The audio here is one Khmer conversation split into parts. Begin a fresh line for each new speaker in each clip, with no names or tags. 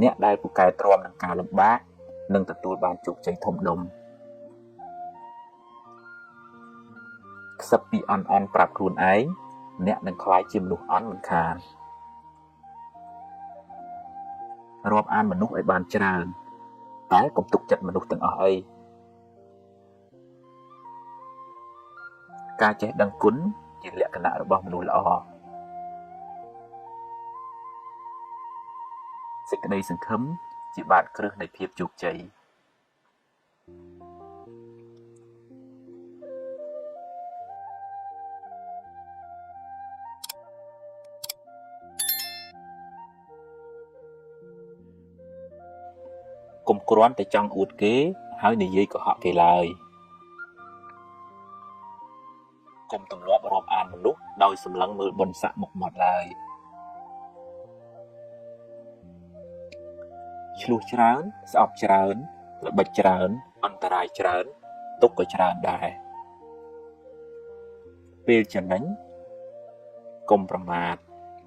អ្នកដែលពូកែទ្រាំនឹងការលំបាកនឹងទទួលបានជោគជ័យធំដុំខ្សឹបពីអន់ប្រាប់ខ្លួនឯងអ្នកនឹងក្លាយជាមនុស្សអន់មិនខានរាប់អានមនុស្សឲ្យបានច្រើនតែកុំទុកចិត្តមនុស្សទាំងអស់អីការចេះដឹងគុណជាលក្ខណៈរបស់មនុស្សល្អសេចក្តីសង្ឃឹមជាបាតគ្រឹះនៃភាពជោគជ័យកុំគ្រាន់តែចង់អួតគេហើយនិយាយកុហកគេឡើយកុំទម្លាប់រាប់អានមនុស្សដោយសម្លឹងមើលបុណ្យស័ក្តិមុខមាត់ឡើយឆ្លោះច្រើនស្អប់ច្រើនល្បិចច្រើនអន្តរាយច្រើនទុកក៏ច្រើនដែរពេលចំណេញកុំប្រមាទ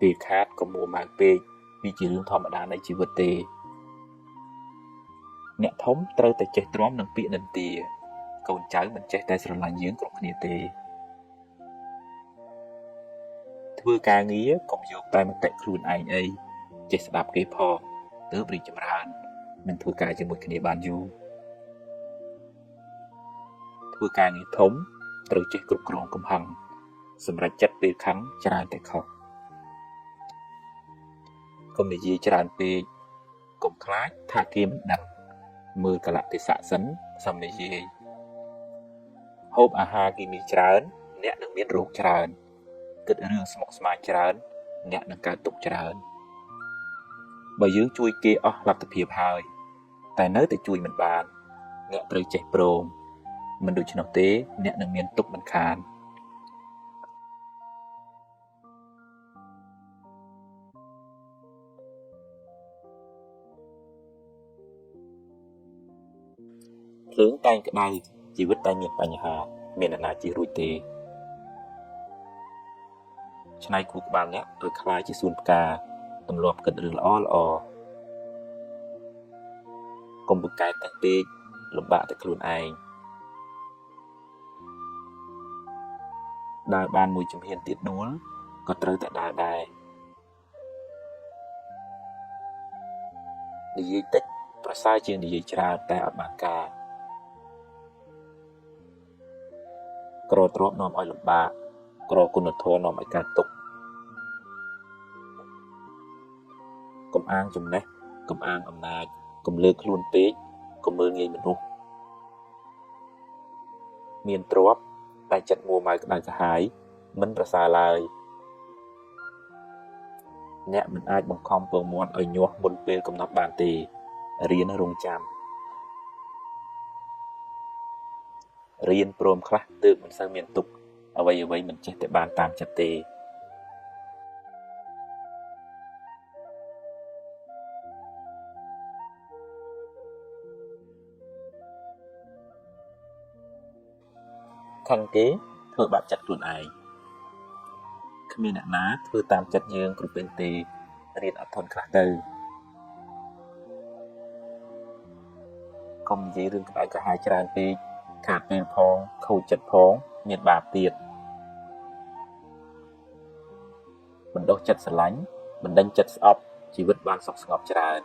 ពេលខាតកុំមួម៉ៅពេកវាជារឿងធម្មតានៃជីវិតទេអ្នកធំត្រូវតែចេះទ្រាំនឹងពាក្យនិន្ទាកូនចៅមិនចេះតែស្រឡាញ់យើងគ្រប់គ្នាទេធ្វើការងារកុំយកតែមតិខ្លួនឯងអីចេះស្ដាប់គេផងទើបរីកចម្រើននឹងធ្វើការជាមួយគ្នាបានយូរធ្វើការងារធំត្រូវចេះគ្រប់គ្រងកំហឹងសម្រាប់ចិត្តពេលខឹងច្រើនតែខុសកុំនិយាយច្រើនពេកកុំខ្លាចថាគេមិនដឹងមើលកលៈទេសៈសិនសំនិយាយហូបអាហារគីមីច្រើនអ្នកនឹងមានរោគច្រើនគិតរឿងស្មុគស្មាញច្រើនអ្នកនឹងកើតទុក្ខច្រើនបើយើងជួយគេអស់លទ្ធភាពហើយតែនៅតែជួយមិនបានអ្នកត្រូវចេះព្រមមិនដូច្នោះទេអ្នកនឹងមានទុក្ខមិនខានភ្លើងតែងក្តៅជីវិតតែមានបញ្ហាមានអ្នកណាជិះរួចទេឆ្នៃគូក្បាលអ្នកឲ្យខ្លាយជាសួនផ្កាទម្លាប់គិតរឿងល្អកុំពូកែតែពេកលំបាកតែខ្លួនឯងដើរបានមួយជំហានទៀតដួលក៏ត្រូវតែដើរដែរនិយាយតិចប្រសើរជាងនិយាយច្រើនតែអត់បានការក្រទ្រព្យនាំឲ្យលំបាកក្រគុណធម៌នាំឲ្យកើតទុក្ខកុំអាងចំណេះកុំអាងអំណាចកុំលើកខ្លួនពេកកុំមើលងាយមនុស្សមានទ្រព្យតែចិត្តមួម៉ៅក្តៅក្រហាយមិនប្រសើរឡើយអ្នកមិនអាចបង្ខំពងមាត់ឲ្យញាស់មុនពេលកំណត់បានទេរៀនរងចាំរៀនព្រមខ្លះទើបមិនសូវមានទុក្ខអ្វីមិនចេះតែបានតាមចិត្តទេខឹងគេធ្វើបាបចិត្តខ្លួនឯងគ្មានអ្នកណាធ្វើតាមចិត្តយើងគ្រប់ពេលទេរៀនអត់ធន់ខ្លះទៅកុំនិយាយរឿងក្តៅក្រហាយច្រើនពេកខាតពេលផងខូចចិត្តផងមានបាបទៀតបណ្ដុះចិត្តស្រឡាញ់បណ្ដេញចិត្តស្អប់ជីវិតបានសុខស្ងប់ច្រើន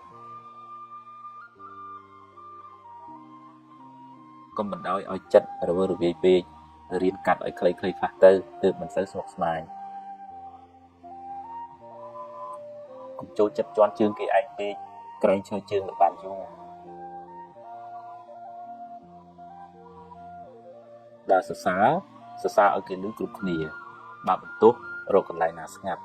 កុំបណ្ដោយឲ្យចិត្តរវើរវាយពេករៀនកាត់ឲ្យខ្លីៗខ្លះទៅទើបមិនសូវស្មុគស្មាញកុំចូលចិត្តជន់ជើងគេឯងពេកក្រែងឈើជើងមិនបានយូរដើរសរសើរឲ្យគេឮគ្រប់គ្នាបើបន្ទោសរកកន្លែងណាស្ងាត់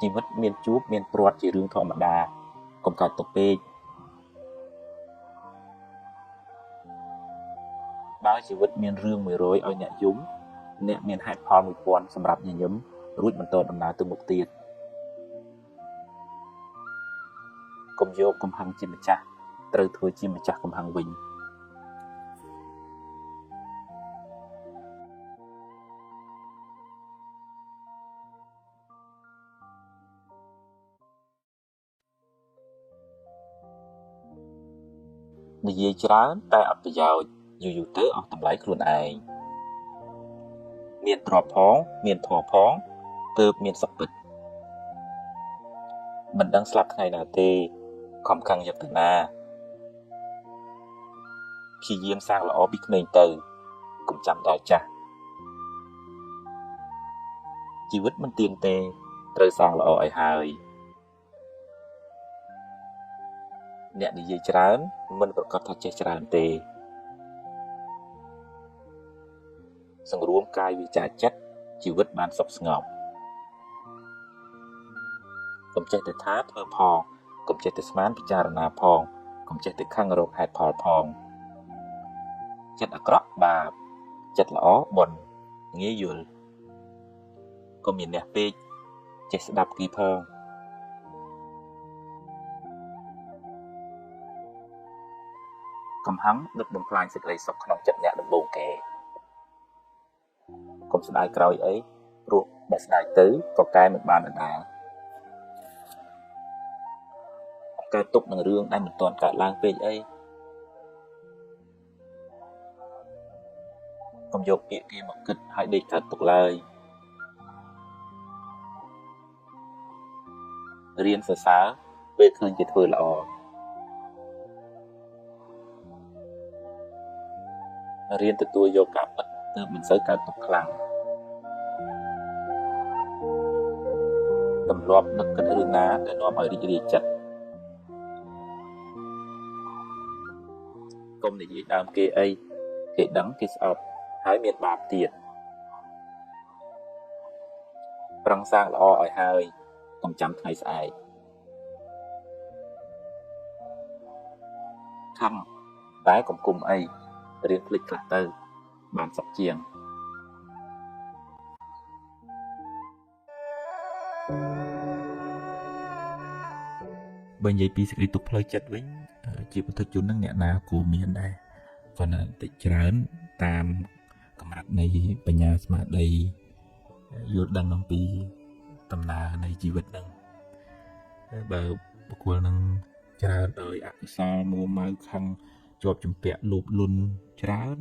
ជីវិតមានជួបមានព្រាត់ជារឿងធម្មតាកុំកើតទុកពេកបើជីវិតមានរឿង100ឲ្យអ្នកយំអ្នកមានហេតុផល1000សម្រាប់ញញឹមរួចបន្តដំណើរទៅមុខទៀតកុំយកកំហឹងជាម្ចាស់ត្រូវធ្វើជាម្ចាស់កំហឹងវិញ និយាយច្រើនតែអត់ប្រយោជន៍យូរទៅអស់តម្លៃខ្លួនឯងមានទ្រព្យផងមានធម៌ផងទើបមានសុខពិតមិនដឹងស្លាប់ថ្ងៃណាទេខំខឹងយកទៅណាព្យាយាមសាងល្អពីក្មេងទៅកុំចាំដល់ចាស់ជីវិតមិនទៀងទេត្រូវសាងល្អឲ្យហើយអ្នកនិយាយច្រើនមិនប្រកាសថាចេះច្រើនទេសង្រួមកាយវាចាចិត្តជីវិតបានសុខស្ងប់កុំចេះតែថាធ្វើផងកុំចេះតែស្មានពិចារណាផងកុំចេះតែខឹងរកហេតុផលផងចិត្តអាក្រក់បាបចិត្តល្អបុណ្យងាយយល់កុំមានអ្នកពេកចេះស្ដាប់គេផងកំហឹងដឹកបំផ្លាញសេចក្តីសុខក្នុងចិត្តអ្នកដំបូងគេកុំស្ដាយក្រោយអីព្រោះបើស្ដាយទៅក៏កែមិនបានដដែលកើតទុកនឹងរឿងដែលមិនទាន់កើតឡើងពេកអីកុំយកពាក្យគេមកគិតឲ្យដេកកើតទុកឡើយរៀនសរសើរពេលឃើញគេធ្វើល្អរៀនទទួលយកការពិតទើបមិនសូវកើតទុកខ្លាំងទម្លាប់នឹកគិតរឿងណាដែលនាំឲ្យរីករាយចិត្តកុំនិយាយដើមគេអីគេដឹងគេស្អប់ហើយមានបាបទៀតប្រឹងសាងល្អឲ្យហើយកុំចាំថ្ងៃស្អែកខំតែកុំគុំអីរៀនភ្លេចខ្លះទៅបានសុខជាងបើនិយាយពីសេចក្តីទុក្ខផ្លូវចិត្តវិញជាពុទ្ធជននឹងអ្នកណាគួរមានដែរប៉ុន្តែតិចច្រើនតាមកម្រិតនៃបញ្ញាស្មារតីយល់ដឹងអំពីដំណើរនៃជីវិតហ្នឹងបើបុគ្គលនឹងច្រើនដោយអកុសលមួម៉ៅខឹងជាប់ជំពាក់លោភលន់ច្រើន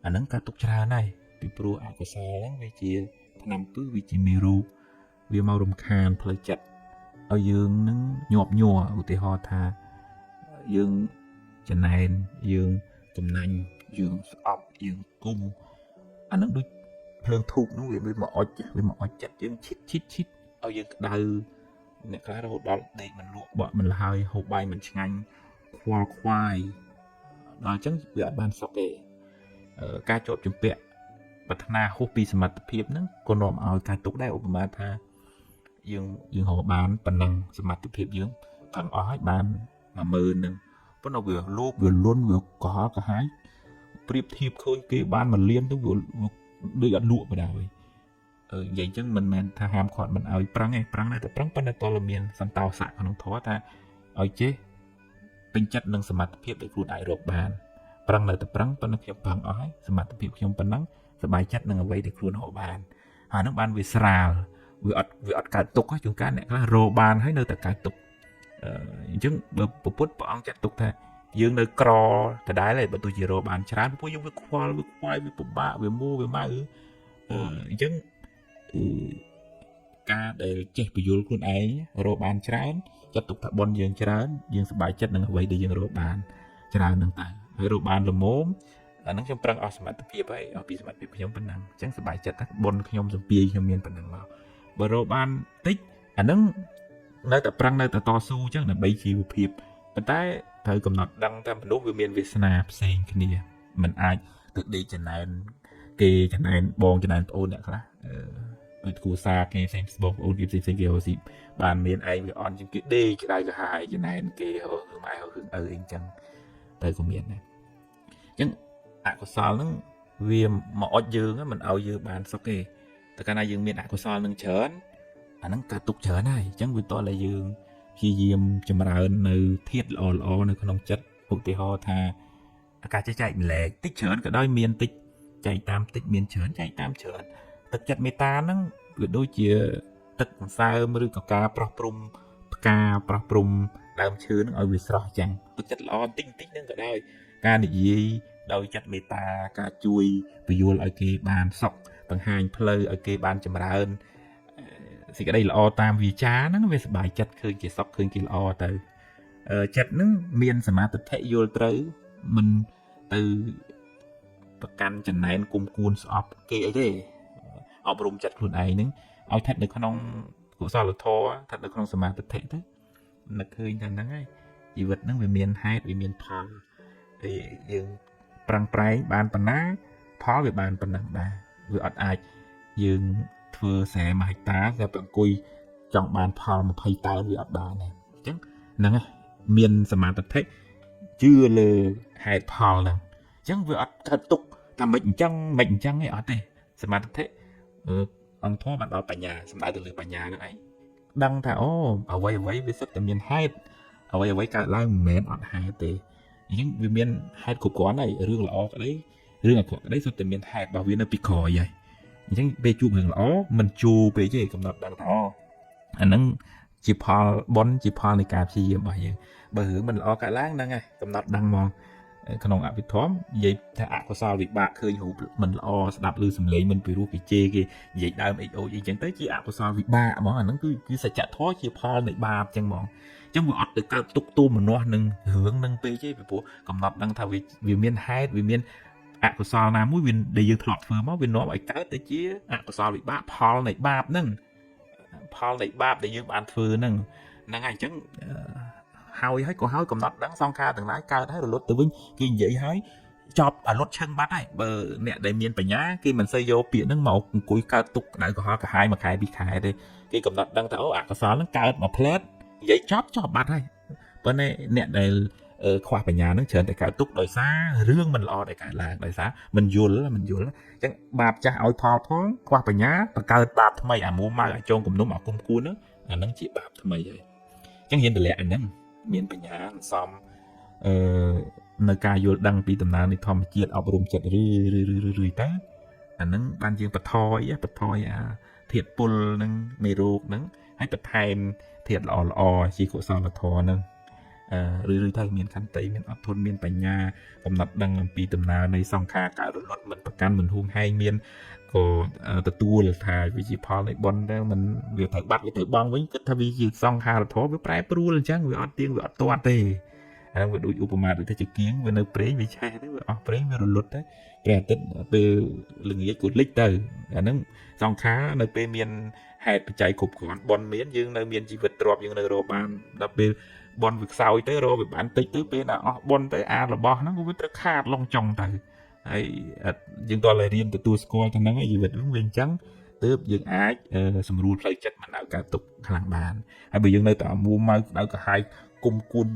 អាហ្នឹងក៏ទុកច្រើនដែរពីព្រោះអកុសលហ្នឹងវាជាថ្នាំពឹសវាជាមេរោគវាមករំខានផ្លូវចិត្តឲ្យយើងនឹងញាប់ញ័រឧទាហរណ៍ថាយើងចំណែនយើងចំណាញ់យើងស្អប់យើងគុំអាហ្នឹងដូចភ្លើងធូបហ្នឹងវាមកអុចចិត្តយើងឈិតឲ្យយើងក្តៅអ្នកខ្លះរហូតដល់ដេកមិនលក់បក់មិនលហើយហូបបាយមិនឆ្ងាញ់ខ្វល់ខ្វាយដល់អញ្ចឹងវាអត់បានសុខទេការជាប់ជំពាក់ប្រាថ្នាហួសពីសមត្ថភាពហ្នឹងក៏នាំឲ្យការទុកដែរឧបមាថាយើងរកបានប៉ុណ្ណឹងសមត្ថភាពយើងផឹងអស់ហើយបាន10000ហ្នឹងប៉ុន្តែវាលោភវាលន់វាកុហកកាហាយប្រៀបធៀបឃើញគេបាន1លានទៅវាដូចអត់លក់បណ្ដោយនិយាយអញ្ចឹងមិនមែនថាហាមឃាត់មិនឲ្យប្រឹងទេប្រឹងតែប្រឹងប៉ុន្តែតើមានសន្តោសៈក្នុងធម៌ថាឲ្យចេះពេញចិត្តនឹងសមត្ថភាពដែលខ្លួនអាចរកបានប្រឹងនៅតែប្រឹងប៉ុន្តែខ្ញុំប្រឹងអស់ហើយសមត្ថភាពខ្ញុំប៉ុណ្ណឹងសប្បាយចិត្តនឹងអ្វីដែលខ្លួនរកបានហើយនឹងបានវាស្រាលវាអត់កើតទុកជួនកាលអ្នកខ្លះរកបានហើយនៅតែកើតទុកអញ្ចឹងបើពុទ្ធព្រះអង្គចាត់ទុកថាយើងនៅក្រដដែលហើយបើទោះជារកបានច្រើនពួកយើងវាខ្វល់វាខ្វាយវាពិបាកវាមួវាម៉ៅអញ្ចឹងការដែលចេះបញ្យល់ខ្លួនឯងរកបានច្រើនចាត់ទុកថាបុណ្យយើងច្រើនយើងសប្បាយចិត្តនឹងអ្វីដែលយើងរកបានច្រើននឹងទៅហើយរកបានល្មមអាហ្នឹងខ្ញុំប្រឹងអស់សមត្ថភាពហើយអស់ពីសមត្ថភាពខ្ញុំប៉ុណ្ណឹងអញ្ចឹងសប្បាយចិត្តថាបុណ្យខ្ញុំសំពីខ្ញុំមានប៉ុណ្ណឹងមកបើរកបានតិចអាហ្នឹងនៅតែប្រឹងនៅតែតស៊ូអញ្ចឹងដើម្បីជីវភាពប៉ុន្តែត្រូវកំណត់ដឹងថាមនុស្សវាមានវាសនាផ្សេងគ្នាมันអាចទៅដេកចំណែនគេចំណែនបងចំណែនប្អូនអ្នកខ្លះដូចគ្រួសារគេផ្សេងបងប្អូនគេផ្សេងគេរស់ស៊ីបានមានឯងវាអន់ជាងគេដេកក្តៅក្រហាយចំណែនគេហឺម៉ែហឺអីចឹងទៅក៏មានដែរអញ្ចឹងអកុសលហ្នឹងវាមកអុចយើងមិនឲ្យយើងបានសុខទេតែកាលណាយើងមានអកុសលនឹងច្រើនអាហ្នឹងកើតទុកច្រើនហើយអញ្ចឹងវាតោះតែយើងព្យាយាមចម្រើននៅធាតុល្អនៅក្នុងចិត្តឧទាហរណ៍ថាការចែកម្លែកតិចច្រើនក៏ដោយមានតិចចែកតាមតិចមានច្រើនចែកតាមច្រើនទឹកចិត្តមេត្តាហ្នឹងវាដូចជាទឹកសន្សើមឬក៏ការប្រោះព្រំផ្ ការប្រោះព្រំដើមឈើនឹងឲ្យវាស្រស់ចឹងទឹកចិត្តល្អតិចហ្នឹងក៏ដោយការនិយាយដោយចិត្តមេត្តាការជួយពយល់ឲ្យគេបានសុខបង្ហាញផ្លូវឲ្យគេបានចម្រើនសេចក្តីល្អតាមវាចាហ្នឹងវាសប្បាយចិត្តឃើញគេសុខឃើញគេល្អទៅចិត្តហ្នឹងមានសមាធិយល់ត្រូវមិនទៅប្រកាន់ចំណែនគុំគួនស្អប់គេអីទេអប់រំចិត្តខ្លួនឯងហ្នឹងឲ្យស្ថិតនៅក្នុងកុសលធម៌ស្ថិតនៅក្នុងសមាធិទៅនឹកឃើញថាហ្នឹងហើយជីវិតហ្នឹងវាមានហេតុវាមានផលហើយយើងប្រឹងប្រែងបានប៉ុណ្ណាផលវាបានប៉ុណ្ណឹងដែរវាអត់អាចយើងធ្វើ40ហិកតាតែអង្គុយចង់បានផល20តើនវាអត់បានទេអញ្ចឹងហ្នឹងហើយមានសមាធិជឿលើហេតុផលហ្នឹងអញ្ចឹងវាអត់កើតទុកថាមិនអញ្ចឹងឯងអត់ទេសមាធិអង្គធម៌បានដល់បញ្ញាសំដៅទៅលើបញ្ញាហ្នឹងឯងដឹងថាអូអ្វីវាសិតតែមានហេតុអ្វីកើតឡើងមិនមែនអត់ហេតុទេអញ្ចឹងវាមានហេតុគ្រប់គ្រាន់ហើយរឿងល្អក្តីរឿងអាក្រក់ក្តីសុទ្ធតែមានហេតុរបស់វានៅពីក្រោយហើយអញ្ចឹងពេលជួបរឿងល្អមិនជួពេកទេកំណត់ដឹងថាអាហ្នឹងជាផលបុណ្យជាផលនៃការព្យាយាមរបស់យើងបើរឿងមិនល្អកើតឡើងហ្នឹងហើយកំណត់ដឹងហ្មងក្នុងអភិធម្មនិយាយថាអកុសលវិបាកឃើញរូបមិនល្អស្ដាប់ឮសំឡេងមិនពីរោះពីជេរគេនិយាយដើមអីចឹងទៅជាអកុសលវិបាកហ្មងអាហ្នឹងគឺសច្ចធម៌ជាផលនៃបាបចឹងហ្មងអញ្ចឹងវាអត់ទៅកើតទុកទោមនោះនឹងរឿងនឹងពេកទេពីព្រោះកំណត់ដឹងថាវាមានហេតុវាមានអកុសលណាមួយវាដែលយើងធ្លាប់ធ្វើមកវានាំឲ្យកើតទៅជាអកុសលវិបាកផលនៃបាបហ្នឹងផលនៃបាបដែលយើងបានធ្វើហ្នឹងហើយអញ្ចឹងហើយក៏ហើយកំណត់ដឹងសង្ខារទាំងឡាយកើតហើយរលត់ទៅវិញគេនិយាយហើយចប់អាលត់ឆឹងបាត់ហើយបើអ្នកដែលមានបញ្ញាគេមិនសូវយកពាក្យហ្នឹងមកអង្គុយកើតទុកក្តៅក្រហល់កាហាយមួយខែពីរខែទេគេកំណត់ដឹងថាអូអកុសលហ្នឹងកើតមកផ្លែតនិយាយចប់បាត់ហើយប៉ុន្តែអ្នកដែលខ្វះបញ្ញាហ្នឹងច្រើនតែកើតទុកដោយសាររឿងមិនល្អដែលកើតឡើងដោយសារមិនយល់អញ្ចឹងបាបចាស់ឲ្យផលផងខ្វះបញ្ញាបង្កើតបាបថ្មីអាមួម៉ៅអាចងគំនុំអាគុំគួនហ្នឹងអាហ្នឹងជាបាបថ្មីហើយអញ្ចឹងហ៊ានតម្លាក់អាហ្នឹងមានបញ្ញាសំនៅការយល់ដឹងពីដំណើរនៃធម្មជាតិអប់រំចិត្តរឿយទៅអាហ្នឹងបានយើងបន្ថយអាធាតុពុលហ្នឹងមេរោគហ្នឹងហើយបន្ថែមធាតុល្អជាកុសលធម៌ហ្នឹងរឿយទៅមានខន្តីមានអត់ធន់មានបញ្ញាកំណត់ដឹងអំពីដំណើរនៃសង្ខារកើតរលត់មិនប្រកាន់មិនហួងហែងមានក៏ទទួលថាវាជាផលនៃបុណ្យទៅមិនវាត្រូវបាត់វាត្រូវបងវិញគិតថាវាជាសង្ខារធម៌វាប្រែប្រួលអញ្ចឹងវាអត់ទៀងវាអត់ទាត់ទេអាហ្នឹងវាដូចឧបមាដូចថាជាគៀងវានៅព្រេងវាឆេះទៅវាអស់ព្រេងវារលត់ទៅព្រះអាទិត្យពេលល្ងាចក៏លិចទៅអាហ្នឹងសង្ខារនៅពេលមានហេតុបច្ច័យគ្រប់គ្រាន់បុណ្យមានយើងនៅមានជីវិតទ្រព្យយើងនៅរកបានដល់ពេលបុណ្យវាខ្សោយទៅរកវាបានតិចទៅពេលណាអស់បុណ្យទៅអារបស់ហ្នឹងវាត្រូវខាតឡងចុងទៅហើយយើងតើរៀនទទួលស្គាល់ទៅហ្នឹងជីវិតវាអញ្ចឹងទើបយើងអាចសម្រួលផ្លូវចិត្តមិនឲ្យកើតទុកខ្លាំងបានហើយបើយើងនៅតែមួម៉ៅក្តៅក្រហាយគុំគួន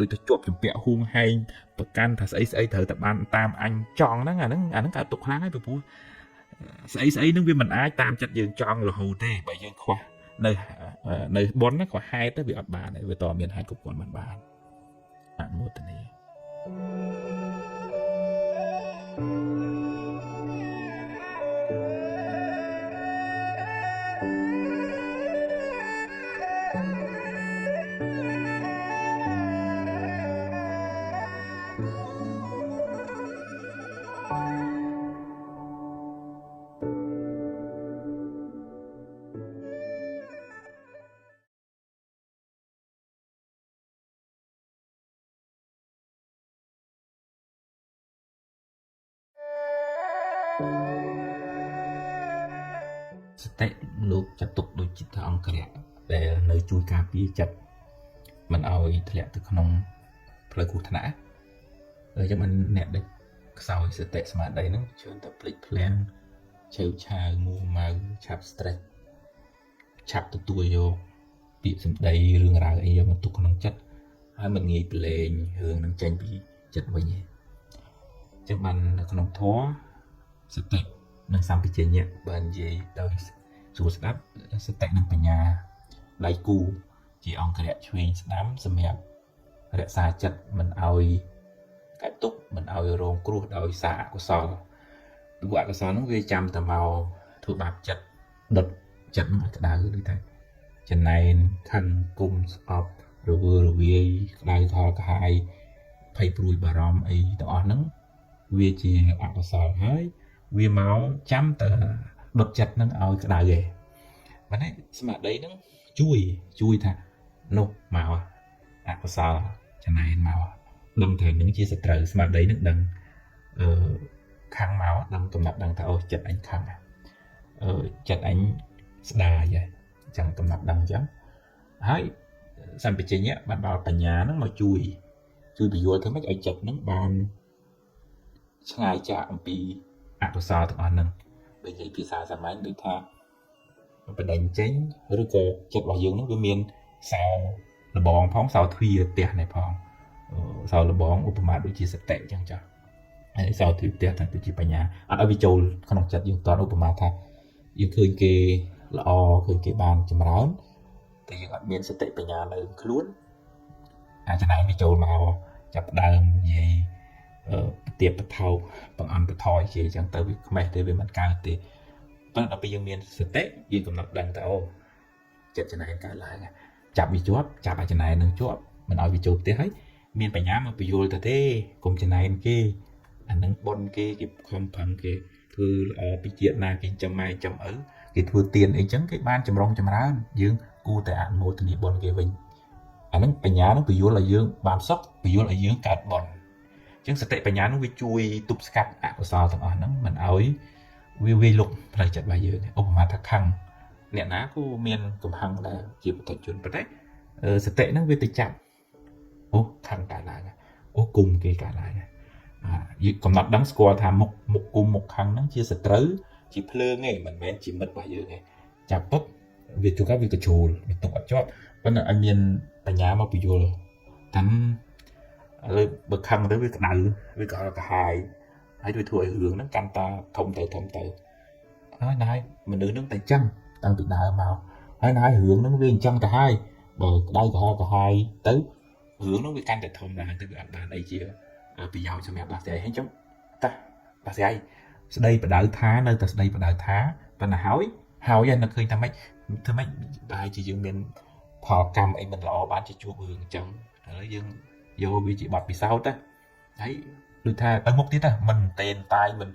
ដូចទៅជាប់ចម្ពាក់ហួងហែងប្រកាន់ថាស្អីត្រូវតែបានតាមអញចង់ហ្នឹងអាហ្នឹងកើតទុកខ្លាំងហើយពីព្រោះស្អីហ្នឹងវាមិនអាចតាមចិត្តយើងចង់រហូតទេបើយើងខ្វះនៅបុណ្យក៏ហេតុទៅវាអត់បានដែរវាតមានហេតុគ្រប់គ្រាន់បានអនុមោទនាសតិលោកចាត់ទុកដូចជាអង្គរៈដែលនៅជួយការពារចិត្តមិនឲ្យធ្លាក់ទៅក្នុងផ្លូវគ្រោះថ្នាក់ហើយចាំអ្នកដែលខ្សោយសតិស្មារតីហ្នឹងច្រើនតែភ្លេចភ្លាំងឆេវឆាវមួម៉ៅឆាប់ stress ឆាប់ទទួលយកពាក្យសម្ដីរឿងរ៉ាវអីយកមកទុកក្នុងចិត្តហើយមិនងាយប្រឡែងរឿងនឹងចេញពីចិត្តវិញទេចឹងបាននៅក្នុងធម៌សតិនិងសម្បជញ្ញៈបាននិយាយដោយស្រួលស្ដាប់សតិនិងបញ្ញាដៃគូជាអង្គរៈឆ្វេងស្ដាំសម្រាប់រក្សាចិត្តមិនឲ្យកើតទុក្ខមិនឲ្យរងគ្រោះដោយសារអកុសលព្រោះអកុសលហ្នឹងវាចាំតែមកធ្វើបាបចិត្តដុតចិត្តនឹងក្តៅដូចតែ ចំណែនខឹងគុំស្អប់រវើរវាយក្តៅខលកាហាយភ័យព្រួយបារម្ភអីទាំងអស់ហ្នឹងវាជាអកុសលហើយវាមកចាំតែដុតចិត្តហ្នឹងឲ្យក្តៅឯងបាទណាស្មារតីហ្នឹងជួយថានោះមកអកុសលចំណែនមកដឹងថានឹងជាសត្រូវស្មារតីនឹងដឹងខាងមកដឹងកំណត់ដឹងថាអូចិត្តអញខាងចិត្តអញស្ដាយហើយអញ្ចឹងកំណត់ដឹងអញ្ចឹងហើយសម្បជញ្ញៈបានដល់បញ្ញាហ្នឹងមកជួយពយល់ធ្វើម៉េចឲ្យចិត្តហ្នឹងបានឆ្ងាយចាកអំពីអកុសលទាំងអស់ហ្នឹងដូចនិយាយភាសាសាមញ្ញដូចថាបដិញ្ញចេញឬក៏ចិត្តរបស់យើងហ្នឹងវាមានសោលបងផងសោទ្វារផ្ទះនេះផងសោលបងឧបមាដូចជាសតិអញ្ចឹងចាស់ហើយសោទ្វារផ្ទះថាដូចជាបញ្ញាអត់ឲ្យវាចូលក្នុងចិត្តយើងតឧបមាថាយើងឃើញគេល្អឃើញគេបានចម្រើនតែយើងអត់មានសតិបញ្ញានៅខ្លួនអាចចំណែនវាចូលមកចាប់ដើមនិយាយទៀបបថោបង្អន់បថយជាអញ្ចឹងទៅវាខ្មេះទេវាមិនកើតទេប៉ុន្តែដល់ពេលយើងមានសតិយើងកំណត់ដឹងថាអូចិត្តចំណែនកើតឡើងចាប់វាជាប់ចាប់អាចចំណែននឹងជាប់មិនឲ្យវាចូលផ្ទះហើយមានបញ្ញាមកពយល់ទៅទេកុំចំណែនគេអានឹងប៉ុនគេខំប្រឹងគេធ្វើល្អពីជាតិណាគេចាំម៉ែចាំឪគេធ្វើទៀនអីចឹងគេបានចម្រុងចម្រើនយើងគួរតែអនុមោទនាបុណ្យគេវិញអានឹងបញ្ញានឹងពយល់ឲ្យយើងបានសុខពយល់ឲ្យយើងកើតបុណ្យអញ្ចឹងសតិបញ្ញានឹងវាជួយទប់ស្កាត់អកុសលទាំងអស់ហ្នឹងមិនឲ្យវាលុកផ្លូវចិត្តរបស់យើងឧបមាថាខឹងអ្នកណាក៏មានកំហឹងដែរជាបុត្រជនប៉ុន្តែសតិហ្នឹងវាទៅចាប់អូខឹងកើតឡើងអូគុំគេកើតឡើងយើងកំណត់ដឹងស្គាល់ថាមុខគុំមុខខឹងហ្នឹងជាសត្រូវជាភ្លើងឯងមិនមែនជាមិត្តរបស់យើងឯងចាប់ពុកវាជួនកាលវាកជ្រួលវាទុកអត់ជាប់ប៉ុន្តែឲ្យមានបញ្ញាមកពយល់តាមឥឡូវបើខឹងទៅវាក្តៅវាក៏កាហាយហើយវាធ្វើឲ្យរឿងហ្នឹងកាន់តែធំទៅហើយណាយមនុស្សហ្នឹងតែចឹងតាំងពីដើមមកហើយណាយរឿងហ្នឹងវាអញ្ចឹងទៅហើយបើក្តៅកាហាយទៅរឿងហ្នឹងវាកាន់តែធំឡើងទៅវាអត់បានអីជាប្រយោជន៍សម្រាប់ដោះស្រាយហើយអញ្ចឹងតោះដោះស្រាយស្ដីបដៅថានៅតែស្ដីបដៅថាប៉ុន្តែហើយនៅឃើញថាម៉េចធ្វើម៉េចបែរជាយើងមានផលកម្មអីមិនល្អបានជាជួបរឿងអញ្ចឹងឥឡូវយើងយកវាជាបទពិសោធន៍ទៅហើយដូចថាទៅមុខទៀតទៅមិនតេនតាយមិន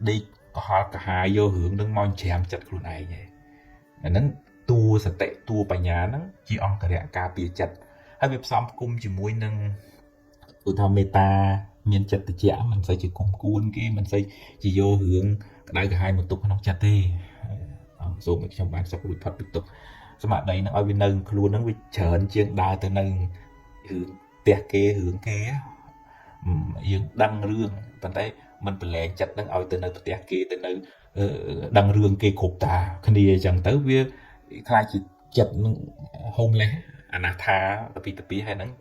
ដេកកុហលកាហាយយករឿងនឹងមកច្រាមចិត្តខ្លួនឯងឯហ្នឹងតួសតិតួបញ្ញាហ្នឹងជាអង្គរៈការពារចិត្តហើយវាផ្សំផ្គុំជាមួយនឹងឧទាហរណ៍មេត្តាមានចិត្តត្រជាក់មិនសូវជាគុំគួនគេមិនសូវជាយករឿងក្តៅក្រហាយមកទុកក្នុងចិត្តទេសូមឲ្យខ្ញុំបានសុខរួចផុតពីទុក្ខស្មារតីនឹងឲ្យវានៅខ្លួននឹងវាច្រើនជាងដើរទៅនៅរឿងផ្ទះគេរឿងគេយើងដឹងរឿងប៉ុន្តែមិនប្រឡែងចិត្តនឹងឲ្យទៅនៅផ្ទះគេទៅនៅដឹងរឿងគេគ្រប់តាគ្នាអញ្ចឹងទៅវាខ្លាចជាចិត្តនឹង homeless អនាថាទៅពីហើយហ្នឹង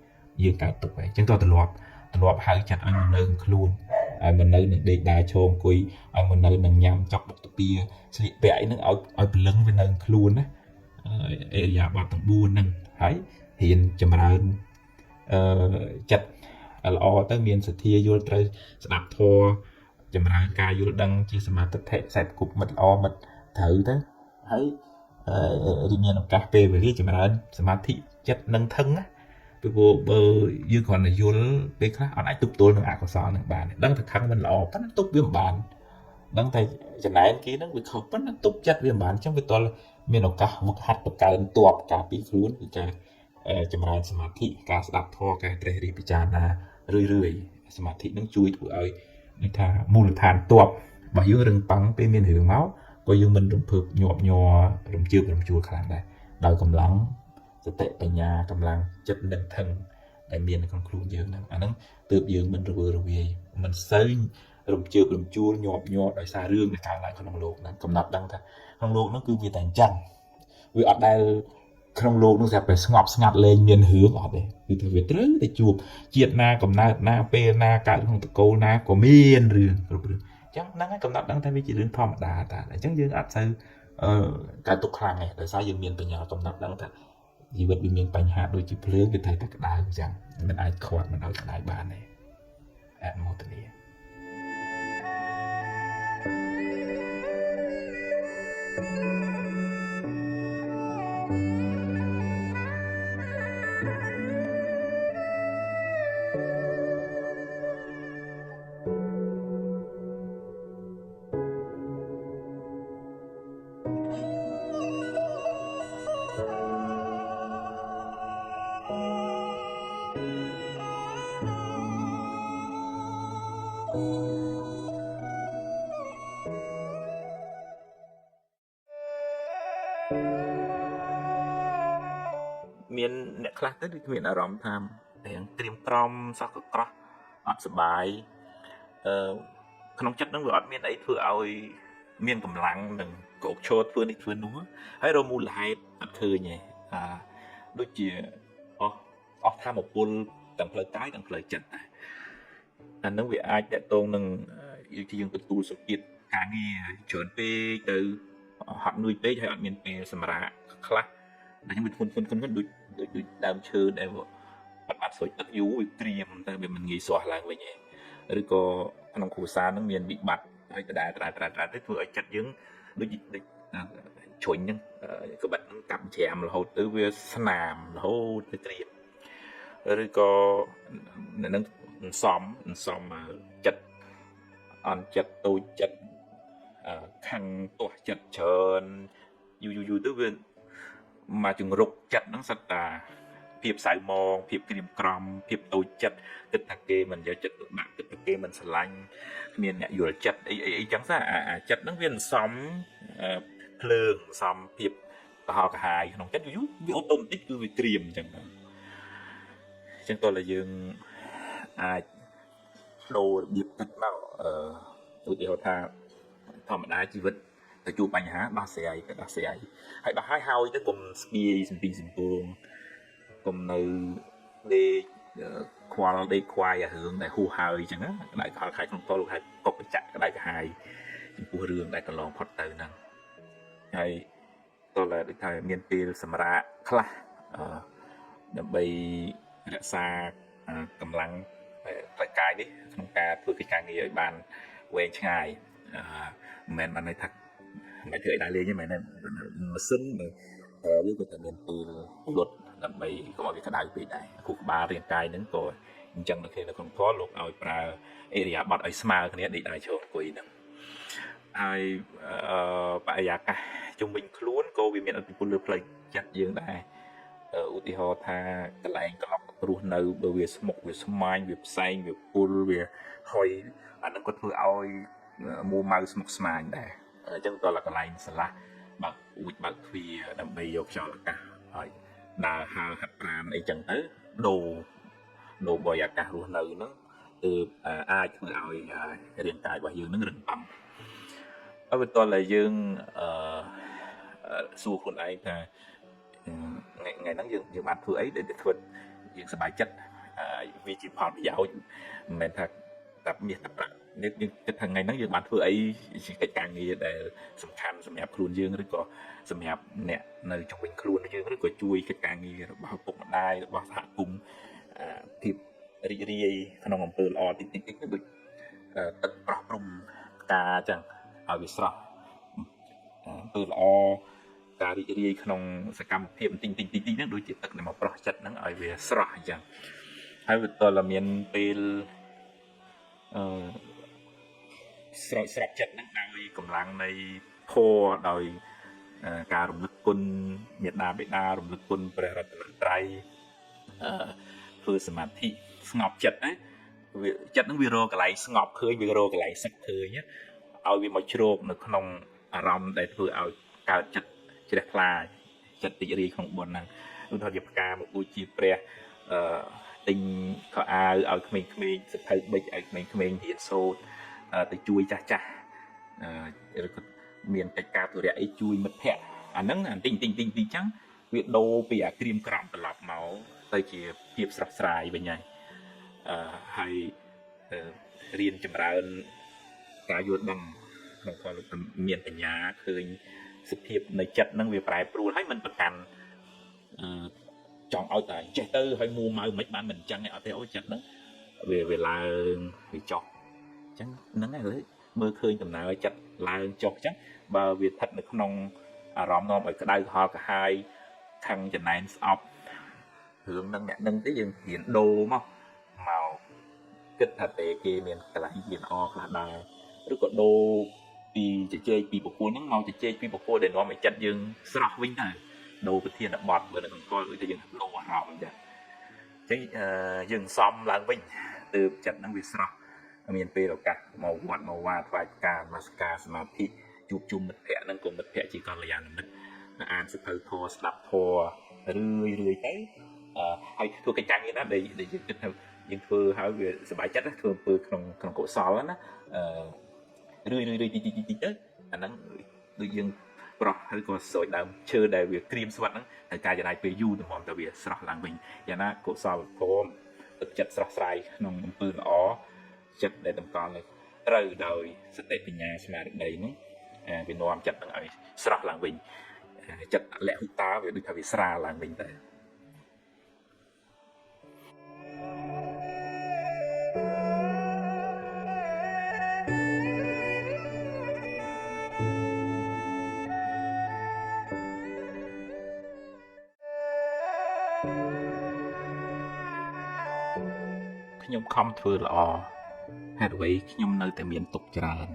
យើងកើតទុកហើយអញ្ចឹងទៅទម្លាប់ហៅចិត្តឲ្យនៅខ្លួនឲ្យមិននៅនឹងដេកដើរឈរអង្គុយឲ្យមិននៅនឹងញ៉ាំចប់បុកទៅពីស្លៀកពាក់អីហ្នឹងឲ្យព្រលឹងវានៅខ្លួនណាអរិយាបថទាំង4ហ្នឹងហើយរៀនចម្រើនចិត្តល្អទៅមានសទ្ធាយល់ត្រូវស្ដាប់ធម៌ចម្រើនការយល់ដឹងជាសមាធិខ្សែគប់មិត្តល្អមិត្តត្រូវទៅហើយមានឱកាសពេលវេលាចម្រើនសមាធិចិត្តនឹងថឹងណាពីព្រោះបើយើងគ្រាន់តែយល់ពេលខ្លះអត់អាចទប់ទល់នឹងអកុសលនឹងបានដឹងថាខឹងមិនល្អប៉ុន្តែទប់វាមិនបានដឹងតែចំណែនគេហ្នឹងវាខុសប៉ុន្តែទប់ចិត្តវាមិនបានអញ្ចឹងវាតលមានឱកាសវឹកហាត់បង្កើនទ័ពការពីខ្លួនគឺការចម្រើនសមាធិការស្ដាប់ធម៌ការត្រេះរិះពិចារណារឿយសមាធិនឹងជួយធ្វើឲ្យនេះថាមូលដ្ឋានទ័ពរបស់យើងរឹងប៉ឹងពេលមានរឿងមកក៏យើងមិនរំភើបញាប់ញ័ររំជើបរំជួលខ្លាំងដែរដោយកម្លាំងសតិបញ្ញាកម្លាំងចិត្តនឹងថឹងដែលមាននៅក្នុងខ្លួនយើងហ្នឹងអាហ្នឹងទើបយើងមិនរវើរវាយមិនសូវរំជើបរំជួលញាប់ញ័រដោយសាររឿងដែលកើតឡើងក្នុងโลกហ្នឹងកំណត់ដឹងថាក្នុងโลกហ្នឹងគឺវាតែអញ្ចឹងវាអត់ដែលក្នុងโลกហ្នឹងស្រាប់តែស្ងប់ស្ងាត់លែងមានរឿងអត់ទេគឺថាវាត្រូវតែជួបជាតិណាកំណើតណាពេលណាកើតក្នុងតកូលណាក៏មានរឿងគ្រប់រឿងអញ្ចឹងហ្នឹងហើយកំណត់ដឹងថាវាជារឿងធម្មតាតាអញ្ចឹងយើងអត់សូវកើតទុកខ្លាំងទេដោយសារយើងមានបញ្ញាកំណត់ដឹងថាជីវិតវាមានបញ្ហាដូចជាភ្លើងវាត្រូវតែក្តៅអញ្ចឹងមិនអាចខាត់មិនឲ្យក្តៅបានទេអនុមោទនា មានអ្នកខ្លះទៅដូចមានអារម្មណ៍ថារៀងត្រៀមត្រំសោះក៏ក្រោះអត់សុបាយក្នុងចិត្តហ្នឹងវាអត់មានអីធ្វើឲ្យមានកម្លាំងនឹងកោកឈរធ្វើនេះធ្វើនោះហើយរមូលហេតុអត់ឃើញទេដូចជាអស់ធម៌ពលទាំងផ្លូវកាយទាំងផ្លូវចិត្តដែរអានឹងវាអាចតកតងនឹងយើងទទួលសម្ពាធការងារច្រើនពេកទៅហត់នឿយពេកហើយអត់មានពេលសម្រាកខ្លះតែខ្ញុំវាធ្ងន់ដូចដើមឈើដែលបាត់ស្រួយទឹកយូរវាត្រៀមតែវាមិនងាយស្រស់ឡើងវិញទេឬក៏ក្នុងគ្រួសារនឹងមានវិបត្តិហើយដដែលទៅធ្វើឲ្យចិត្តយើងដូចជ្រុញហ្នឹងក្បិតហ្នឹងកាប់ច្រាមរហូតទៅវាស្នាមរហូតទៅត្រៀមឬក៏នឹងសំចិត្តអន់ចិត្តតូចចិត្តខាងទាស់ចិត្តច្រើនយូរទៅវាមកជំរុកចិត្តហ្នឹងសិតតាភាពសៅមងភាពក្រៀមក្រំភាពតូចចិត្តគិតថាគេមិនយកចិត្តទុកដាក់គិតថាគេមិនស្រឡាញ់គ្មានអ្នកយល់ចិត្តអីចឹងអាចិត្តហ្នឹងវាសំភ្លើងសំភាពកុហកកាហាយក្នុងចិត្តយូរវាអូតូម៉ាទិកគឺវាក្រៀមចឹងតើយើងអាចដូររបៀបគិតមកឧទាហរណ៍ថាធម្មតាជីវិតទៅជួបបញ្ហាដោះស្រាយហើយដោះហើយទៅកុំស្ពាយសំពីសំពងកុំនៅដេកខ្វល់ដេកខ្វាយអារឿងដែលហួសហើយអញ្ចឹងណាក្តៅខលខែក្នុងតលខែកប់បញ្ចាក់ក្តៅកាហាយចំពោះរឿងដែលកន្លងផុតទៅហ្នឹងហើយតើដូចថាមានពេលសម្រាប់ខ្លះដើម្បីរក្សាកម្លាំងផ្លូវកាយនេះក្នុងការធ្វើកិច្ចការងារឲ្យបានវែងឆ្ងាយមិនមែនបានន័យថាមិនធ្វើឲ្យដើរលេងទេមែនទេម៉ាស៊ីនវាក៏តែមានពេលលុតដើម្បីកុំឲ្យវាក្តៅពេកដែរខួរក្បាលរាងកាយហ្នឹងក៏អញ្ចឹងនៅក្នុងធម៌លោកឲ្យប្រើអេរិយាបថឲ្យស្មើគ្នាដេកដើរឈរអង្គុយហ្នឹងហើយបរិយាកាសជុំវិញខ្លួនក៏វាមានឥទ្ធិពលលើផ្លូវចិត្តយើងដែរឧទាហរណ៍ថាកន្លែងក្លប់រស់នៅបើវាស្មុកវាស្មាញវាផ្សែងវាពុលវាហុយអានឹងក៏ធ្វើឲ្យមួម៉ៅស្មុកស្មាញដែរអញ្ចឹងតើកន្លែងស្រឡះបើកអួចបើកទ្វារដើម្បីយកខ្យល់អាកាសហើយដើរហើរហាត់ប្រាណអីចឹងទៅដូរបរិយាកាសរស់នៅហ្នឹងគឺអាចធ្វើឲ្យរាងកាយរបស់យើងនឹងរឹងប៉ាំហើយបន្ទាប់ដែលយើងសួរខ្លួនឯងថាថ្ងៃហ្នឹងយើងបានធ្វើអីដែលធ្វើយើងសប្បាយចិត្តវាជាផលប្រយោជន៍មិនមែនថាតែមាសតែប្រាក់យើងគិតថាថ្ងៃហ្នឹងយើងបានធ្វើអីជាកិច្ចការងារដែលសំខាន់សម្រាប់ខ្លួនយើងឬក៏សម្រាប់អ្នកនៅជុំវិញខ្លួនយើងឬក៏ជួយកិច្ចការងាររបស់ពុកម្ដាយរបស់សហគមន៍ភាពរីករាយក្នុងអំពើល្អតិចដូចទឹកប្រោះព្រំផ្កាអញ្ចឹងឲ្យវាស្រស់អំពើល្អការរីករាយក្នុងសកម្មភាពតិចហ្នឹងដូចជាទឹកដែលមកប្រោះចិត្តហ្នឹងឲ្យវាស្រស់អញ្ចឹងហើយវាតើមានពេលស្រោចស្រពចិត្តហ្នឹងដោយកម្លាំងនៃធម៌ដោយការរំលឹកគុណមេត្តាបិតារំលឹកគុណព្រះរតនត្រ័យធ្វើសមាធិស្ងប់ចិត្តណាវាចិត្តហ្នឹងវារកកន្លែងស្ងប់ឃើញវារកកន្លែងសឹកឃើញឲ្យវាមកជ្រោកនៅក្នុងអារម្មណ៍ដែលធ្វើឲ្យកើតចិត្តជ្រះថ្លាចិត្តរីករាយក្នុងបុណ្យហ្នឹងឧទាហរណ៍ជាផ្កាមកដូចជាព្រះទិញខោអាវឲ្យក្មេងៗសិភៅបិចឲ្យក្មេងៗរៀនសូត្រទៅជួយចាស់ឬក៏មានកិច្ចការទុរៈអីជួយមិត្តភ័ក្តិអាហ្នឹងទិញចឹងវាដូរពីអាក្រៀមក្រំត្រឡប់មកទៅជាភាពស្រស់ស្រាយវិញហើយរៀនចម្រើនការយល់ដឹងក្នុងផលមានបញ្ញាឃើញសភាពនៃចិត្តហ្នឹងវាប្រែប្រួលហើយមិនប្រកាន់ចង់ឲ្យតែចេះទៅហើយមួម៉ៅមិនបានមិនអញ្ចឹងឯអត់ទេអូចិត្តហ្នឹងវាឡើងវាចុះអញ្ចឹងហ្នឹងឯងលើមើលឃើញដំណើរចិត្តឡើងចុះអញ្ចឹងបើវាស្ថិតនៅក្នុងអារម្មណ៍នាំឲ្យក្តៅហល់កាហាយខឹងចំណែនស្អប់រឿងហ្នឹងអ្នកហ្នឹងទេយើងរៀនដូរមកគិតថាទេគេមានកន្លែងរៀនអខ្លះដែរឬក៏ដូរពីជជែកពីបុគ្គលហ្នឹងមកជជែកពីបុគ្គលដែលនាំឲ្យចិត្តយើងស្រស់វិញទៅដូរប្រធានបទបើនៅក្នុងគាត់ដូចយើងដូរអារម្មណ៍អញ្ចឹងយើងសំឡើងវិញទើបចិត្តហ្នឹងវាស្រស់មានពេលឱកាសមកវត្តមកវាថ្វាយការនមស្ការសមាធិជួបជុំមិត្តភ័ក្តិហ្នឹងក៏មិត្តភ័ក្តិជាកល្យាណមិត្តអានសៀវភៅធម៌ស្ដាប់ធម៌ រឿយទៅហើយធ្វើកិច្ចការងារណាដែលយើងគិតថាយើងធ្វើហើយវាសប្បាយចិត្តធ្វើអំពើក្នុងកុសលណារឿយតិចទៅអាហ្នឹងដូចយើងប្រោះហើយក៏ស្រោចដើមឈើដែលវាក្រៀមស្វិតហ្នឹងត្រូវការចំណាយពេលយូរតម្រាំតែវាស្រស់ឡើងវិញយ៉ាងណាកុសលព្រមទឹកចិត្តស្រស់ស្រាយក្នុងអំពើល្អចិត្តដែលតម្កល់នៅត្រូវដោយសតិបញ្ញាស្មារតីហ្នឹងវានាំចិត្តហ្នឹងឲ្យស្រស់ឡើងវិញចិត្តលះហុតាវាដូចថាវាស្រាលឡើងវិញទៅខ្ញុំខំធ្វើល្អហេតុអ្វីខ្ញុំនៅតែមានទុកច្រើន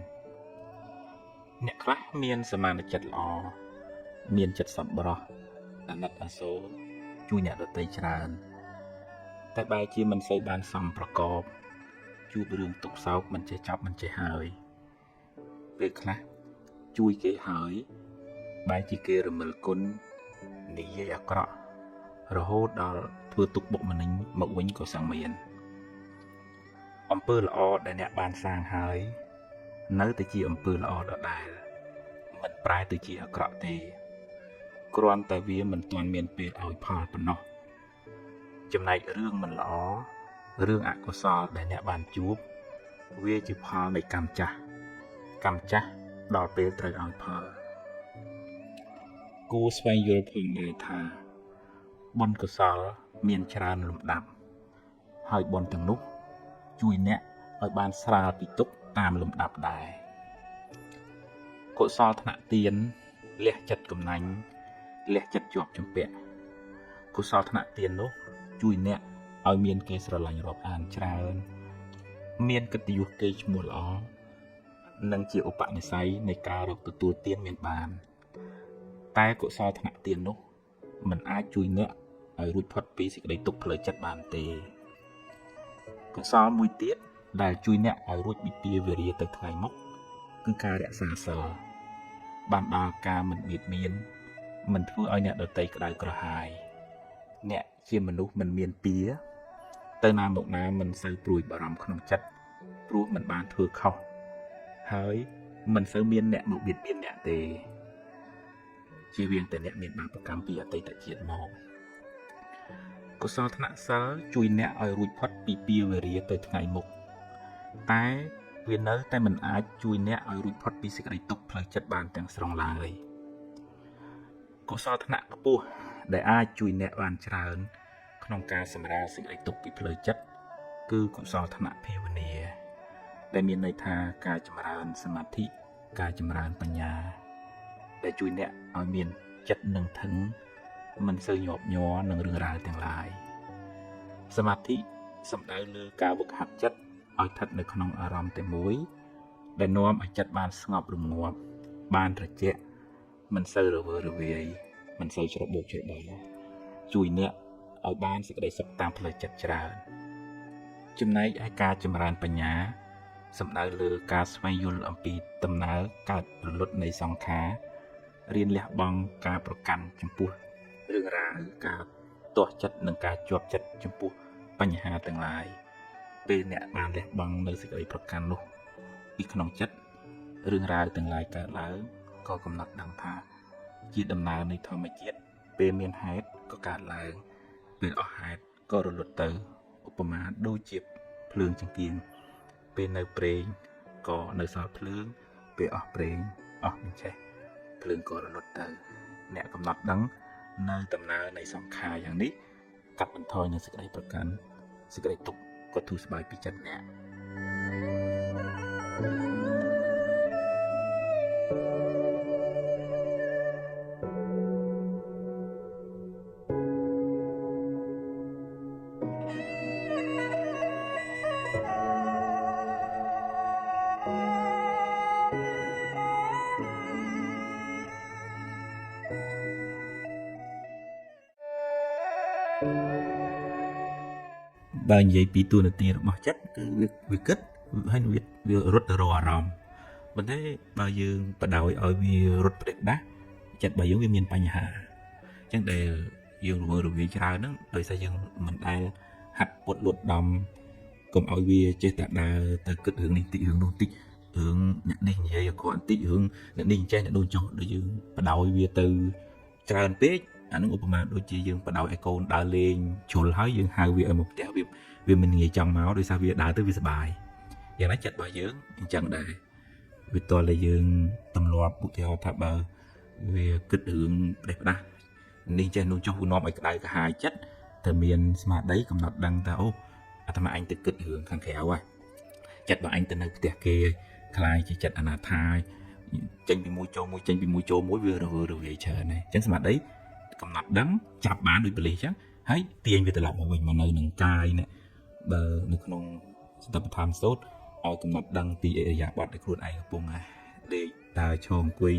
អ្នកខ្លះមានសមានចិត្តល្អមានចិត្តសប្បុរសអាណិតអាសូរជួយអ្នកដទៃច្រើនតែបែរជាមិនសូវបានសមប្រកបជួបរឿងទុកសោកមិនចេះចប់មិនចេះហើយពេលខ្លះជួយគេហើយបែរជាគេរមិលគុណនិយាយអាក្រក់រហូតដល់ធ្វើទុកបុកម្នេញមកវិញក៏សឹងមានអំពើល្អដែលអ្នកបានសាងហើយនៅតែជាអំពើល្អដដែលមិនប្រែទៅជាអាក្រក់ទេគ្រាន់តែវាមិនទាន់មានពេលឲ្យផលប៉ុណ្ណោះចំណែករឿងមិនល្អរឿងអកុសលដែលអ្នកបានជួបវាជាផលនៃកម្មចាស់ដល់ពេលត្រូវឲ្យផលគួរស្វែងយល់ផងដែរថាបុណ្យកុសលមានច្រើនលំដាប់ហើយបុណ្យទាំងនោះជួយអ្នកឲ្យបានស្រាលពីទុក្ខតាមលំដាប់ដែរកុសលថ្នាក់ទានលះចិត្តកំណាញ់លះចិត្តជាប់ជំពាក់កុសលថ្នាក់ទាននោះជួយអ្នកឲ្យមានគេស្រឡាញ់រាប់អានច្រើនមានកិត្តិយសគេឈ្មោះល្អនិងជាឧបនិស្ស័យនៃការរកទទួលទានមានបានតែកុសលថ្នាក់ទាននោះមិនអាចជួយអ្នកឲ្យរួចផុតពីសេចក្តីទុក្ខផ្លូវចិត្តបានទេកុសលមួយទៀតដែលជួយអ្នកឲ្យរួចពីពាវេរាទៅថ្ងៃមុខគឺការរក្សាសីលបានដល់ការមិនបៀតបៀនមិនធ្វើឲ្យអ្នកដទៃក្តៅក្រហាយអ្នកជាមនុស្សមិនមានពៀទៅណាមកណាមិនសូវព្រួយបារម្ភក្នុងចិត្តព្រោះមិនបានធ្វើខុសហើយមិនសូវមានអ្នកមកបៀតបៀនអ្នកទេជាវាងតែអ្នកមានបាបកម្មពីអតីតជាតិមកកុសលថ្នាក់សិលជួយអ្នកឲ្យរួចផុតពីពាវេរាទៅថ្ងៃមុខតែវានៅតែមិនអាចជួយអ្នកឲ្យរួចផុតពីសេចក្តីទុក្ខផ្លូវចិត្តបានទាំងស្រុងឡើយកុសលថ្នាក់ខ្ពស់ដែលអាចជួយអ្នកបានច្រើនក្នុងការសម្រាលសេចក្តីទុក្ខពីផ្លូវចិត្តគឺកុសលថ្នាក់ភាវនាដែលមានន័យថាការចម្រើនសមាធិការចម្រើនបញ្ញាដែលជួយអ្នកឲ្យមានចិត្តនឹងធឹងមិនសូវញាប់ញ័រនឹងរឿងរ៉ាវទាំងឡាយសមាធិសំដៅលើការវឹកហាត់ចិត្តឲ្យស្ថិតនៅក្នុងអារម្មណ៍តែមួយដែលនាំឲ្យចិត្តបានស្ងប់រងាប់បានត្រជាក់មិនសូវរវើរវាយមិនសូវច្របូកច្របល់ជួយអ្នកឲ្យបានសេចក្តីសុខតាមផ្លូវចិត្តច្រើនចំណែកឯការចម្រើនបញ្ញាសំដៅលើការស្វែងយល់អំពីដំណើរកើតរលត់នៃសង្ខាររៀនលះបង់ការប្រកាន់ចំពោះរឿងរ៉ាវការទាស់ចិត្តនិងការជាប់ចិត្តចំពោះបញ្ហាទាំងឡាយពេលអ្នកបានលះបង់នៅសេចក្តីប្រកាន់នោះពីក្នុងចិត្តរឿងរ៉ាវទាំងឡាយកើតឡើងក៏កំណត់ដឹងថាជាដំណើរនៃធម្មជាតិពេលមានហេតុក៏កើតឡើងពេលអស់ហេតុក៏រលត់ទៅឧបមាដូចជាភ្លើងចង្កៀងពេលនៅប្រេងក៏នៅសល់ភ្លើងពេលអស់ប្រេងអស់មិនចេះភ្លើងក៏រលត់ទៅអ្នកកំណត់ដឹងនៅដំណើរនៃសង្ខារយ៉ាងនេះកាត់បន្ថយនូវសេចក្តីប្រកាន់សេចក្តីទុក្ខក៏ធូរស្បើយពីចិត្តអ្នកបើនិយាយពីទូនាទីរបស់ចិត្តគឺវាគិតហើយវារត់ទៅរកអារម្មណ៍ប៉ុន្តែបើយើងបដ ாய் ឲ្យវារត់ប្រេះដាស់ចិត្តរបស់យើងវាមានបញ្ហាអញ្ចឹងដែល យើងរវាច្រើនហ្នឹងដោយសារយើងមិនដែលហាត់ពុតលួតដំកុំឲ្យវាចេះតែដើរទៅគិតរឿងនេះតិចរឿងនោះតិចរឿងអ្នកនេះនិយាយអក្រក់បន្តិចរឿងអ្នកនេះចេះអ្នកនោះចុះដូចយើងបដោយវាទៅច្រើនពេកអានឹងឧបមាដូចជាយើងបដោយឲ្យកូនដើរលេងជ្រុលហើយយើងហៅវាឲ្យមកផ្ទះវាមិនងាយចង់មកដោយសារវាដើរទៅវាសប្បាយយ៉ាងណាចិត្តរបស់យើងអញ្ចឹងដែរវាតតែយើងទម្លាប់ឧទាហរណ៍ថាបើវាគិតរឿងផ្ដេសផ្ដាស់នេះចេះនោះចុះវានាំឲ្យក្តៅក្រហាយចិត្តតែមានស្មារតីកំណត់ដឹងថាអូអាត្មាអញទៅគិតរឿងខាងក្រៅហ่ะចិត្តរបស់អញទៅនៅផ្ទះគេខ្លាយជាចិត្តអនាថាចេញពីមួយចូលមួយចេញពីមួយចូលមួយវារវាយច្រើនណាស់អញ្ចឹងស្មារតីកំណត់ដឹងចាប់បានដូចប៉លិសអញ្ចឹងហើយទាញវាត្រឡប់មកវិញមកនៅនឹងកាយនេះបើនៅក្នុងសតិប្បដ្ឋានសូត្រឲ្យកំណត់ដឹងពីអរិយាបថដែលខ្លួនឯងកំពុងលេខតើឈរអង្គុយ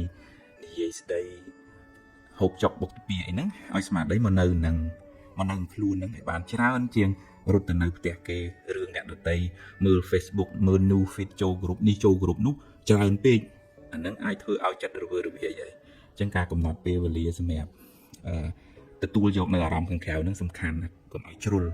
និយាយស្ដីហូបចុកបុកពីអីហ្នឹងឲ្យស្មារតីមកនៅនឹងខ្លួនហ្នឹងឲ្យបានច្រើនជាងរត់ទៅនៅផ្ទះគេរឿងអ្នកដទៃមើល Facebook មើល new feed ចូល group នេះចូល group នោះច្រើនពេកអាហ្នឹងអាចធ្វើឲ្យចិត្តរវើរវាយហើយអញ្ចឹងការកំណត់ពេលវេលាសម្រាប់ទទួលយកនៅអារម្មណ៍ខាងក្រៅហ្នឹងសំខាន់ណាស់កុំឲ្យជ្រុល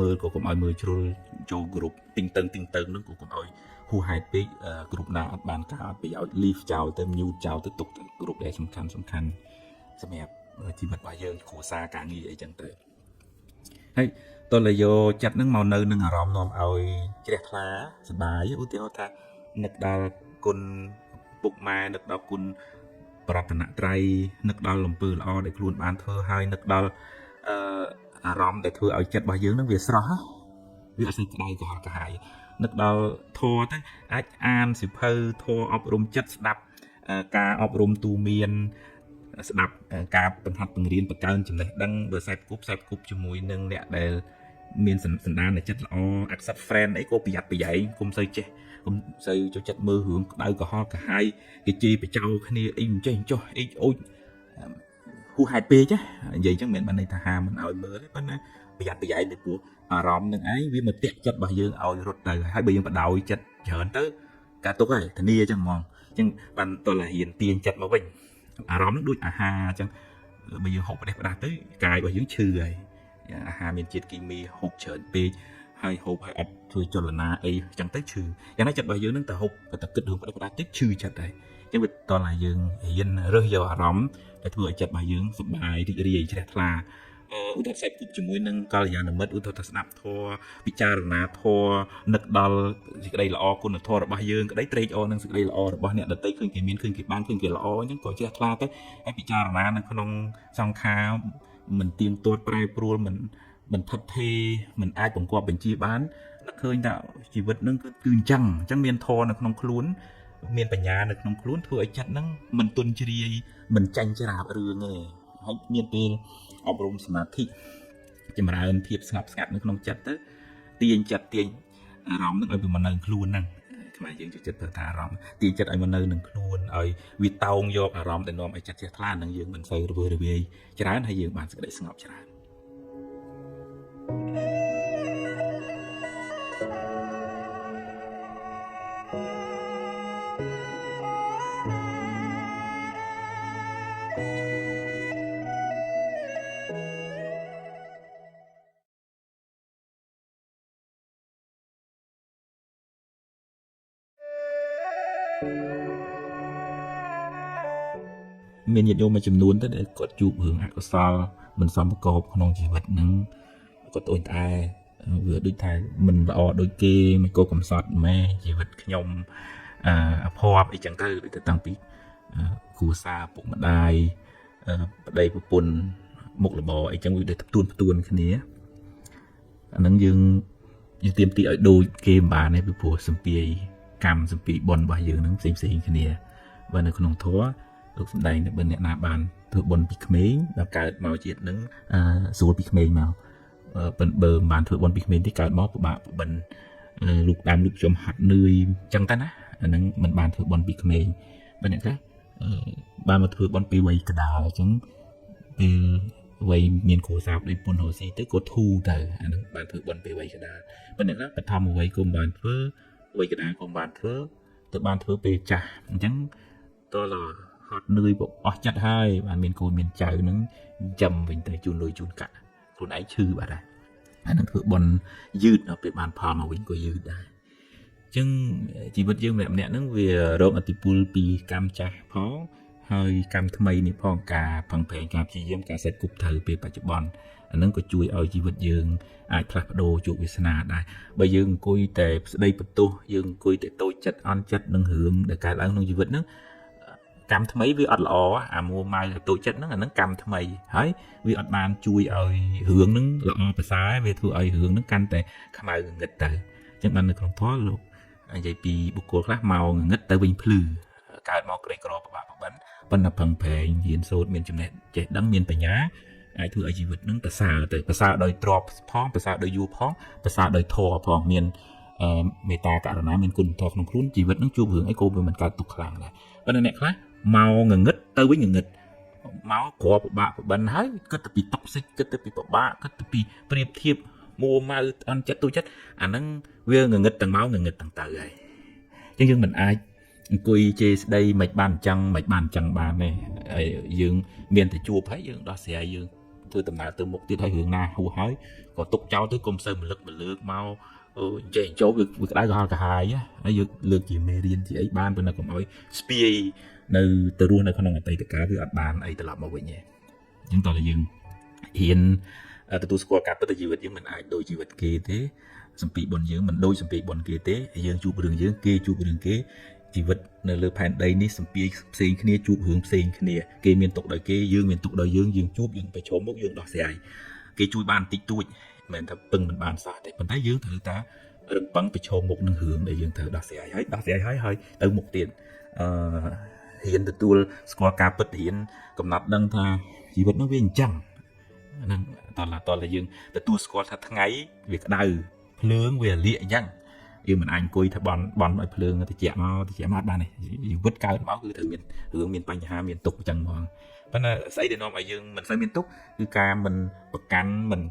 មើលក៏កុំឲ្យមើលជ្រុលចូល group ទីងតឹងហ្នឹងក៏កុំឲ្យហួសហេតុពេក group ណាអត់បានការអត់ប្រយោជន៍ leave ចោលទៅ mute ចោលទៅទុកទៅ group ដែលសំខាន់សម្រាប់ជីវិតរបស់យើងគ្រួសារការងារអីចឹងទៅហើយតើយកចិត្តហ្នឹងមកនៅនឹងអារម្មណ៍នាំឲ្យជ្រះថ្លាសប្បាយឧទាហរណ៍ថានឹកដល់គុណពុកម៉ែនឹកដល់គុណប្រតនត្រ័យនឹកដល់លំពើល្អដែលខ្លួនបានធ្វើហើយនឹកដល់អារម្មណ៍ដែលធ្វើឲ្យចិត្តរបស់យើងហ្នឹងវាស្រស់វាអត់ស្អីក្តៅក្រហល់ក្រហាយនឹកដល់ធម៌ទៅអាចអានសៀវភៅធម៌អប់រំចិត្តស្ដាប់ការអប់រំទូមានស្ដាប់ការបង្ហាត់បង្រៀនបង្កើនចំណេះដឹងបើខ្សែគប់ជាមួយនឹងអ្នកដែលមានសន្តានចិត្តល្អ accept friend អីក៏ប្រយ័ត្នប្រយែងកុំសូវចេះកុំសូវចូលចិត្តមើលរឿងក្តៅក្រហល់ក្រហាយគេជេរបចោគ្នាអីមិនចេះចុះអីអូចហួសហេតុពេកនិយាយអញ្ចឹងមិនបានន័យថាហាមមិនឲ្យមើលទេប៉ុន្តែប្រយ័ត្នប្រយែងទៅព្រោះអារម្មណ៍នឹងឯងវាមកតាក់ចិត្តរបស់យើងឲ្យរត់ទៅហើយបើយើងបដោយចិត្តច្រើនទៅការទុកហើយធានាអញ្ចឹងហ្មងអញ្ចឹងបានតលហ៊ានទាញចិត្តមកវិញអារម្មណ៍នឹងដូចអាហារអញ្ចឹងបើយើងហូបផ្ដេសផ្ដាស់ទៅកាយរបស់យើងឈឺហើយអាហារមានជាតិគីមីហូបច្រើនពេកហើយហូបឲ្យអត់ធ្វើចលនាអីអញ្ចឹងទៅឈឺយ៉ាងណាចិត្តរបស់យើងនឹងតែហូបតែគិតរឿងផ្ដេសផ្ដាស់តិចឈឺចិត្តហើយអញ្ចឹងវាតលឲ្យយើងរៀនរើសយកអារម្មណ៍ដែលធ្វើឲ្យចិត្តរបស់យើងសុបាយរីករាយជ្រះថ្លាឧទាហរណ៍ផ្សេងគប់ជាមួយនឹងកល្យាណមិត្តឧទាហរណ៍ថាស្ដាប់ធម៌ពិចារណាធម៌នឹកដល់សេចក្តីល្អគុណធម៌របស់យើងក្តីត្រេកអរនឹងសេចក្តីល្អរបស់អ្នកដទៃឃើញគេមានឃើញគេបានឃើញគេល្អអញ្ចឹងក៏ជ្រះថ្លាទៅហើយពិចារណានៅក្នុងសង្ខារមិនទៀងទាត់ប្រែប្រួលមិនថិតថេរមិនអាចបង្គាប់បញ្ជាបាននឹកឃើញថាជីវិតនឹងគឺអញ្ចឹងមានធម៌នៅក្នុងខ្លួនមានបញ្ញានៅក្នុងខ្លួនធ្វើឲ្យចិត្តហ្នឹងមិនទន់ជ្រាយមិនចាញ់ច្រាបរឿងទេហើយមានពេលអប់រំសមាធិចម្រើនភាពស្ងប់ស្ងាត់នៅក្នុងចិត្តទៅទាញចិត្តទាញអារម្មណ៍នឹងឲ្យវាមកនៅខ្លួនហ្នឹងខ្មែរយើងចូលចិត្តទៅថាអារម្មណ៍ទាញចិត្តឲ្យមកនៅនឹងខ្លួនឲ្យវាតោងយកអារម្មណ៍ដែលនាំឲ្យចិត្តជ្រះថ្លានឹងយើងមិនសូវរវើរវាយច្រើនហើយយើងបានសេចក្តីស្ងប់ច្រើនមានញាតិញោមមួយចំនួនទៅដែលគាត់ជួបរឿងអកុសលមិនសមប្រកបក្នុងជីវិតហ្នឹងគាត់ត្អូញត្អែវាដូចថាមិនល្អដូចគេមិនគោកំសត់ម៉ែជីវិតខ្ញុំអភ័ព្វអីចឹងទៅដូចទៅតាំងពីគ្រួសារពុកម្ដាយប្តីប្រពន្ធមុខរបរអីចឹងវាដូចផ្ទួនគ្នាអាហ្នឹងយើងទៀមទីឲ្យដូចគេមិនបានទេពីព្រោះសម្ពាយកម្មសម្ពាយបុណ្យរបស់យើងហ្នឹងផ្សេងគ្នាបើនៅក្នុងធម៌លោកសំដែងថាបើអ្នកណាបានធ្វើបុណ្យពីក្មេងដល់កើតមកជាតិនឹងស្រួលពីក្មេងមកបើមិនបានធ្វើបុណ្យពីក្មេងទេកើតមកពិបាកពិបិនលោកដើមលោកចំហាត់នឿយអញ្ចឹងទៅណាអាហ្នឹងមិនបានធ្វើបុណ្យពីក្មេងបើអ្នកខ្លះបានមកធ្វើបុណ្យពីវ័យកណ្ដាលអញ្ចឹងពេលវ័យមានគ្រួសារដូចពុនរស់ស៊ីទៅគាត់ធូរទៅអាហ្នឹងបានធ្វើបុណ្យពីវ័យកណ្ដាលបើអ្នកខ្លះបឋមវ័យក៏មិនបានធ្វើវ័យកណ្ដាលក៏មិនបានធ្វើទៅបានធ្វើពេលចាស់អញ្ចឹងតើរ ត់នឿយអស់ចិត្តហើយបានមានកូនមានចៅហ្នឹងចាំវិញទៅជូនលុយជូនកាក់ខ្លួនឯងឈឺបាត់ហើយអានឹងធ្វើបនយឺតដល់ពេលបានផលមកវិញក៏យឺតដែរអញ្ចឹងជីវិតយើងម្នាក់ៗហ្នឹងវារងអតិពលពីកម្មចាស់ផងហើយកម្មថ្មីនេះផងការផឹងប្រែងការព្យាយាមការសេតគប់ត្រូវពេលបច្ចុប្បន្នអានឹងក៏ជួយឲ្យជីវិតយើងអាចផ្លាស់ប្ដូរជោគវាសនាដែរបើយើងអង្គុយតែស្ដីបន្ទោសយើងអង្គុយតែតូចចិត្តអន់ចិត្តនឹងរឿងដែលកើតឡើងក្នុងជីវិតហ្នឹងកម្មថ្មីវាអត់ល្អអាមួម៉ៅតូចចិត្តហ្នឹងអាហ្នឹងកម្មថ្មីហើយវាអត់បានជួយឲ្យរឿងហ្នឹងល្អប្រសើរវាធ្វើឲ្យរឿងហ្នឹងកាន់តែខ្មៅងងឹតទៅអញ្ចឹងបាននៅក្នុងធម៌លោកនិយាយពីបុគ្គលខ្លះមកងងឹតទៅវិញភ្លឺកើតមកក្រីក្រពិបាកពិបិនប៉ុន្តែផឹងប្រែងរៀនសូត្រមានចំណេះចេះដឹងមានបញ្ញាអាចធ្វើឲ្យជីវិតនឹងប្រសើរទៅប្រសើរដោយទ្រព្យផងប្រសើរដោយយូរផងប្រសើរដោយធម៌ផងមានមេត្តាករុណាមានគុណធម៌ក្នុងខ្លួនជីវិតនឹងជួបរឿងអីក៏វាមិនកើតទុក្ខខ្លាំងដែរប៉ុន្តែអ្នកខ្លះមកងងឹតទៅវិញងងឹតមកគ្រាប់ពិបាកពិបិនហើយគិតទៅពីតុកសិចគិតទៅពីពិបាកគិតទៅពីប្រៀបធៀបមួម៉ៅអន់ចិត្តទូចិត្តអាហ្នឹងវាងងឹតទាំងមកងងឹតទាំងទៅហើយអញ្ចឹងយើងមិនអាចអង្គុយជេរស្ដីមិនបានអញ្ចឹងមិនបានអញ្ចឹងបានទេហើយយើងមានតែជួបហើយយើងដោះស្រាយយើងធ្វើដំណើរទៅមុខទៀតហើយរឿងណាហួសហើយក៏ទុកចោលទៅកុំសូវមលឹកមលើកមកចេះចូលវាក្តៅក៏ហល់កាហាយហើយយើងលើកជាមេរៀនជាអីបានប៉ុន្តែកុំឲ្យស្ពាយនៅទៅរស់នៅក្នុងអតីតកាលគឺអត់បានអីត្រឡប់មកវិញទេអញ្ចឹងតើយើងហ៊ានទទួលស្គាល់ការពិតជីវិតយើងមិនអាចដូចជីវិតគេទេសម្ពីបុណ្យយើងមិនដូចសម្ពីបុណ្យគេទេយើងជួបរឿងយើងគេជួបរឿងគេជីវិតនៅលើផែនដីនេះសម្ពីផ្សេងគ្នាជួបរឿងផ្សេងគ្នាគេមានទុកដោយគេយើងមានទុកដោយយើងជួបយើងប្រឈមមុខយើងដោះស្រាយគេជួយបានតិចតួចមិនមែនថាពឹងមិនបានសោះទេប៉ុន្តែយើងត្រូវតែរឹងប៉ឹងប្រឈមមុខនឹងរឿងដែលយើងត្រូវដោះស្រាយហើយទៅមុខទៀតហ៊ានទទួលស្គាល់ការពិតហ៊ានកំណត់ដឹងថាជីវិតនោះវាអញ្ចឹងហ្នឹងតើយើងទទួលស្គាល់ថាថ្ងៃវាក្តៅភ្លើងវាលាកអញ្ចឹងយើងមិនអាចអង្គុយថាបន់ឲ្យភ្លើងតិចមកបានទេជីវិតកើតមកគឺត្រូវមានរឿងមានបញ្ហាមានទុក្ខអញ្ចឹងហ្មងប៉ុន្តែស្អីដែលនាំឲ្យយើងមិនសូវមានទុក្ខគឺការមិនប្រកាន់មិន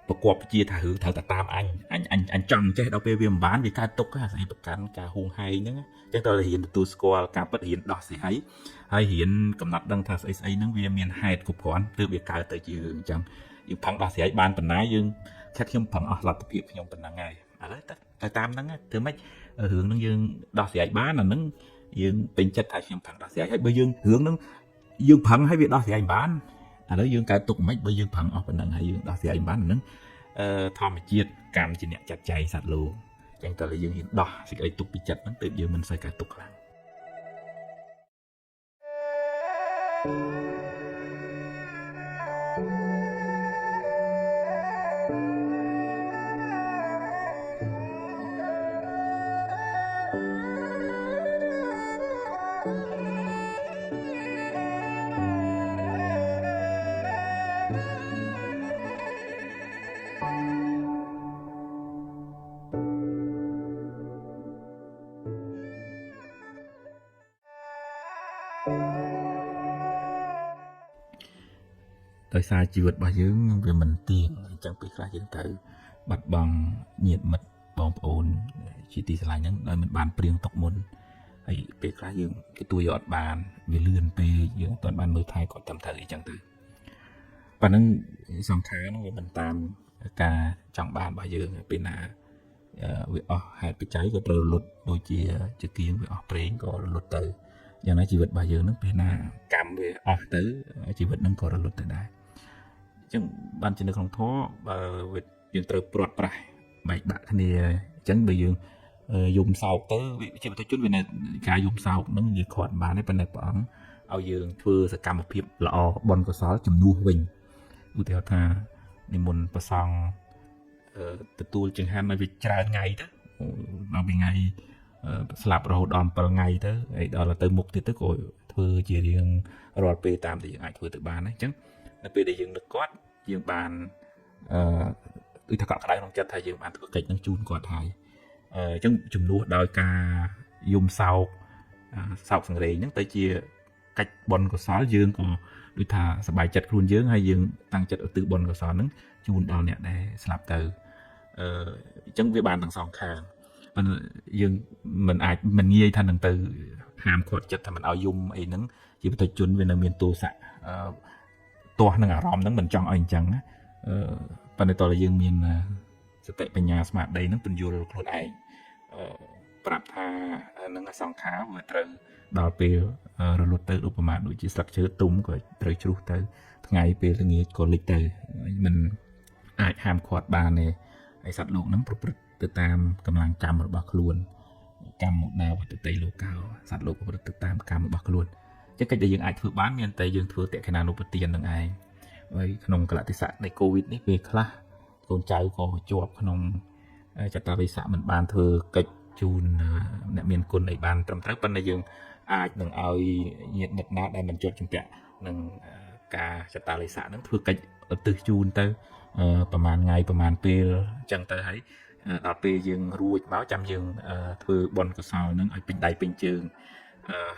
ប្រកបជាថារឿងត្រូវតែតាមអញចង់ចេះដល់ពេលវាមិនបានវាកើតទុក្ខស្អីប្រកាន់ការហួងហែងហ្នឹងអញ្ចឹងតើរៀនទទួលស្គាល់ការពិតរៀនដោះស្រាយហើយរៀនកំណត់ដឹងថាស្អីហ្នឹងវាមានហេតុគ្រប់គ្រាន់ទើបវាកើតទៅជារឿងអញ្ចឹងយើងផឹងដោះស្រាយបានប៉ុណ្ណាយើងខិតខ្ញុំផឹងអស់លទ្ធភាពខ្ញុំប៉ុណ្ណឹងហើយឥឡូវទៅតាមហ្នឹងធ្វើម៉េចរឿងហ្នឹងយើងដោះស្រាយបានអាហ្នឹងយើងពេញចិត្តថាខ្ញុំផឹងដោះស្រាយហើយបើយើងរឿងហ្នឹងយើងផឹងហើយវាដោះស្រាយមិនបានឥឡូវយើងកើតទុកមិនបើយើងផឹងអស់ប៉ុណ្ណឹងហើយយើងដោះស្រាយមិនបានហ្នឹងធម្មជាតិកម្មជាអ្នកចាត់ចែងសត្វលោកអញ្ចឹងតើយើងហ៊ានដោះសេចក្តីទុកពីចិត្តហ្នឹងទើបយើងមិនសូវកើតទុកខ្លាំងដោយសារជីវិតរបស់យើងវាមិនទៀងអញ្ចឹងពេលខ្លះយើងត្រូវបាត់បង់ញាតិមិត្តបងប្អូនជាទីស្រឡាញ់ហ្នឹងដោយមិនបានព្រៀងទុកមុនហើយពេលខ្លះយើងទទួលយកអត់បានវាលឿនពេកយើងអត់បានមើលថែគាត់ត្រឹមត្រូវអីចឹងទៅប៉ណ្ណឹងសង្ខារហ្នឹងវាមិនតាមការចង់បានរបស់យើងពេលណាវាអស់ហេតុបច្ច័យក៏ត្រូវរលត់ដូចជាគៀងវាអស់ប្រេងក៏រលត់ទៅយ៉ាងណាជីវិតរបស់យើងហ្នឹងពេលណាកម្មវាអស់ទៅជីវិតហ្នឹងក៏រលត់ទៅដែរអញ្ចឹងបានជានៅក្នុងធម៌បើយើងត្រូវព្រាត់ប្រាសបែកបាក់គ្នាអញ្ចឹងបើយើងយំសោកទៅជាបទជនវានៅការយំសោកហ្នឹងវាខាត់បានទេប៉ុន្តែព្រះអង្គឲ្យយើងធ្វើសកម្មភាពល្អបុណ្យកុសលជំនួសវិញឧទាហរណ៍ថានិមន្តព្រះសង្ឃទទួលចង្ហាន់ឲ្យវាច្រើនថ្ងៃទៅដល់ពីថ្ងៃស្លាប់រហូតដល់7ថ្ងៃទៅហើយដល់ទៅមុខទៀតទៅក៏ធ្វើជារៀងរាល់ពេលតាមដែលយើងអាចធ្វើទៅបានអញ្ចឹងនៅពេលដែលយើងនឹកគាត់យើងបានដូចថាកក់ក្ដៅក្នុងចិត្តថាយើងបានធ្វើកិច្ចនឹងជូនគាត់ហើយអញ្ចឹងជំនួសដោយការយំសោកសង្រេងហ្នឹងទៅជាកិច្ចបុណ្យកុសលយើងក៏ដូចថាសប្បាយចិត្តខ្លួនយើងហើយយើងតាំងចិត្តឧទ្ទិសបុណ្យកុសលហ្នឹងជូនដល់អ្នកដែលស្លាប់ទៅអញ្ចឹងវាបានទាំងសងខាង ប៉ុន្តែយើងមិនអាចមិនងាយថានឹងទៅហាមគាត់ចិត្តថាមិនឲ្យយំអីហ្នឹងជាបទជនវានៅមានទោសៈទាស់នឹងអារម្មណ៍ហ្នឹងមិនចង់ឲ្យអញ្ចឹងណាប៉ុន្តែតើយើងមានសតិបញ្ញាស្មារតីហ្នឹងពន្យល់ខ្លួនឯងប្រាប់ថានឹងសង្ខារវាត្រូវដល់ពេលរលត់ទៅឧបមាដូចជាស្លឹកឈើទុំក៏ត្រូវជ្រុះទៅថ្ងៃពេលល្ងាចក៏លិចទៅមិនអាចហាមឃាត់បានទេហើយសត្វលោកហ្នឹងប្រព្រឹត្តទៅតាមកម្លាំងកម្មរបស់ខ្លួនកម្មមកណាវត្តតីលោកោសត្វលោកប្រព្រឹត្តទៅតាមកម្មរបស់ខ្លួនចឹងកិច្ចដែលយើងអាចធ្វើបានមានតែយើងធ្វើតេខេណានុបទាននឹងឯងហើយក្នុងកលតិស័កនៃកូវីដនេះពេលខ្លះកូនចៅក៏ជាប់ក្នុងចតាវិស័កមិនបានធ្វើកិច្ចជូនអ្នកមានគុណឲ្យបានត្រឹមត្រូវប៉ុន្តែយើងអាចនឹងឲ្យញាតិមិត្តណាដែលមិនជាប់ជំពាក់នឹងការចតាវិស័កហ្នឹងធ្វើកិច្ចឧទ្ទិសជូនទៅប្រហែលថ្ងៃប្រហែលពេលអញ្ចឹងទៅហើយដល់ពេលយើងរួចមកចាំយើងធ្វើបុណ្យកុសលហ្នឹងឲ្យពេញដៃពេញជើង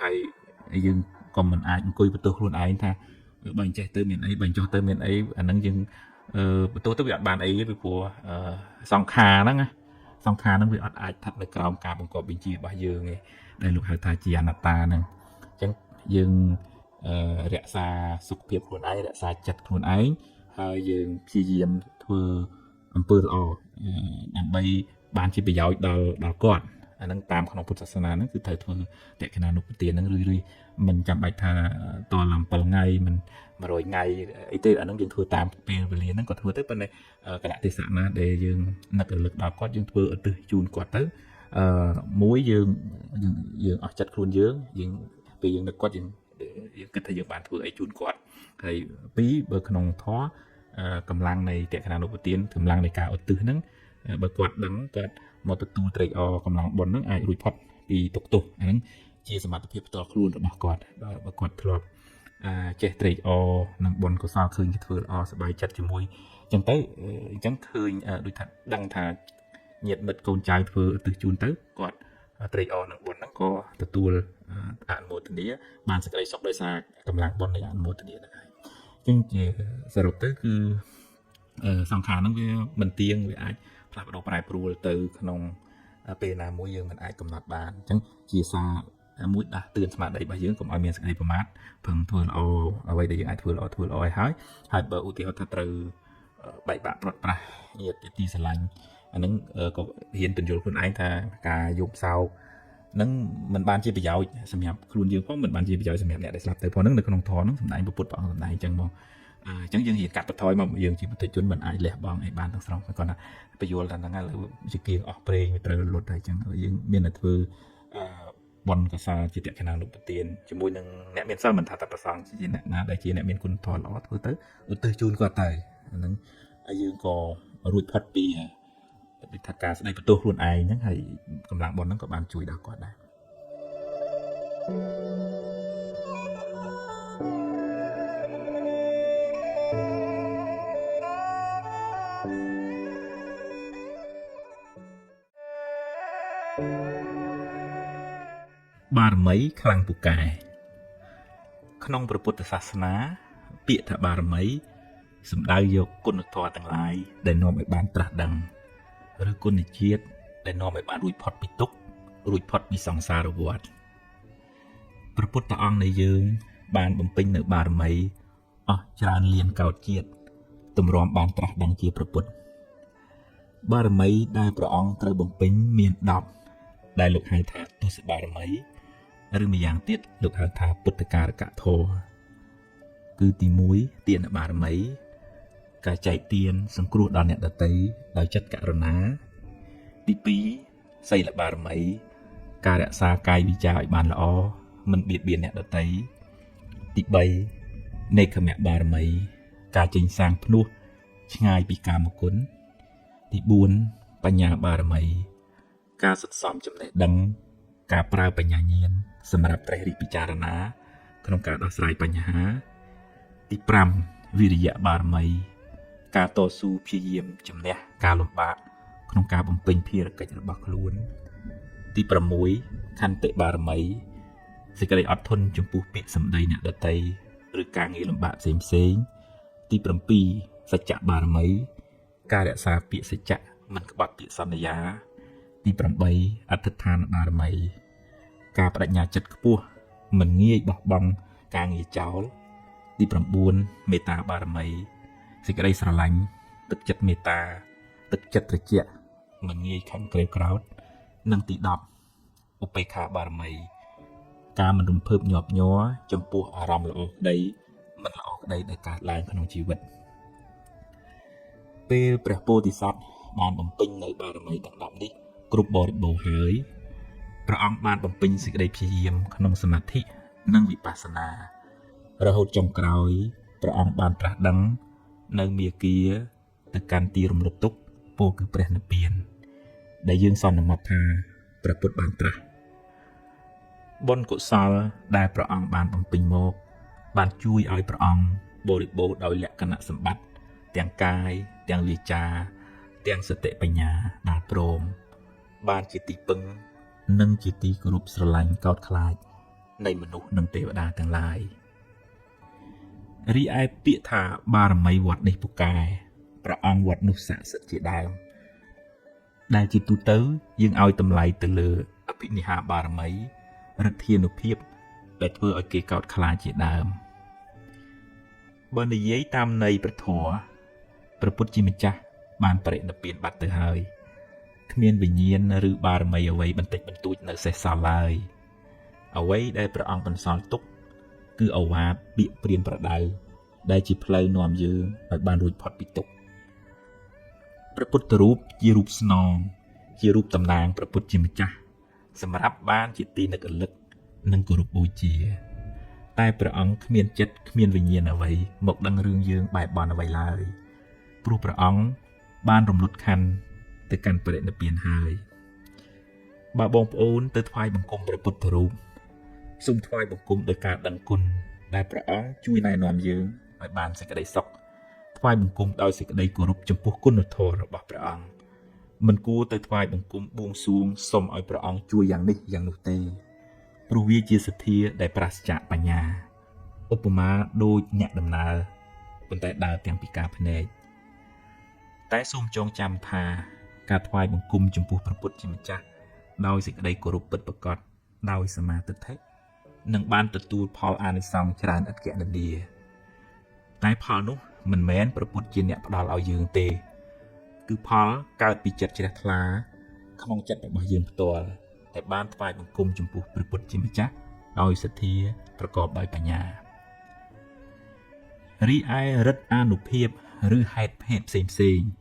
ហើយយើងក៏មិនអាចអង្គុយបន្ទោសខ្លួនឯងថាបើអញ្ចេះទៅមានអីបើអញ្ចោះទៅមានអីអាហ្នឹងយើងបន្ទោសទៅវាអត់បានអីទេពីព្រោះសង្ខារហ្នឹងណាសង្ខារហ្នឹងវាអត់អាចស្ថិតនៅក្រោមការបង្គាប់បញ្ជារបស់យើងទេដែលលោកហៅថាជាអនត្តាហ្នឹងអញ្ចឹងយើងរក្សាសុខភាពខ្លួនឯងរក្សាចិត្តខ្លួនឯងហើយយើងព្យាយាមធ្វើអំពើល្អដើម្បីបានជាប្រយោជន៍ដល់គាត់អាហ្នឹងតាមក្នុងពុទ្ធសាសនាហ្នឹងគឺត្រូវធ្វើតេខេណានុបទានហ្នឹងរឿយៗមិនចាំបាច់ថាតល7ថ្ងៃមិន100ថ្ងៃអីទេអាហ្នឹងយើងធ្វើតាមពេលវេលាហ្នឹងក៏ធ្វើទៅប៉ុន្តែកលៈទេសៈណាដែលយើងនឹករលឹកដល់គាត់យើងធ្វើឧទ្ទិសជូនគាត់ទៅមួយយើងអស់ចិត្តខ្លួនយើងពេលយើងនឹកគាត់យើងគិតថាយើងបានធ្វើអីជូនគាត់ហើយពីរបើក្នុងធម៌កម្លាំងនៃតេខេណានុបទានកម្លាំងនៃការឧទ្ទិសហ្នឹងបើគាត់ដឹងគាត់មកទទួលត្រេកអរកម្លាំងបុណ្យហ្នឹងអាចរួចផុតពីទុក្ខទោសអាហ្នឹងជាសមត្ថភាពផ្ទាល់ខ្លួនរបស់គាត់បើគាត់ធ្លាប់ចេះត្រេកអរនឹងបុណ្យកុសលឃើញគេធ្វើល្អសប្បាយចិត្តជាមួយអញ្ចឹងទៅអញ្ចឹងឃើញដូចថាដឹងថាញាតិមិត្តកូនចៅធ្វើឧទ្ទិសជូនទៅគាត់ត្រេកអរនឹងបុណ្យហ្នឹងក៏ទទួលអនុមោទនាបានសេចក្តីសុខដោយសារកម្លាំងបុណ្យនៃអនុមោទនាហ្នឹងហើយអញ្ចឹងជាសរុបទៅគឺសង្ខារហ្នឹងវាមិនទៀងវាអាចផ្លាស់ប្ដូរប្រែប្រួលទៅក្នុងពេលណាមួយយើងមិនអាចកំណត់បានអញ្ចឹងជាសារមួយដាស់តឿនស្មារតីរបស់យើងកុំឲ្យមានសេចក្តីប្រមាទពឹងធ្វើល្អអ្វីដែលយើងអាចធ្វើល្អឲ្យហើយបើឧទាហរណ៍ថាត្រូវបែកបាក់ព្រាត់ប្រាសញាតិទីស្រឡាញ់អាហ្នឹងក៏ហ៊ានបញ្យល់ខ្លួនឯងថាការយកសោកហ្នឹងមិនបានជាប្រយោជន៍សម្រាប់ខ្លួនយើងផងមិនបានជាប្រយោជន៍សម្រាប់អ្នកដែលស្លាប់ទៅផងហ្នឹងនៅក្នុងធម៌ហ្នឹងសម្ដែងពុទ្ធព្រះអង្គសម្ដែងអញ្ចឹងមកអញ្ចឹងយើងហ៊ានកាត់បន្ថយមកយើងជាបុគ្គលជនមិនអាចលះបង់ឲ្យបានទាំងស្រុងគាត់ថាបញ្យល់ថាហ្នឹងឥឡូវជាគៀងអស់ប្រេងវាត្រូវលុតហើយអញ្ចឹងយើងមានតែធ្វើបុណ្យកុសលជាតេខេណានុបទានជាមួយនឹងអ្នកមានសិលមិនថាតែប្រសងជាអ្នកណាដែលជាអ្នកមានគុណធម៌ល្អធ្វើទៅឧទ្ទិសជូនគាត់ទៅអាហ្នឹងហើយយើងក៏រួចផុតពីដូចថាការស្ដីបន្ទោសខ្លួនឯងហ្នឹងហើយកម្លាំងបុណ្យហ្នឹងក៏បានជួយដល់គាត់ដែរបារមីខ្លាំងពូកែក្នុងព្រះពុទ្ធសាសនាពាក្យថាបារមីសំដៅយកគុណធម៌ទាំងឡាយដែលនាំឲ្យបានត្រាស់ដឹងឬគុណជាតិដែលនាំឲ្យបានរួចផុតពីទុក្ខរួចផុតពីសង្សារវដ្តព្រះពុទ្ធអង្គនៃយើងបានបំពេញនៅបារមីអស់ច្រើនលានកោដជាតិទម្រាំបានត្រាស់ដឹងជាព្រះពុទ្ធបារមីដែលព្រះអង្គត្រូវបំពេញមាន10ដែលលោកហៅថាទស្សបារមីឬម្យ៉ាងទៀតលោកហៅថាពុទ្ធការកធម៌គឺទី1ទានបារមីការចែកទានសង្គ្រោះដល់អ្នកដទៃដោយចិត្តករុណាទី2សីលបារមីការរក្សាកាយវាចាឲ្យបានល្អមិនបៀតបៀនអ្នកដទៃទី3នេក្ខមបារមីការចេញសាងភ្នោះឆ្ងាយពីកាមគុណទី4បញ្ញាបារមីការសន្សំចំណេះដឹងការប្រើបញ្ញាញាណសម្រាប់ត្រេះរិះពិចារណាក្នុងការដោះស្រាយបញ្ហាទី5វិរិយបារមីការតស៊ូព្យាយាមជំនះការលំបាកក្នុងការបំពេញភារកិច្ចរបស់ខ្លួនទី6ខន្តិបារមីសេចក្តីអត់ធន់ចំពោះពាក្យសម្ដីអ្នកដទៃឬការងារលំបាកផ្សេងទី7សច្ចបារមីការរក្សាពាក្យសច្ចៈមិនក្បត់ពាក្យសន្យា ទី8អធិដ្ឋានបារមីការបដិញ្ញាចិត្តខ្ពស់មិនងាយបោះបង់ការងារចោលទី9មេត្តាបារមីសេចក្តីស្រឡាញ់ទឹកចិត្តមេត្តាទឹកចិត្តត្រជាក់មិនងាយខឹងក្រេវក្រោធនិងទី10ឧបេក្ខាបារមីការមិនរំភើបញាប់ញ័រចំពោះអារម្មណ៍ល្អក្តីមិនល្អក្តីដែលកើតឡើងក្នុងជីវិតពេលព្រះពោធិសត្វបានបំពេញនៅបារមីទាំង10នេះគ្រប់បរិបូរណ៍ហើយព្រះអង្គបានបំពេញសេចក្តីព្យាយាមក្នុងសមាធិនិងវិបស្សនារហូតចុងក្រោយព្រះអង្គបានត្រាស់ដឹងនៅមាគ៌ាទៅកាន់ទីរំលត់ទុក្ខពោលគឺព្រះនិព្វានដែលយើងសន្មត់ថាព្រះពុទ្ធបានត្រាស់បុណ្យកុសលដែលព្រះអង្គបានបំពេញមកបានជួយឲ្យព្រះអង្គបរិបូរណ៍ដោយលក្ខណៈសម្បត្តិទាំងកាយទាំងវាចាទាំងសតិបញ្ញាដែលព្រមបានជាទីពឹងនិងជាទីគោរពស្រឡាញ់កោតខ្លាចនៃមនុស្សនិងទេវតាទាំងឡាយរីឯពាក្យថាបារមីវត្តនេះពូកែព្រះអង្គវត្តនោះស័ក្តិសិទ្ធិជាដើមដែលជាទូទៅយើងឲ្យតម្លៃទៅលើអភិនិហាបារមីឫទ្ធានុភាពដែលធ្វើឲ្យគេកោតខ្លាចជាដើមបើនិយាយតាមន័យព្រះធម៌ព្រះពុទ្ធជាម្ចាស់បានបរិនិព្វានបាត់ទៅហើយគ្មានវិញ្ញាណឬបារមីអ្វីបន្តិចបន្តួចនៅសេសសល់ឡើយអ្វីដែលព្រះអង្គបន្សល់ទុកគឺឱវាទពាក្យព្រានប្រដៅដែលជាផ្លូវនាំយើងឲ្យបានរួចផុតពីទុក្ខព្រះពុទ្ធរូបជារូបស្នងជារូបតំណាងព្រះពុទ្ធជាម្ចាស់សម្រាប់បានជាទីនឹករលឹកនិងគោរពបូជាតែព្រះអង្គគ្មានចិត្តគ្មានវិញ្ញាណអ្វីមកដឹងរឿងយើងបែបបន់អ្វីឡើយព្រោះព្រះអង្គបានរំលត់ខណ្ឌទៅកាន់បរិនិព្វានហើយបើបងប្អូនទៅថ្វាយបង្គំព្រះពុទ្ធរូបសូមថ្វាយបង្គំដោយការដឹងគុណដែលព្រះអង្គជួយណែនាំយើងឲ្យបានសេចក្តីសុខថ្វាយបង្គំដោយសេចក្តីគោរពចំពោះគុណធម៌របស់ព្រះអង្គមិនគួរទៅថ្វាយបង្គំបួងសួងសុំឲ្យព្រះអង្គជួយយ៉ាងនេះយ៉ាងនោះទេព្រោះវាជាសទ្ធាដែលប្រាសចាកបញ្ញាឧបមាដូចអ្នកដំណើរប៉ុន្តែដើរទាំងពីការភ្នែកតែសូមចងចាំថាការថ្វាយបង្គំចំពោះព្រះពុទ្ធជាម្ចាស់ដោយសេចក្តីគោរពពិតប្រាកដដោយសមាទិដ្ឋិនឹងបានទទួលផលអានិសង្សច្រើនឥតគណនាតែផលនោះមិនមែនព្រះពុទ្ធជាអ្នកផ្ដល់ឲ្យយើងទេគឺផលកើតពីចិត្តជ្រះថ្លាក្នុងចិត្តរបស់យើងផ្ទាល់ដែលបានថ្វាយបង្គំចំពោះព្រះពុទ្ធជាម្ចាស់ដោយសទ្ធាប្រកបដោយបញ្ញារីឯរិទ្ធអានុភាពឬហេតុភេទផ្សេងៗ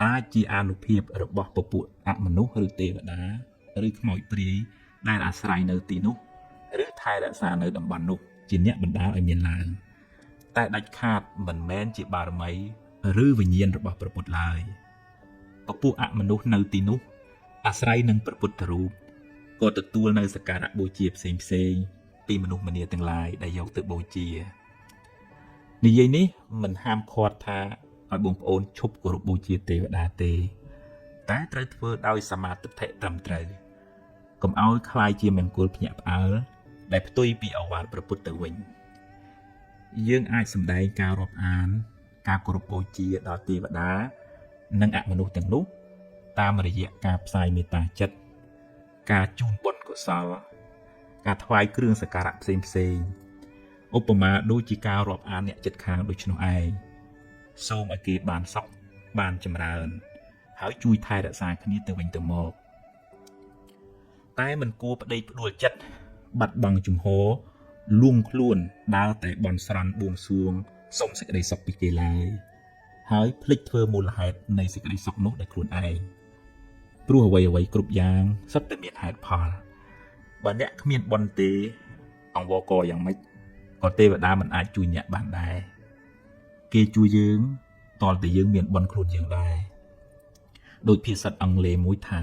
អាចជាអានុភាពរបស់ពពួកអមនុស្សឬទេវតាឬខ្មោចព្រាយដែលអាស្រ័យនៅទីនោះឬថែរក្សានៅតំបន់នោះជាអ្នកបណ្ដាលឲ្យមានឡើងតែដាច់ខាតមិនមែនជាបារមីឬវិញ្ញាណរបស់ព្រះពុទ្ធឡើយពពួកអមនុស្សនៅទីនោះអាស្រ័យនឹងព្រះពុទ្ធរូបក៏ទទួលនៅសក្ការៈបូជាផ្សេងពីមនុស្សម្នាទាំងឡាយដែលយកទៅបូជានិយាយនេះមិនហាមឃាត់ថាឲ្យបងប្អូនឈប់គោរពបូជាទេវតាទេតែត្រូវធ្វើដោយសមាទិដ្ឋិត្រឹមត្រូវកុំឲ្យคล้ายជាមង្គលភ្ញាក់ផ្អើលដែលផ្ទុយពីឱវាទព្រះពុទ្ធទៅវិញយើងអាចសម្ដែងការរាប់អានការគោរពបូជាដល់ទេវតានិងអមនុស្សទាំងនោះតាមរយៈការផ្សាយមេត្តាចិត្តការជូនបុណ្យកុសលការថ្វាយគ្រឿងសក្ការៈផ្សេងឧបមាដូចជាការរាប់អានអ្នកជិតខាងដូច្នោះឯងសូមឲ្យគេបានសុខបានចម្រើនហើយជួយថែរក្សាគ្នាទៅវិញទៅមកតែមិនគួរប្តេជ្ញាផ្ដួលចិត្តបាត់បង់ជំហរលួងខ្លួនដើរតែបន់ស្រន់បួងសួងសុំសេចក្តីសុខពីគេឡើយហើយភ្លេចធ្វើមូលហេតុនៃសេចក្តីសុខនោះដោយខ្លួនឯងព្រោះអ្វីៗគ្រប់យ៉ាងសុទ្ធតែមានហេតុផលបើអ្នកគ្មានបុណ្យទេអង្វរកយ៉ាងម៉េចក៏ទេវតាមិនអាចជួយអ្នកបានដែរគេជួយយើងតលតែយើងមានបុណ្យខ្លួនយើងដែរដោយភាសាអង់គ្លេសមួយថា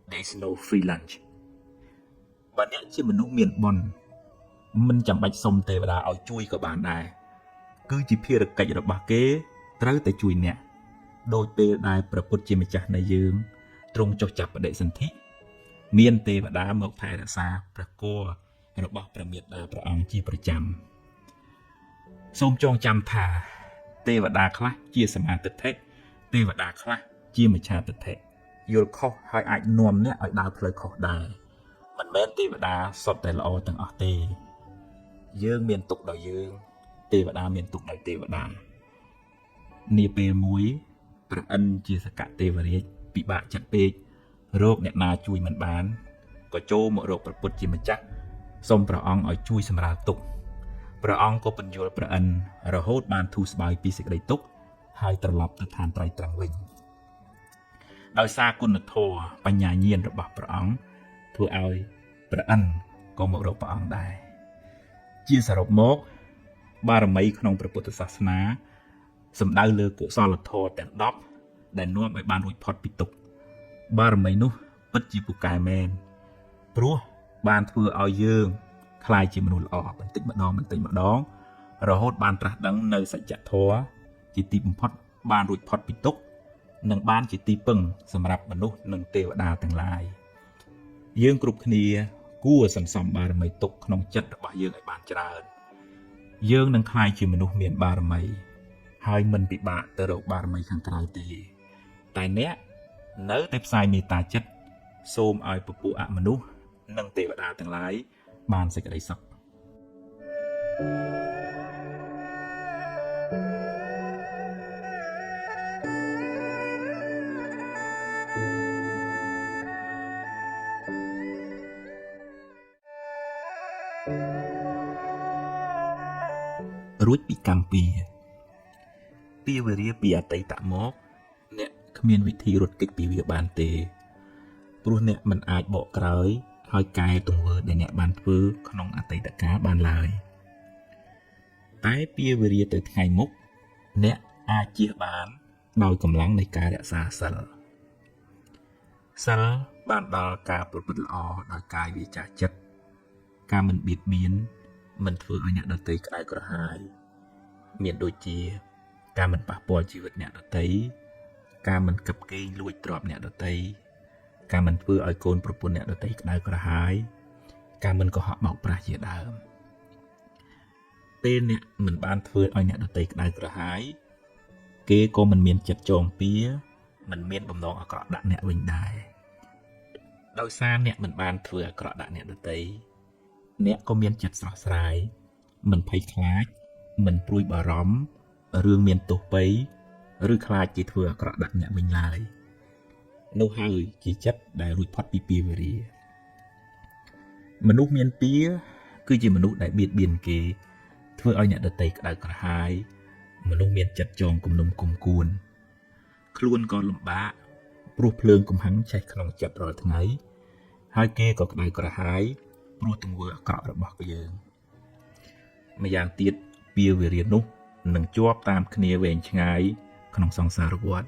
there is no free lunch បើអ្នកជាមនុស្សមានបុណ្យមិនចាំបាច់សុំទេវតាឲ្យជួយក៏បានដែរគឺជាភារកិច្ចរបស់គេត្រូវតែជួយអ្នកដោយពេលដែលព្រះពុទ្ធជាម្ចាស់នៃយើងទ្រង់ចុះចាប់បដិសន្ធិមានទេវតាមកថែរក្សាព្រះគភ៌របស់ព្រះមេត្តាព្រះអង្គជាប្រចាំសូមចងចាំថាទេវតាខ្លះជាសមាទិដ្ឋិទេវតាខ្លះជាមិច្ឆាទិដ្ឋិ យល់ខុសហើយអាចនាំអ្នកឲ្យដើរផ្លូវខុសដែរមិនមែនទេវតាសុទ្ធតែល្អទាំងអស់ទេយើងមានទុកដោយយើងទេវតាមានទុកដោយទេវតានាពេលមួយព្រះឥន្ទជាសកទេវរាជពិបាកចិត្តពេករកអ្នកណាជួយមិនបានក៏ចូលមករកព្រះពុទ្ធជាម្ចាស់សូមព្រះអង្គឲ្យជួយសម្រាលទុក្ខព្រះអង្គក៏ពន្យល់ព្រះឥន្ទរហូតបានធូរស្បើយពីសេចក្តីទុក្ខហើយត្រឡប់ទៅឋានត្រៃត្រង់វិញដោយសារគុណធម៌បញ្ញាញាណរបស់ព្រះអង្គធ្វើឲ្យព្រះឥន្ទក៏មករកព្រះអង្គដែរជាសរុបមកបារមីក្នុងព្រះពុទ្ធសាសនាសំដៅលើកុសលធម៌ទាំង10ដែលនាំឲ្យបានរួចផុតពីទុក្ខបារមីនោះពិតជាពូកែមែនព្រោះបានធ្វើឲ្យយើងក្លាយជាមនុស្សល្អបន្តិចម្ដងរហូតបានត្រាស់ដឹងនៅសច្ចធម៌ជាទីបំផុតបានរួចផុតពីទុក្ខនិងបានជាទីពឹងសម្រាប់មនុស្សនិងទេវតាទាំងឡាយយើងគ្រប់គ្នាគួរសន្សំបារមីទុកក្នុងចិត្តរបស់យើងឲ្យបានច្រើនយើងនឹងក្លាយជាមនុស្សមានបារមីហើយមិនពិបាកទៅរកបារមីខាងក្រៅទេតែអ្នកនៅតែផ្សាយមេត្តាចិត្តសូមឲ្យពពួកអមនុស្សនិងទេវតាទាំងឡាយបានសេចក្តីសុខរួចពីកម្មពីវេរាពីអតីតមកអ្នកគ្មានវិធីរត់គេចពីវាបានទេព្រោះអ្នកមិនអាចបកក្រោយហើយកែទង្វើដែលអ្នកបានធ្វើក្នុងអតីតកាលបានឡើយតែពីវេរាទៅថ្ងៃមុខអ្នកអាចជៀសបានដោយកម្លាំងនៃការរក្សាសិលបានដល់ការប្រព្រឹត្តល្អដោយកាយវាចាចិត្តការមិនបៀតបៀនមិនធ្វើឲ្យអ្នកដទៃក្តៅក្រហាយមានដូចជាការមិនប៉ះពាល់ជីវិតអ្នកដទៃការមិនគប់កេងលួចទ្រព្យអ្នកដទៃការមិនធ្វើឲ្យកូនប្រពន្ធអ្នកដទៃក្តៅក្រហាយការមិនកុហកបោកប្រាស់ជាដើមពេលអ្នកមិនបានធ្វើឲ្យអ្នកដទៃក្តៅក្រហាយគេក៏មិនមានចិត្តចងពៀមិនមានបំណងអាក្រក់ដាក់អ្នកវិញដែរដោយសារអ្នកមិនបានធ្វើអាក្រក់ដាក់អ្នកដទៃអ្នកក៏មានចិត្តស្រស់ស្រាយមិនភ័យខ្លាចមិនព្រួយបារម្ភរឿងមានទោសពៃឬខ្លាចគេធ្វើអាក្រក់ដាក់អ្នកវិញឡើយនោះហើយជាចិត្តដែលរួចផុតពីពាវេរាមនុស្សមានពៀគឺជាមនុស្សដែលបៀតបៀនគេធ្វើឲ្យអ្នកដទៃក្តៅក្រហាយមនុស្សមានចិត្តចងគំនុំគុំគួនខ្លួនក៏លំបាកព្រោះភ្លើងកំហឹងឆេះក្នុងចិត្តរាល់ថ្ងៃហើយគេក៏ក្តៅក្រហាយព្រោះទង្វើអាក្រក់របស់យើងម្យ៉ាងទៀតពាវេរានោះនឹងជាប់តាមគ្នាវែងឆ្ងាយក្នុងសង្សារវដ្ត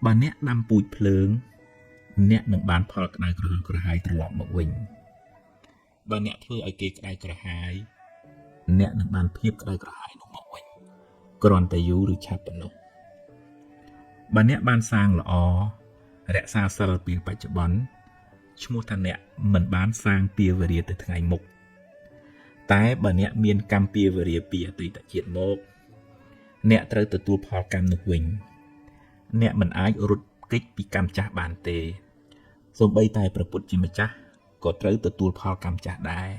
បើអ្នកដាំពូជភ្លើងអ្នកនឹងបានផលក្តៅក្រហល់ក្រហាយត្រឡប់មកវិញបើអ្នកធ្វើឲ្យគេក្តៅក្រហាយអ្នកនឹងបានភាពក្តៅក្រហាយនោះមកវិញគ្រាន់តែយូរឬឆាប់ប៉ុណ្ណោះបើអ្នកបានសាងល្អរក្សាសិលពីបច្ចុប្បន្នឈ្មោះថាអ្នកមិនបានសាងពាវេរាទៅថ្ងៃមុខតែបើអ្នកមានកម្មពាវេរាពីអតីតជាតិមកអ្នកត្រូវទទួលផលកម្មនោះវិញអ្នកមិនអាចរត់គេចពីកម្មចាស់បានទេសូម្បីតែព្រះពុទ្ធជាម្ចាស់ក៏ត្រូវទទួលផលកម្មចាស់ដែរ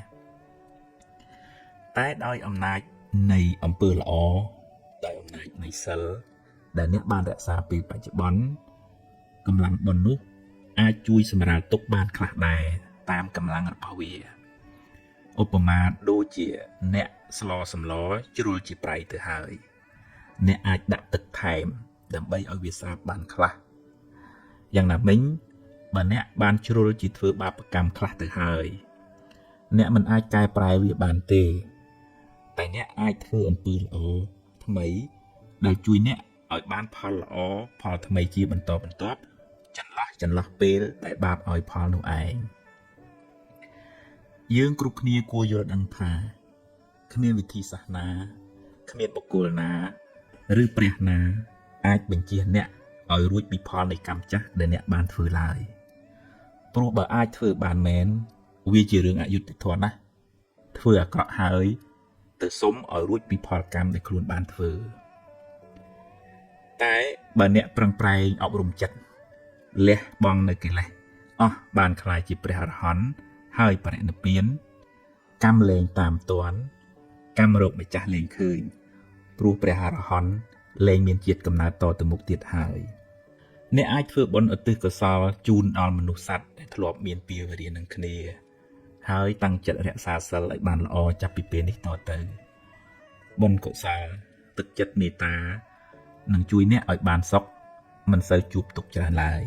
តែដោយអំណាចនៃអំពើល្អដោយអំណាចនៃសិលដែលអ្នកបានរក្សាពីបច្ចុប្បន្នកម្លាំងបុណ្យនោះអាចជួយសម្រាលទុក្ខបានខ្លះដែរតាមកម្លាំងរបស់វាឧបមាដូចជាអ្នកស្លសម្លជ្រុលជាប្រៃទៅហើយអ្នកអាចដាក់ទឹកថែមដើម្បីឲ្យវាស្អាតបានខ្លះយ៉ាងណាមិញបើអ្នកបានជ្រុលជាធ្វើបាបកម្មខ្លះទៅហើយអ្នកមិនអាចកែប្រែវាបានទេតែអ្នកអាចធ្វើអំពើល្អថ្មីដែលជួយអ្នកឲ្យបានផលល្អផលថ្មីជាបន្តបន្ទាប់ចន្លោះពេលដែលបាបឲ្យផលនោះឯងយើងគ្រប់គ្នាគួរយល់ដឹងថាគ្មានវិធីសាស្ត្រណាគ្មានបុគ្គលណាឬព្រះណាអាចបញ្ជាអ្នកឲ្យរួចពីផលនៃកម្មចាស់ដែលអ្នកបានធ្វើឡើយព្រោះបើអាចធ្វើបានមែនវាជារឿងអយុត្តិធម៌ណាស់ធ្វើអាក្រក់ហើយទៅសុំឲ្យរួចពីផលកម្មដែលខ្លួនបានធ្វើ តែបើអ្នកប្រឹងប្រែងអប់រំចិត្តលះបង់នៅកិលេសអស់បានខ្លាយជាព្រះអរហន្តហើយបរិនិព្វានកម្មលែងតាមទាន់កម្មរោគម្ចាស់លែងឃើញព្រោះព្រះអរហន្តលែងមានជាតិកំណើតតទៅមុខទៀតហើយអ្នកអាចធ្វើបុណ្យឧទ្ទិសកុសលជូនដល់មនុស្សសត្វដែលធ្លាប់មានពាវនានឹងគ្នាហើយតាំងចិត្តរក្សាសិលឲ្យបានល្អចាប់ពីពេលនេះតទៅបុណ្យកុសលទឹកចិត្តមេត្តានឹងជួយអ្នកឲ្យបានសុខមិនសូវជួបទុក្ខច្រើនឡើយ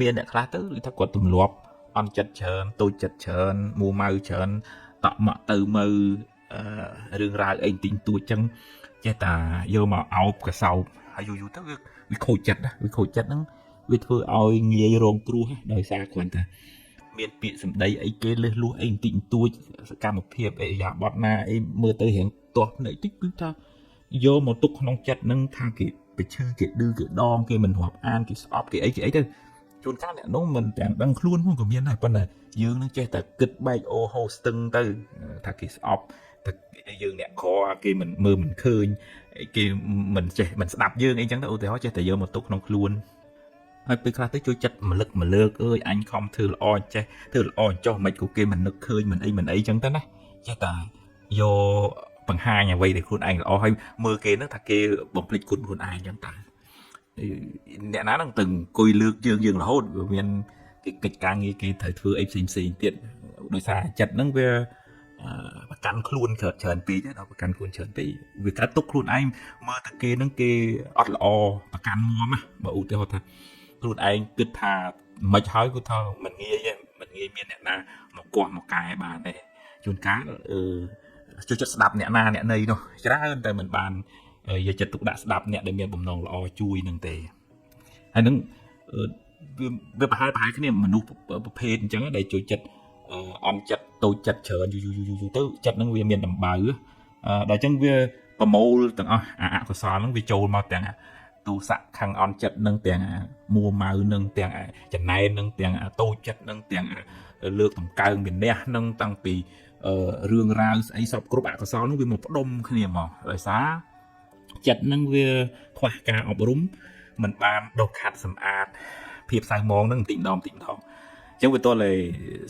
មានអ្នកខ្លះទៅឬថាគាត់ទម្លាប់អន់ចិត្តច្រើនតូចចិត្តច្រើនមួម៉ៅច្រើនតក់មកទៅមើលរឿងរ៉ាវអីទិញទួចចឹងចេះតែយកមកអោបកសោបហើយយូរទៅវាខូចចិត្តណាវាខូចចិត្តហ្នឹងវាធ្វើឲ្យងាយរងគ្រោះដោយសារគ្រាន់តែមានពាក្យសម្ដីអីគេលឹះលួសអីបន្តិចបន្តួចសកម្មភាពអីយ៉ាបត់ណាអីមើលទៅរៀងទាស់ភ្នែកតិចគឺថាយកមកទុកក្នុងចិត្តហ្នឹងថាគេប្រឈើគេឌឺគេដងគេមិនរាប់អានគេស្អប់គេអីទៅជួនកាលអ្នកនោះមិនទាំងដឹងខ្លួនផងក៏មានដែរប៉ុន្តែយើងនឹងចេះតែគិតបែកអូហូស្ទឹងទៅថាគេស្អប់តែយើងអ្នកក្រគេមិនមើលមិនឃើញគេមិនចេះមិនស្ដាប់យើងអីចឹងទៅឧទាហរណ៍ចេះតែយកមកទុកក្នុងខ្លួនហើយពេលខ្លះទៅជួយចិត្តមលឹកមលើកអើយអញខំធ្វើល្អចេះធ្វើល្អចុះមិនក៏គេមិននឹកឃើញមិនអីចឹងទៅណាចេះតែយកបង្ហាញអ្វីដែលខ្លួនឯងល្អហើយមើលគេហ្នឹងថាគេបំភ្លេចគុណខ្លួនឯងចឹងទៅអ្នកណានឹងទាំងអង្គុយលើកយើងរហូតវាមានគេកិច្ចការងារគេត្រូវធ្វើអីផ្សេងទៀតដោយសារចិត្តហ្នឹងវាប្រកាន់ខ្លួនច្រើនពេកដល់ប្រកាន់ខ្លួនច្រើនពេកវាកាត់ទុកខ្លួនឯងមើលតែគេហ្នឹងគេអត់ល្អប្រកាន់មុំណាបើឧទាហរណ៍ថាខ្លួនឯងគិតថាមិនហើយគឺថាមិនងាយមានអ្នកណាមកគាស់មកកែបានទេជួនកាលជួយចិត្តស្ដាប់អ្នកណាអ្នកណីនោះច្រើនតែមិនបានយកចិត្តទុកដាក់ស្ដាប់អ្នកដែលមានបំណងល្អជួយនឹងទេហើយនឹងវាប្រហែលគ្នាមនុស្សប្រភេទអញ្ចឹងដែលជួយចិត្តអន់ចិត្តតូចចិត្តច្រើនយូរទៅចិត្តនឹងវាមានដំបៅដល់អញ្ចឹងវាប្រមូលទាំងអស់អកុសលហ្នឹងវាចូលមកទាំងទូស័កខាងអន់ចិត្តនឹងទាំងមួម៉ៅនឹងទាំងចំណែននឹងទាំងតូចចិត្តនឹងទាំងលើកតម្កើងមានះនឹងតាំងពីរឿងរ៉ាវស្អីសពគ្រប់អកុសលហ្នឹងវាមកផ្ដុំគ្នាមកដោយសារចិត្តនឹងវាខ្វះការអប់រំមិនបានដុសខាត់សម្អាតភាពសៅមងនឹងបន្តិចម្ដងអញ្ចឹងវាតើ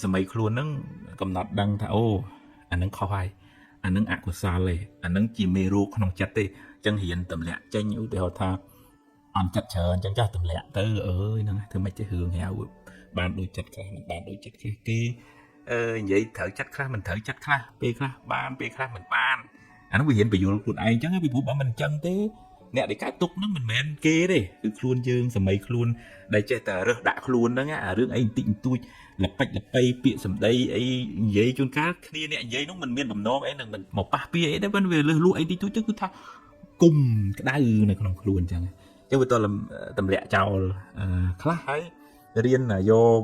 សម័យខ្លួននឹងកំណត់ដឹងថាអូអានឹងខុសហើយអានឹងអកុសលទេអានឹងជាមេរោគក្នុងចិត្តទេអញ្ចឹងរៀនទម្លាក់ចេញឧទាហរណ៍ថាអន់ចិត្តច្រើនអញ្ចឹងចាស់ទម្លាក់ទៅអើយហ្នឹងធ្វើម៉េចទេរឿងហៅបានដូចចិត្តខ្លះមិនបានដូចចិត្តគេនិយាយត្រូវចិត្តខ្លះមិនត្រូវចិត្តខ្លះពេលខ្លះបានពេលខ្លះមិនបានអានោះវារៀនបញ្យល់ខ្លួនឯងអញ្ចឹងពីព្រោះបើមិនអញ្ចឹងទេអ្នកដែលកើតទុកហ្នឹងមិនមែនគេទេគឺខ្លួនយើងសម័យខ្លួនដែលចេះតែរើសដាក់ខ្លួនហ្នឹងអារឿងអីបន្តិចបន្តួចលពេចលពៃពាក្យសម្ដីអីនិយាយជួនកាលគ្នាអ្នកនិយាយហ្នឹងមិនមានបំណងអីនឹងមិនមកប៉ះពាអីដែរវាលឺលួអីតិចតួចទៅគឺថាគុំក្តៅនៅក្នុងខ្លួនអញ្ចឹងវាតើទម្លាក់ចោលខ្លះហើយរៀនយក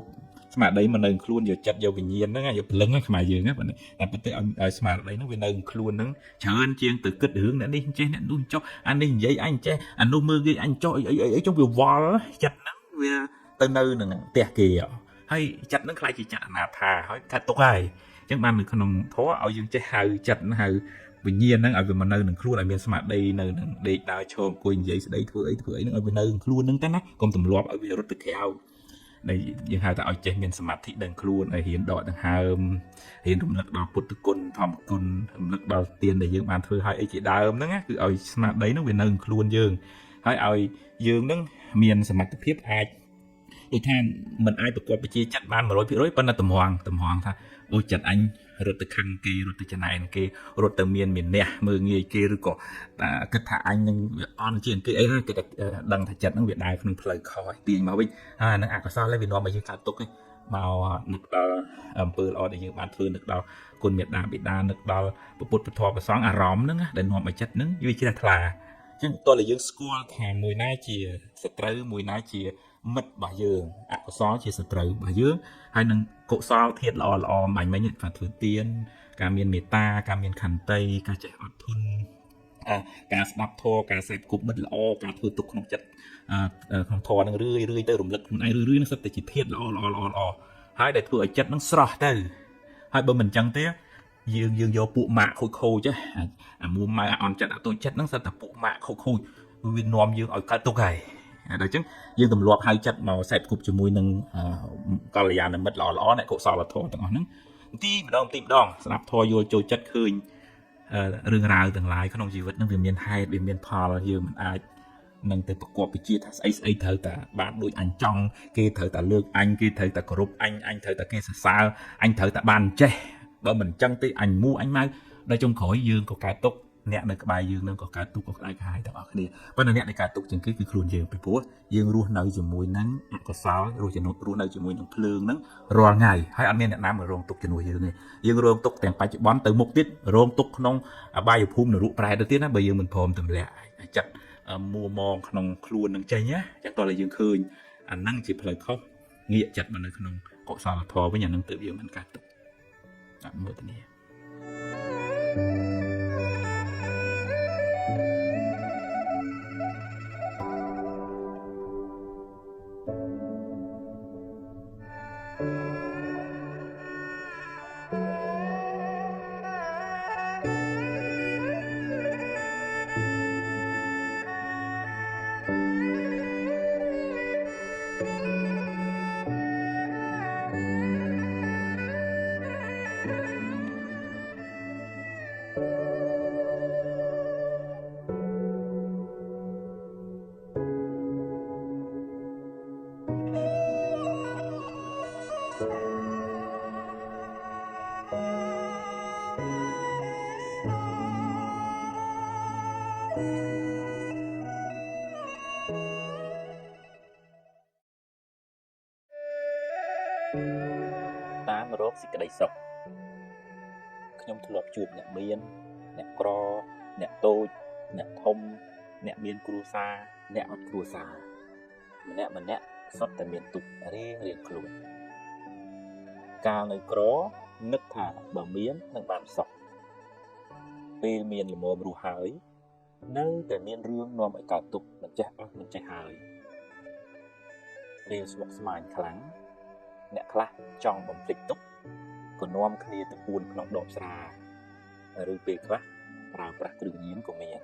ស្មារតីមកនៅខ្លួនយកចិត្តយកវិញ្ញាណហ្នឹងយកព្រលឹងខ្មែរយើងណាតែប៉ុន្តែឲ្យស្មារតីហ្នឹងវានៅខ្លួនហ្នឹងច្រើនជាងទៅគិតរឿងអ្នកនេះចេះអ្នកនោះចុះអានេះនិយាយអញចេះអានោះមើលគេអញចុះអីចុះវាវល់ចិត្តហ្នឹងវាទៅនៅនឹងផ្ទះគេហើយចិត្តហ្នឹងខ្លាចជាចិត្តអនាថាហើយកាត់ទុកហើយអញ្ចឹងបាននៅក្នុងធម៌ឲ្យយើងចេះហៅចិត្តហៅវិញ្ញាណហ្នឹងឲ្យវាមកនៅនឹងខ្លួនឲ្យមានស្មារតីនៅនឹងដេកដើរឈរអង្គុយនិយាយស្ដីធ្វើអីហ្នឹងឲ្យវានៅក្នុងខ្លួនហ្នឹងទៅណាកុំទម្លាប់ឲ្យវារត់ទៅក្រៅដែលយើងហៅថាឲ្យចេះមានសមាធិដឹងខ្លួនឲ្យហ៊ានដកដង្ហើមហ៊ានរំលឹកដល់ពុទ្ធគុណធម្មគុណរំលឹកដល់ទានដែលយើងបានធ្វើឲ្យអីជាដើមហ្នឹងគឺឲ្យស្មារតីហ្នឹងវានៅក្នុងខ្លួនយើងហើយឲ្យយើងហ្នឹងមានសមត្ថភាពអាចដូចថាមិនអាចប្រកបប្រជាចិត្តបាន 100% ប៉ុន្តែតម្រង់ថាអូចិត្តអញរត់ទៅខឹងគេរត់ទៅចំណែនគេរត់ទៅមានះមើងងាយគេឬក៏គិតថាអញនឹងវាអន់ជាងគេអីហ្នឹងគេតែដឹងថាចិត្តហ្នឹងវាដើរក្នុងផ្លូវខុសហើយទាញមកវិញហើយហ្នឹងអកុសលហ្នឹងវានាំឲ្យយើងកើតទុកឯងមកនឹកដល់អំពើល្អដែលយើងបានធ្វើនឹកដល់គុណមេត្តាបិតានឹកដល់ពុទ្ធពធព្រះសង្ឃអារម្មណ៍ហ្នឹងដែលនាំឲ្យចិត្តហ្នឹងវាជ្រះថ្លា ចឹងតើយើងស្គាល់ថាមួយណាជាសត្រូវមួយណាជាមិត្តរបស់យើងអកុសលជាសត្រូវរបស់យើងហើយនឹងកុសលធាតុល្អបាញ់មិញថាធ្វើទានការមានមេត្តាការមានខន្តីការចេះអត់ធន់ការស្ដាប់ធម៌ការសេពគប់មិត្តល្អការធ្វើទុកក្នុងចិត្តក្នុងធម៌នឹងរឿយទៅរំលឹកខ្លួនឯងរឿយនឹងសិតតែជាធាតុល្អហើយដែលធ្វើឲ្យចិត្តនឹងស្រស់ទៅហើយបើមិនអញ្ចឹងទេយើងយកពួកម៉ាក់ខូចអាមួម៉ៅអន់ចិត្តអត់ទូចចិត្តហ្នឹងសិតតែពួកម៉ាក់ខូចវានាំយើងឲ្យកើតទុកហើយដល់អញ្ចឹងយើងទម្លាប់ហៅចិត្តមកសេពគប់ជាមួយនឹងកល្យាណមិត្តល្អអ្នកកុសលធម៌ទាំងអស់ហ្នឹងទីម្ដងស្ដាប់ធម៌យល់ចូលចិត្តឃើញរឿងរ៉ាវទាំងឡាយក្នុងជីវិតហ្នឹងវាមានហេតុវាមានផលយើងមិនអាចនឹងទៅប្រកបវិជាថាស្អីត្រូវតែបានដូចអញចង់គេត្រូវតែលើកអញគេត្រូវតែគោរពអញត្រូវតែគេសរសើរអញត្រូវតែបានចេះបើមិនអញ្ចឹងទេអញមូអញម៉ៅដល់ចុងក្រោយយើងក៏កើតទុកអ្នកនៅក្បែរយើងនឹងក៏កើតទុកក៏ក្តៅក្រហាយទាំងអស់គ្នាប៉ុន្តែអ្នកដែលកើតទុកជាងគេគឺខ្លួនយើងពីព្រោះយើងរស់នៅជាមួយនឹងអកុសលរស់នៅជាមួយនឹងភ្លើងហ្នឹងរាល់ថ្ងៃហើយអត់មានអ្នកណាមករងទុកជំនួសយើងទេយើងរងទុកទាំងបច្ចុប្បន្នទៅមុខទៀតរងទុកក្នុងអបាយភូមិនរកប្រែទៅទៀតណាបើយើងមិនព្រមទម្លាក់ចិត្តមួមងក្នុងខ្លួននឹងចេញណាចឹងតើយើងឃើញអាហ្នឹងជាផ្លូវខុសងាកចិត្តមកនៅក្នុងកុសលធម៌វិញអាហ្នឹងទើបយើងមិនកើតទុកអនុមោទនាតាមរកសេចក្តីសុខខ្ញុំធ្លាប់ជួបអ្នកមានអ្នកក្រអ្នកតូចអ្នកធំអ្នកមានគ្រួសារអ្នកអត់គ្រួសារម្នាក់សុទ្ធតែមានទុក្ខរៀងខ្លួនកាលនៅក្រនឹកថាបើមាននឹងបានសុខពេលមានល្មមរស់ហើយនៅតែមានរឿងនាំឲ្យកើតទុក្ខមិនចេះអស់មិនចេះហើយរៀងស្មុគស្មាញខ្លាំងអ្នកខ្លះចង់បំភ្លេចទុក្ខក៏នាំគ្នាទៅពួនក្នុងដបស្រាឬពេលខ្លះប្រើប្រាស់គ្រឿងញៀនក៏មាន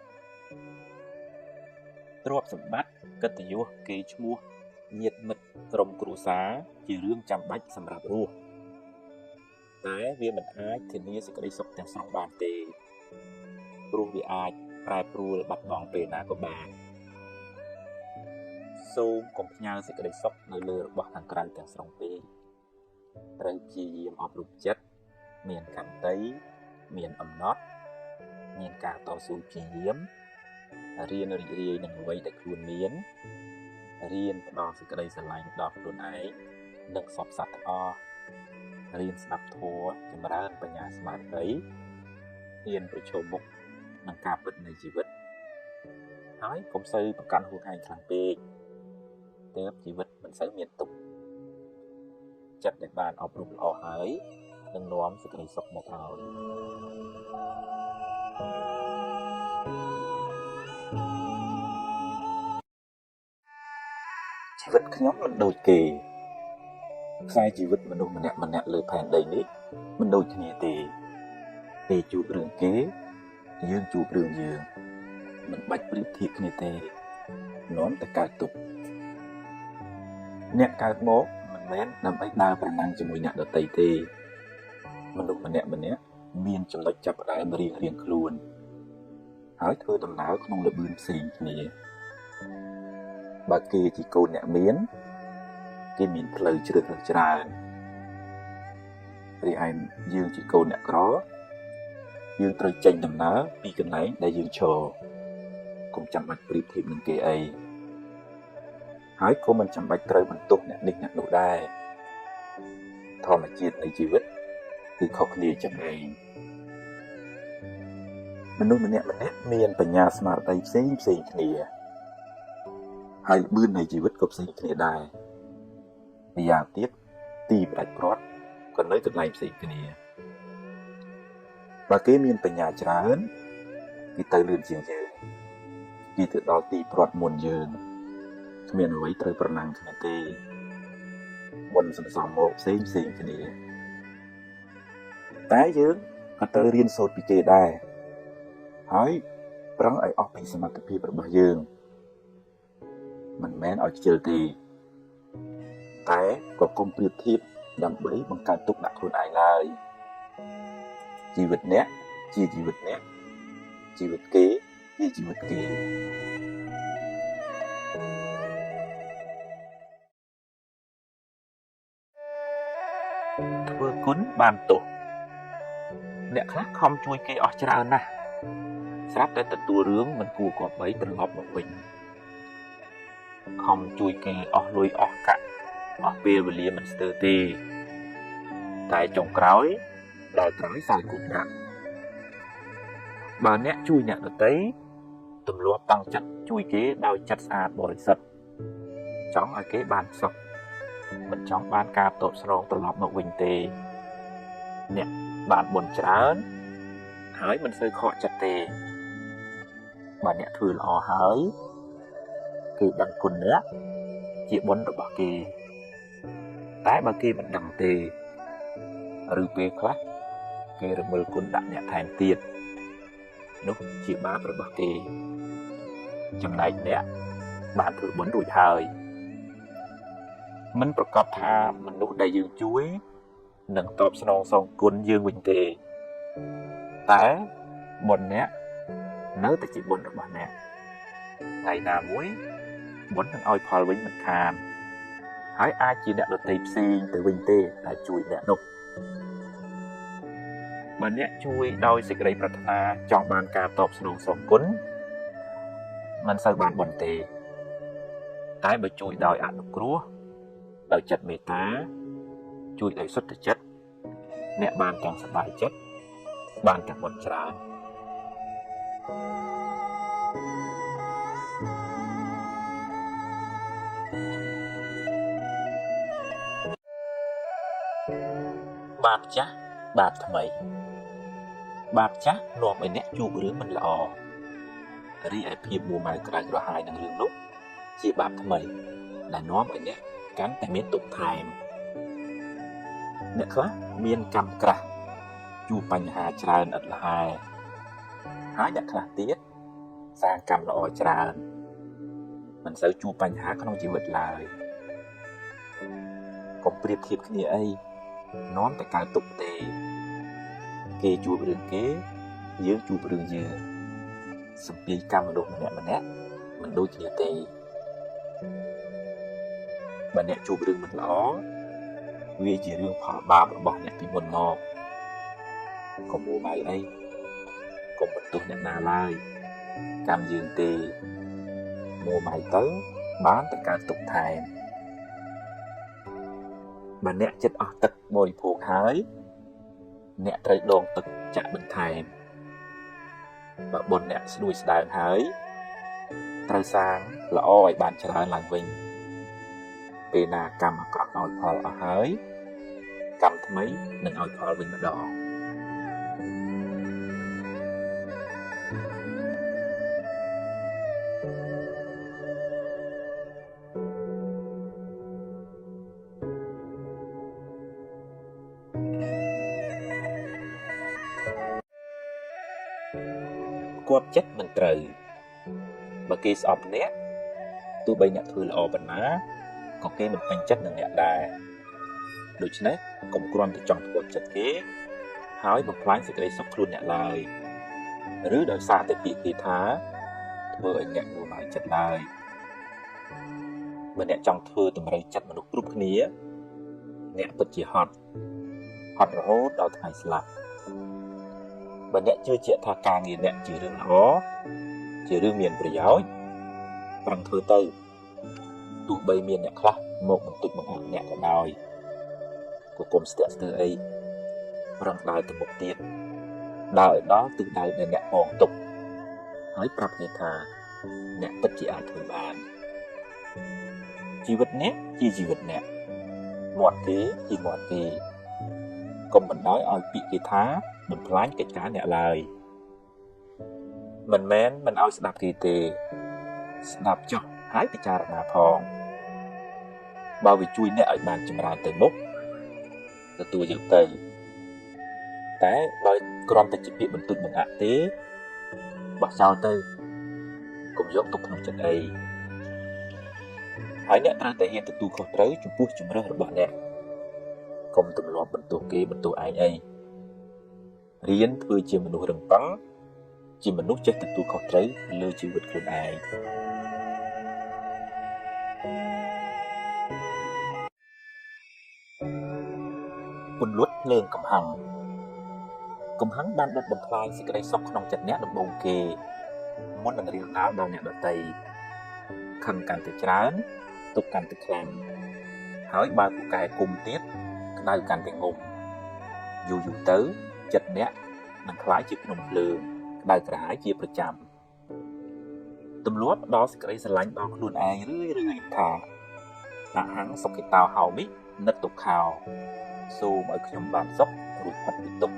ទ្រព្យសម្បត្តិកិត្តិយសគេឈ្មោះញាតិមិត្តក្រុមគ្រួសារជារឿងចាំបាច់សម្រាប់រស់តែវាមិនអាចធានាសេចក្តីសុខទាំងស្រុងបានទេព្រោះវាអាចប្រែប្រួលបាត់បង់ពេលណាក៏បានសូមកុំផ្ញើសេចក្តីសុខនៅលើរបស់ខាងក្រៅទាំងស្រុងពេកត្រូវព្យាយាមអប់រំចិត្តមានកន្តីមានអំណត់មានការតស៊ូព្យាយាមរៀនរីករាយនឹងអ្វីដែលខ្លួនមានរៀនផ្ដល់សេចក្តីស្រឡាញ់ដល់ខ្លួនឯងនិងសពសត្វទាំងអស់រៀនស្ដាប់ធម៌ចម្រើនបញ្ញាស្មារតីហ៊ានប្រឈមមុខនឹងការពិតនៃជីវិតហើយកុំសូវប្រកាន់ខ្លួនឯងខ្លាំងពេកទើបជីវិតមិនសូវមានទុក្ខចិត្តដែលបានអប់រំល្អហើយនឹងនាំសេចក្តីសុខមកឲ្យជីវិតខ្ញុំមិនដូចគេខ្សែជីវិតមនុស្សម្នាក់លើផែនដីនេះមិនដូចគ្នាទេពេលជួបរឿងគេយើងជួបរឿងយើងមិនបាច់ប្រៀបធៀបគ្នាទេនាំតែកើតទុក្ខអ្នកកើតមកមិនមែនដើម្បីដើរប្រណាំងជាមួយអ្នកដទៃទេមនុស្សម្នាក់មានចំណុចចាប់ផ្ដើមរៀងខ្លួនហើយធ្វើដំណើរក្នុងល្បឿនផ្សេងគ្នាបើគេជាកូនអ្នកមានគេមានផ្លូវជ្រើសរើសច្រើនរីឯយើងជាកូនអ្នកក្រយើងត្រូវចេញដំណើរពីកន្លែងដែលយើងឈរកុំចាំបាច់ប្រៀបធៀបនឹងគេអីហើយក៏មិនចាំបាច់ត្រូវបន្ទោសអ្នកនេះអ្នកនោះដែរធម្មជាតិនៃជីវិតគឺខុសគ្នាចឹងឯង មនុស្សម្នាក់មានបញ្ញាស្មារតីផ្សេងគ្នាហើយល្បឿននៃជីវិតក៏ផ្សេងគ្នាដែរម្យ៉ាងទៀតទីផ្ដាច់ព្រាត់ក៏នៅកន្លែងផ្សេងគ្នាបើគេមានបញ្ញាច្រើនគេទៅលឿនជាងយើងគេទៅដល់ទីព្រាត់មុនយើងគ្មានអ្វីត្រូវប្រណាំងគ្នាទេមុនសន្សំមកផ្សេងគ្នាតែយើងក៏ត្រូវរៀនសូត្រពីគេដែរហើយប្រឹងឲ្យអស់ពីសមត្ថភាពរបស់យើងមិនមែនឲ្យខ្ជិលទេតែក៏កុំប្រៀបធៀបដើម្បីបង្កើតទុក្ខដាក់ខ្លួនឯងឡើយជីវិតអ្នកជាជីវិតអ្នកជីវិតគេជាជីវិតគេធ្វើគុណបានទោសអ្នកខ្លះខំជួយគេអស់ច្រើនណាស់ស្រាប់តែទទួលរឿងមិនគួរគប្បីត្រឡប់មកវិញខំជួយគេអស់លុយអស់កាក់អស់ពេលវេលាមិនស្ទើរទេតែចុងក្រោយដល់ត្រូវសល់គុណដាក់បើអ្នកជួយអ្នកដទៃទម្លាប់តាំងចិត្តជួយគេដោយចិត្តស្អាតបរិសុទ្ធចង់ឲ្យគេបានសុខមិនចង់បានការតបស្នងត្រឡប់មកវិញទេអ្នកបានបុណ្យច្រើនហើយមិនសូវខកចិត្តទេបើអ្នកធ្វើល្អហើយគេដឹងគុណអ្នកជាបុណ្យរបស់គេតែបើគេមិនដឹងទេឬពេលខ្លះគេរំលគុណដាក់អ្នកថែមទៀតនោះជាបាបរបស់គេចំណែកអ្នកបានធ្វើបុណ្យរួចហើយមិនប្រកបថាមនុស្សដែលយើងជួយនឹងតបស្នងសងគុណយើងវិញទេតែបុណ្យអ្នកនៅតែជាបុណ្យរបស់អ្នកថ្ងៃណាមួយបុណ្យនឹងឲ្យផលវិញមិនខានហើយអាចជាអ្នកដទៃផ្សេងទៅវិញទេដែលជួយអ្នកនោះបើអ្នកជួយដោយសេចក្តីប្រាថ្នាចង់បានការតបស្នងសងគុណមិនសូវបានបុណ្យទេតែបើជួយដោយអនុគ្រោះដោយចិត្តមេត្តាជួយដោយសុទ្ធចិត្តអ្នកបានទាំងសប្បាយចិត្តបានទាំងបុណ្យច្រើនបាបចាស់បាបថ្មីបាបចាស់នាំឲ្យអ្នកជួបរឿងមិនល្អរីឯភាពមួម៉ៅក្រៅក្រហាយនឹងរឿងនោះជាបាបថ្មីដែលនាំឲ្យអ្នកកាន់តែមានទុក្ខថែមអ្នកខ្លះមានកម្មក្រាស់ជួបបញ្ហាច្រើនឥតល្ហែហើយអ្នកខ្លះទៀតសាងកម្មល្អច្រើនមិនសូវជួបបញ្ហាក្នុងជីវិតឡើយកុំប្រៀបធៀបគ្នាអីនាំតែកើតទុក្ខទេគេជួបរឿងគេយើងជួបរឿងយើងសម្ពាយកម្មមនុស្សម្នាក់មិនដូចគ្នាទេបើអ្នកជួបរឿងមិនល្អវាជារឿងផលបាបរបស់អ្នកពីមុនមកកុំមួម៉ៅអីកុំបន្ទោសអ្នកណាឡើយកម្មយើងទេមួម៉ៅទៅបានតែកើតទុក្ខថែមបើអ្នកចិត្តអស់ទឹកបរិភោគហើយអ្នកត្រូវដងទឹកចាក់បន្ថែមបើបុណ្យអ្នកស្ដួយស្ដើងហើយត្រូវសាងល្អឲ្យបានច្រើនឡើងវិញពេលណាកម្មអាក្រក់ឲ្យផលអស់ហើយកម្មថ្មីនឹងឲ្យផលវិញម្ដងគាត់ចិត្តមិនត្រូវបើគេស្អប់អ្នកទោះបីអ្នកធ្វើល្អប៉ុណ្ណាក៏គេមិនពេញចិត្តនឹងអ្នកដែរដូច្នេះកុំគ្រាន់តែចង់ធ្វើចិត្តគេហើយបំផ្លាញសេចក្តីសុខខ្លួនអ្នកឡើយឬដោយសារតែពាក្យគេថាធ្វើឲ្យអ្នកមួម៉ៅចិត្តឡើយបើអ្នកចង់ធ្វើតម្រូវចិត្តមនុស្សគ្រប់គ្នាអ្នកពិតជាហត់រហូតដល់ថ្ងៃស្លាប់បើអ្នកជឿជាក់ថាការងារអ្នកជារឿងល្អជារឿងមានប្រយោជន៍ប្រឹងធ្វើទៅទោះបីមានអ្នកខ្លះមកបន្តិចបង្អាក់អ្នកក៏ដោយក៏កុំស្ទាក់ស្ទើរអីប្រឹងដើរទៅមុខទៀត ដើរឲ្យដល់ទិសដៅដែលអ្នកពងទុកហើយប្រាប់គេថាអ្នកពិតជាអាចធ្វើបានជីវិតអ្នកជាជីវិតអ្នកមាត់គេជាមាត់គេកុំបណ្ដោយឲ្យពាក្យគេថាបំផ្លាញកិច្ចការអ្នកឡើយមិនមែនមិនឲ្យស្ដាប់គេទេស្ដាប់ចុះហើយពិចារណាផងបើវាជួយអ្នកឲ្យបានចម្រើនទៅមុខទទួលយកទៅតែបើគ្រាន់តែជាពាក្យបន្ទូចបង្អាក់ទេបោះចោលទៅកុំយកទុកក្នុងចិត្តអីហើយអ្នកត្រូវតែហ៊ានទទួលខុសត្រូវចំពោះជំរើសរបស់អ្នកកុំទម្លាប់បន្ទោសគេបន្ទោសឯងអីរៀនធ្វើជាមនុស្សរឹងប៉ឹងជាមនុស្សចេះទទួលខុសត្រូវលើជីវិតខ្លួនឯងពន្លត់ភ្លើងកំហឹងបានដុតបំផ្លាញសេចក្តីសុខក្នុងចិត្តអ្នកដំបូងគេមុននឹងរៀបដាលដល់អ្នកដទៃខឹងកាន់តែច្រើនទុកកាន់តែខ្លាំងហើយបើពូកែគុំទៀតក្តៅកាន់តែងំយូរទៅចិត្តអ្នកនឹងคล้ายជាភ្នំភ្លើងក្តៅក្រហាយជាប្រចាំទម្លាប់ដល់សេចក្តីស្រឡាញ់ដល់ខ្លួនឯងរឿយថាអហង្សុខិតោហោមិនិតទុក្ខោសូមឲ្យខ្ញុំបានសុខរួចផុតពីទុក្ខ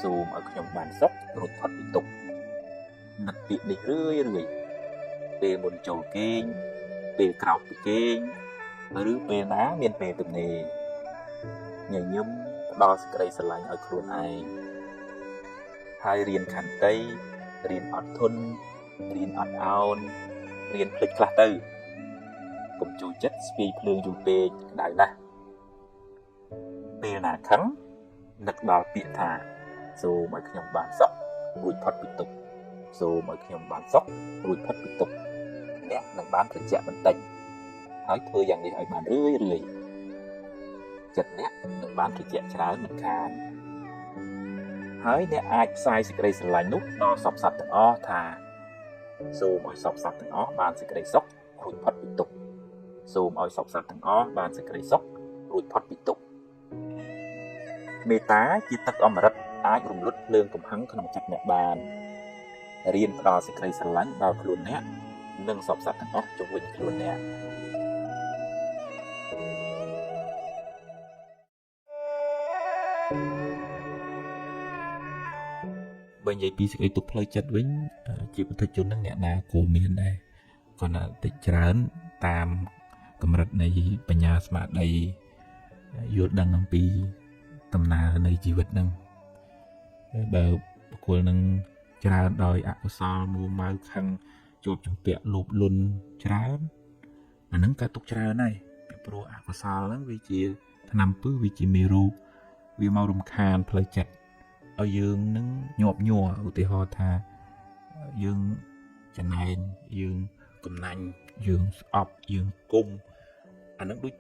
សូមឲ្យខ្ញុំបានសុខរួចផុតពីទុក្ខនឹកពាក្យនេះរឿយពេលមុនចូលគេងពេលក្រោកពីគេងឬពេលណាមានពេលទំនេរញញឹមផ្ដល់សេចក្តីស្រឡាញ់ឲ្យខ្លួនឯងហើយរៀនខន្តីរៀនអត់ធន់រៀនអត់ឱនរៀនភ្លេចខ្លះទៅកុំជួយចិត្តស្ពាយភ្លើងយូរពេកក្តៅណាស់ពេលណាខឹងនឹកដល់ពាក្យថាសូមឲ្យខ្ញុំបានសុខរួចផុតពីទុក្ខសូមឲ្យខ្ញុំបានសុខរួចផុតពីទុក្ខអ្នកនឹងបានត្រជាក់បន្តិចហើយធ្វើយ៉ាងនេះឲ្យបានរឿយចិត្តអ្នកនឹងបានត្រជាក់ច្រើនមិនខានហើយអ្នកអាចផ្សាយសេចក្តីស្រឡាញ់នោះដល់សពសត្វទាំងអស់ថាសូមឲ្យសពសត្វទាំងអស់បានសេចក្តីសុខរួចផុតពីទុក្ខសូមឲ្យសពសត្វទាំងអស់បានសេចក្តីសុខរួចផុតពីទុក្ខមេត្តាជាទឹកអមฤតអាចរំលត់ភ្លើងកំហឹងក្នុងចិត្តអ្នកបានរៀនផ្ដល់សេចក្តីស្រឡាញ់ដល់ខ្លួនអ្នកនិងសពសត្វទាំងអស់ជុំវិញខ្លួនអ្នកបើនិយាយពីសេចក្តីទុក្ខផ្លូវចិត្តវិញជាពុទ្ធជននឹងអ្នកណាគួរមានដែរគាត់ណាតិចច្រើនតាមកម្រិតនៃបញ្ញាស្មារតីយល់ដឹងអំពីដំណើរនៃជីវិតហ្នឹងបើបុគ្គលនឹងច្រើនដោយអកុសលមួម៉ៅខឹងជួបជំពាក់លោភលន់ច្រើនអាហ្នឹងកើតទុកច្រើនហើយពីព្រោះអកុសលហ្នឹងវាជាថ្នាំពឹសវាជាមេរោគវាមករំខានផ្លូវចិត្តឲ្យយើងនឹងញាប់ញ័រឧទាហរណ៍ថាយើងចំណែនយើងកំណាញ់យើងស្អប់យើងគុំអាហ្នឹងដូច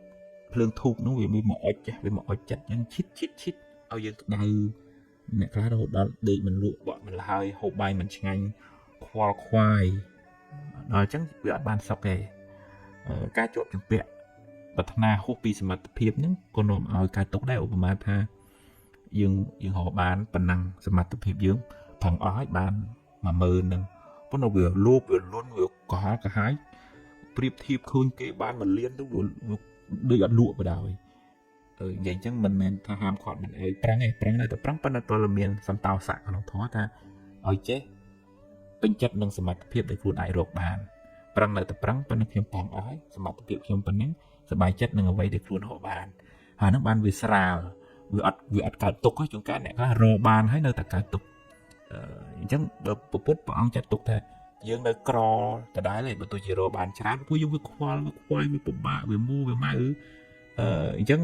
ភ្លើងធូបនោះវាមកអុចចេះវាមកអុចចិត្តយើងឈិតឲ្យយើងក្តៅអ្នកខ្លះរហូតដល់ដេកមិនលក់បក់មិនលហើយហូបបាយមិនឆ្ងាញ់ខ្វល់ខ្វាយដល់អញ្ចឹងវាអត់បានសុខទេការជាប់ជំពាក់ប្រាថ្នាហួសពីសមត្ថភាពហ្នឹងក៏នាំឲ្យកើតទុក្ខដែរឧបមាថាយើងរកបានប៉ុណ្ណឹងសមត្ថភាពយើងផឹងអស់ហើយបាន10000ហ្នឹងប៉ុន្តែវាលោភវាលន់វាកុហកកាហាយប្រៀបធៀបឃើញគេបាន1លានទៅដូចអត់លក់បណ្ដោយនិយាយអញ្ចឹងមិនមែនថាហាមឃាត់មិនអីប្រឹងទេប្រឹងតែប្រឹងប៉ុន្តែតើមានសន្តោសៈក្នុងធម៌ថាឲ្យចេះពេញចិត្តនឹងសមត្ថភាពដែលខ្លួនអាចរកបានប្រឹងនៅតែប្រឹងប៉ុន្តែខ្ញុំប៉ងអស់ហើយសមត្ថភាពខ្ញុំប៉ុណ្ណឹងសប្បាយចិត្តនឹងអ្វីដែលខ្លួនរកបានហើយនឹងបានវាស្រាលវាអត់កើតទុកទេជួនកាលអ្នកខ្លះរកបានហើយនៅតែកើតទុកអញ្ចឹងបើពុទ្ធព្រះអង្គចាត់ទុកថាយើងនៅក្រដដែលទេបើទោះជារកបានច្រើនពួកយើងវាខ្វល់វាខ្វាយវាពិបាកវាមូវាម៉ៅអញ្ចឹង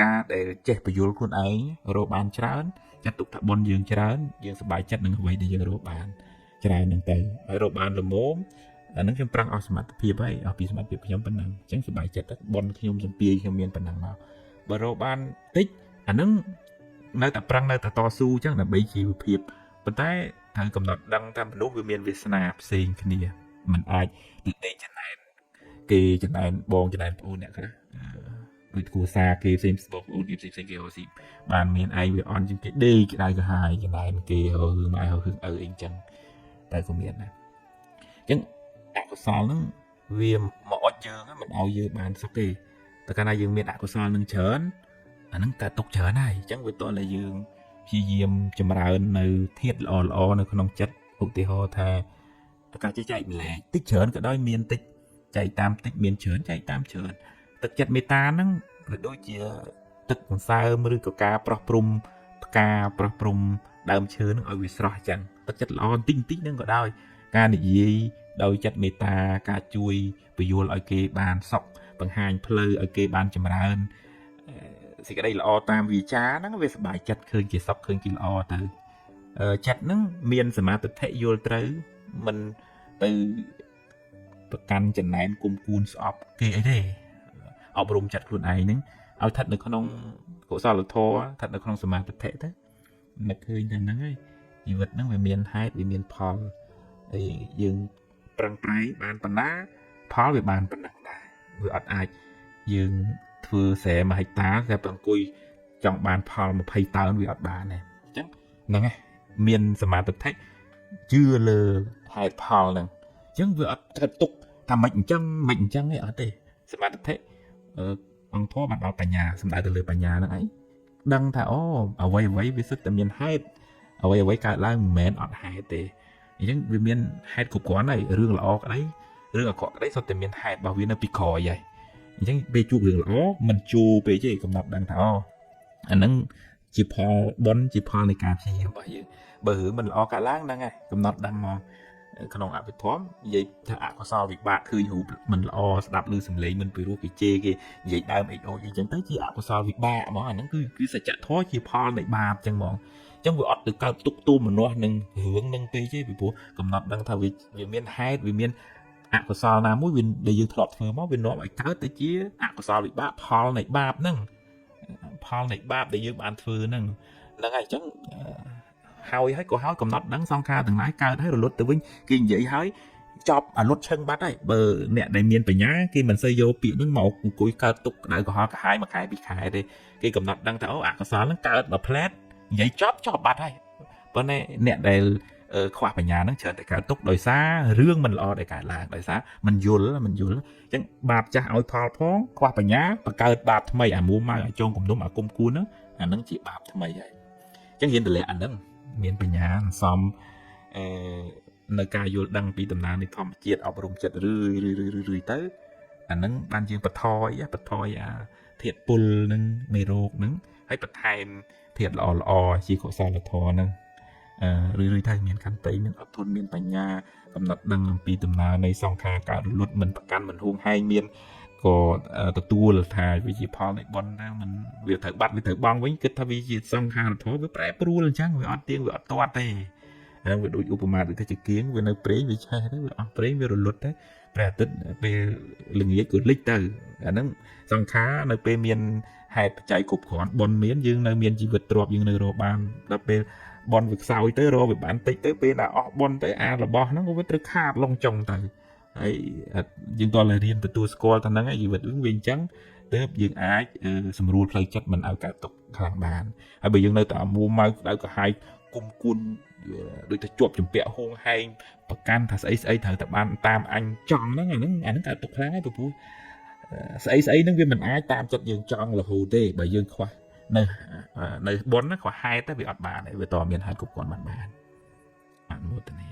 ការដែលចេះបញ្យល់ខ្លួនឯងរកបានច្រើនចាត់ទុកថាបុណ្យយើងច្រើនយើងសប្បាយចិត្តនឹងអ្វីដែលយើងរកបានច្រើនហ្នឹងទៅហើយរកបានល្មមអាហ្នឹងខ្ញុំប្រឹងអស់សមត្ថភាពហើយអស់ពីសមត្ថភាពខ្ញុំប៉ុណ្ណឹងអញ្ចឹងសប្បាយចិត្តបុណ្យខ្ញុំសំពីខ្ញុំមានប៉ុណ្ណឹងមកបើរកបានតិចអាហ្នឹងនៅតែប្រឹងនៅតែតស៊ូអញ្ចឹងដើម្បីជីវភាពប៉ុន្តែត្រូវកំណត់ដឹងថាមនុស្សវាមានវាសនាផ្សេងគ្នាមិនអាចនិយាយចំណែនគេចំណែនបងចំណែនប្អូនអ្នកខ្លះ ដូចគូសាគេផ្សេងបងប្អូនគេផ្សេងគេស៊ីបានមានឯងវាអន់ជាងគេដេកក្តៅក្រហាយចំណាយគេហៅម៉ែហៅអីអញ្ចឹងតែក៏មានដែរអញ្ចឹងអកុសលហ្នឹងវាមកអត់យើងមិនឲ្យយើងបានសុខទេតែកាលណាយើងមានអកុសលនឹងច្រើនអាហ្នឹងកើតទុកច្រើនហើយអញ្ចឹងវាតតែយើងព្យាយាមចម្រើននៅធាតុល្អៗនៅក្នុងចិត្តឧទាហរណ៍ថាការចែកម្លែកតិចច្រើនក៏ដោយមានតិចចែកតាមតិចមានច្រើនចែកតាមច្រើនទឹកចិត្តមេត្តាហ្នឹងវាដូចជាទឹកសន្សើមឬក៏ការប្រោះព្រំផ្កាប្រោះព្រំដើមឈើហ្នឹងឲ្យវាស្រស់អញ្ចឹងទឹកចិត្តល្អបន្តិចហ្នឹងក៏ដោយការនិយាយដោយចិត្តមេត្តាការជួយពយល់ឲ្យគេបានសុខបង្ហាញផ្លូវឲ្យគេបានចម្រើនសេចក្តីល្អតាមវាចាហ្នឹងវាសប្បាយចិត្តឃើញគេសុខឃើញគេល្អទៅចិត្តហ្នឹងមានសមាធិយល់ត្រូវមិនទៅប្រកាន់ចំណែនគុំគួនស្អប់គេអីទេអប់រំចិត្តខ្លួនឯងហ្នឹងឲ្យស្ថិតនៅក្នុងកុសលធម៌ស្ថិតនៅក្នុងសមាធិទៅនឹកឃើញតែហ្នឹងហើយជីវិតហ្នឹងវាមានហេតុវាមានផលហើយយើងប្រឹងប្រែងបានប៉ុណ្ណាផលវាបានប៉ុណ្ណឹងដែរវាអត់អាចយើងធ្វើស្រែ1ហិកតាតែប្រអង្គុយចង់បានផល20តោនវាអត់បានទេអញ្ចឹងហ្នឹងហើយមានសមាធិជឿលើហេតុផលហ្នឹងអញ្ចឹងវាអត់កើតទុកថាមិនអញ្ចឹងឯងអត់ទេសមាធិអង្គធម៌បានដល់បញ្ញាសំដៅទៅលើបញ្ញាហ្នឹងឯងដឹងថាអូអ្វីវាសិតតែមានហេតុអ្វីកើតឡើងមិនមែនអត់ហេតុទេអញ្ចឹងវាមានហេតុគ្រប់គ្រាន់ហើយរឿងល្អក្តីរឿងអាក្រក់ក្តីសុទ្ធតែមានហេតុរបស់វានៅពីក្រោយហើយអញ្ចឹងពេលជួបរឿងល្អមិនជួបពេកទេកំណត់ដឹងថាអូអាហ្នឹងជាផលបុណ្យជាផលនៃការព្យាយាមរបស់យើងបើរឿងមិនល្អកើតឡើងហ្នឹងហើយកំណត់ដឹងមកក្នុងអភិធម្មនិយាយថាអកុសលវិបាកឃើញរូបមិនល្អស្ដាប់ឮសំឡេងមិនពីរោះគេជេរគេនិយាយដើមអីអីចឹងទៅជាអកុសលវិបាកហ្មងអាហ្នឹងគឺសច្ចធម៌ជាផលនៃបាបចឹងហ្មងអញ្ចឹងវាអត់ទៅកើតទុកទូមនោះនឹងរឿងនឹងពេកទេពីព្រោះកំណត់ដឹងថាវាមានហេតុវាមានអកុសលណាមួយវាដែលយើងធ្លាប់ធ្វើមកវានាំឲ្យកើតទៅជាអកុសលវិបាកផលនៃបាបហ្នឹងផលនៃបាបដែលយើងបានធ្វើហ្នឹងហើយអញ្ចឹងហើយក៏ហើយកំណត់ដឹងសង្ខារទាំងឡាយកើតហើយរលត់ទៅវិញគេនិយាយហើយចប់អាលុតឈឹងបាត់ហើយបើអ្នកដែលមានបញ្ញាគេមិនសូវយកពាក្យហ្នឹងមកអង្គុយកើតទុកក្តៅក្រហល់កាហាយ1ខែ2ខែទេគេកំណត់ដឹងថាអូអកុសលហ្នឹងកើតមកផ្លែតនិយាយចប់បាត់ហើយប៉ុន្តែអ្នកដែលខ្វះបញ្ញាហ្នឹងច្រើនតែកើតទុកដោយសាររឿងមិនល្អដែលកើតឡើងដោយសារមិនយល់អញ្ចឹងបាបចាស់ឲ្យផលផងខ្វះបញ្ញាបង្កើតបាបថ្មីអាមួម៉ៅឲ្យចងគំនុំអាគុំគួនហ្នឹងអាហ្នឹងជាបាបថ្មីហើយអញ្ចឹងហ៊ានតម្លាក់អាហ្នឹងមានបញ្ញាសន្សំនៅការយល់ដឹងពីដំណើរនៃធម្មជាតិអប់រំចិត្តរឿយទៅអាហ្នឹងបានយើងបន្ថយអាធាតុពុលនឹងមេរោគហ្នឹងហើយបន្ថែមធាតុល្អជាកុសលធម៌ហ្នឹងរឿយទៅមានខន្តីមានអត់ធន់មានបញ្ញាកំណត់ដឹងអំពីដំណើរនៃសង្ខារកើតរលត់មិនប្រកាន់មិនហួងហែងមានក៏ទទួលថាវាជាផលនៃបុណ្យដែរมันវាត្រូវបាត់វាត្រូវបង់វិញគិតថាវាជាសង្ខារធម៌វាប្រែប្រួលអញ្ចឹងវាអត់ទៀងវាអត់ទាត់ទេហើយវាដូចឧបមាដូចថាជាគៀងវានៅព្រេងវាឆេះទៅវាអស់ព្រេងវារលត់ទៅព្រះអាទិត្យពេលល្ងាចក៏លិចទៅអាហ្នឹងសង្ខារនៅពេលមានហេតុបច្ច័យគ្រប់គ្រាន់បុណ្យមានយើងនៅមានជីវិតទ្រព្យយើងនៅរកបានដល់ពេលបុណ្យវាខ្សោយទៅរកវាបានតិចទៅពេលដែលអស់បុណ្យទៅអារបស់ហ្នឹងវាត្រូវខាតលងចុងទៅហើយយើងតើរៀនទទួលស្គាល់ថាហ្នឹងឯងជីវិតវាអញ្ចឹងទើបយើងអាចសម្រួលផ្លូវចិត្តមិនឲ្យកើតទុកខ្លាំងបានហើយបើយើងនៅតែអាមួម៉ៅក្តៅក្រហាយគុំគួនដូចទៅជាប់ចម្ពាក់ហួងហែងប្រកាន់ថាស្អីត្រូវតែបានតាមអញចង់ហ្នឹងអាហ្នឹងកើតទុកខ្លាំងហើយព្រោះស្អីហ្នឹងវាមិនអាចតាមចិត្តយើងចង់រហូតទេបើយើងខ្វះនៅបុណ្យណាខ្វះហេតុទៅវាអត់បានទេវាតមានហេតុគ្រប់គ្រាន់បានអនុមោទនា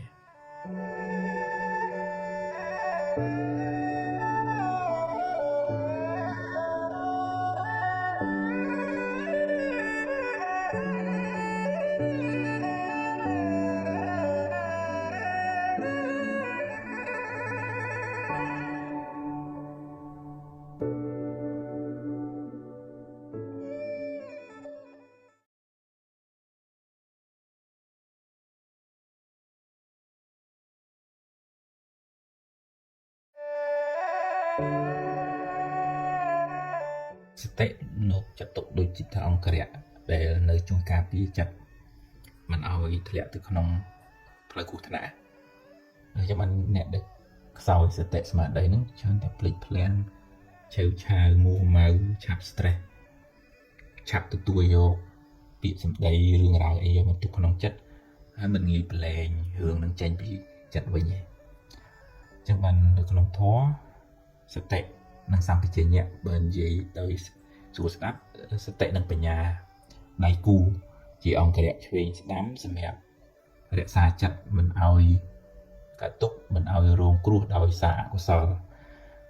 សតិនៅចិត្តទុកដូចជាថាអង្គរៈដែលនៅជួយការពារចិត្តមិនឲ្យធ្លាក់ទៅក្នុងផ្លូវគ្រោះថ្នាក់ហើយចាំបានអ្នកដែលខ្សោយសតិស្មារតីហ្នឹងច្រើនតែភ្លេចភ្លាំង ឆៅឆាវមួម៉ៅឆាប់ stress ឆាប់ទទួលយកពាក្យសម្ដីរឿងរ៉ាវអីយកមកទុកក្នុងចិត្តហើយមិនងាយប្រឡែងរឿងនឹងចេញពីចិត្តវិញទេអញ្ចឹងបាននៅក្នុងធម៌សតិនិងសម្បជញ្ញៈបើនិយាយដោយសួរស្ដាប់សតិនិងបញ្ញាដៃគូជាអង្គរៈឆ្វេងស្ដាំសម្រាប់រក្សាចិត្តមិនឲ្យកាត់ទុកមិនឲ្យរងគ្រោះដោយសារអកុសល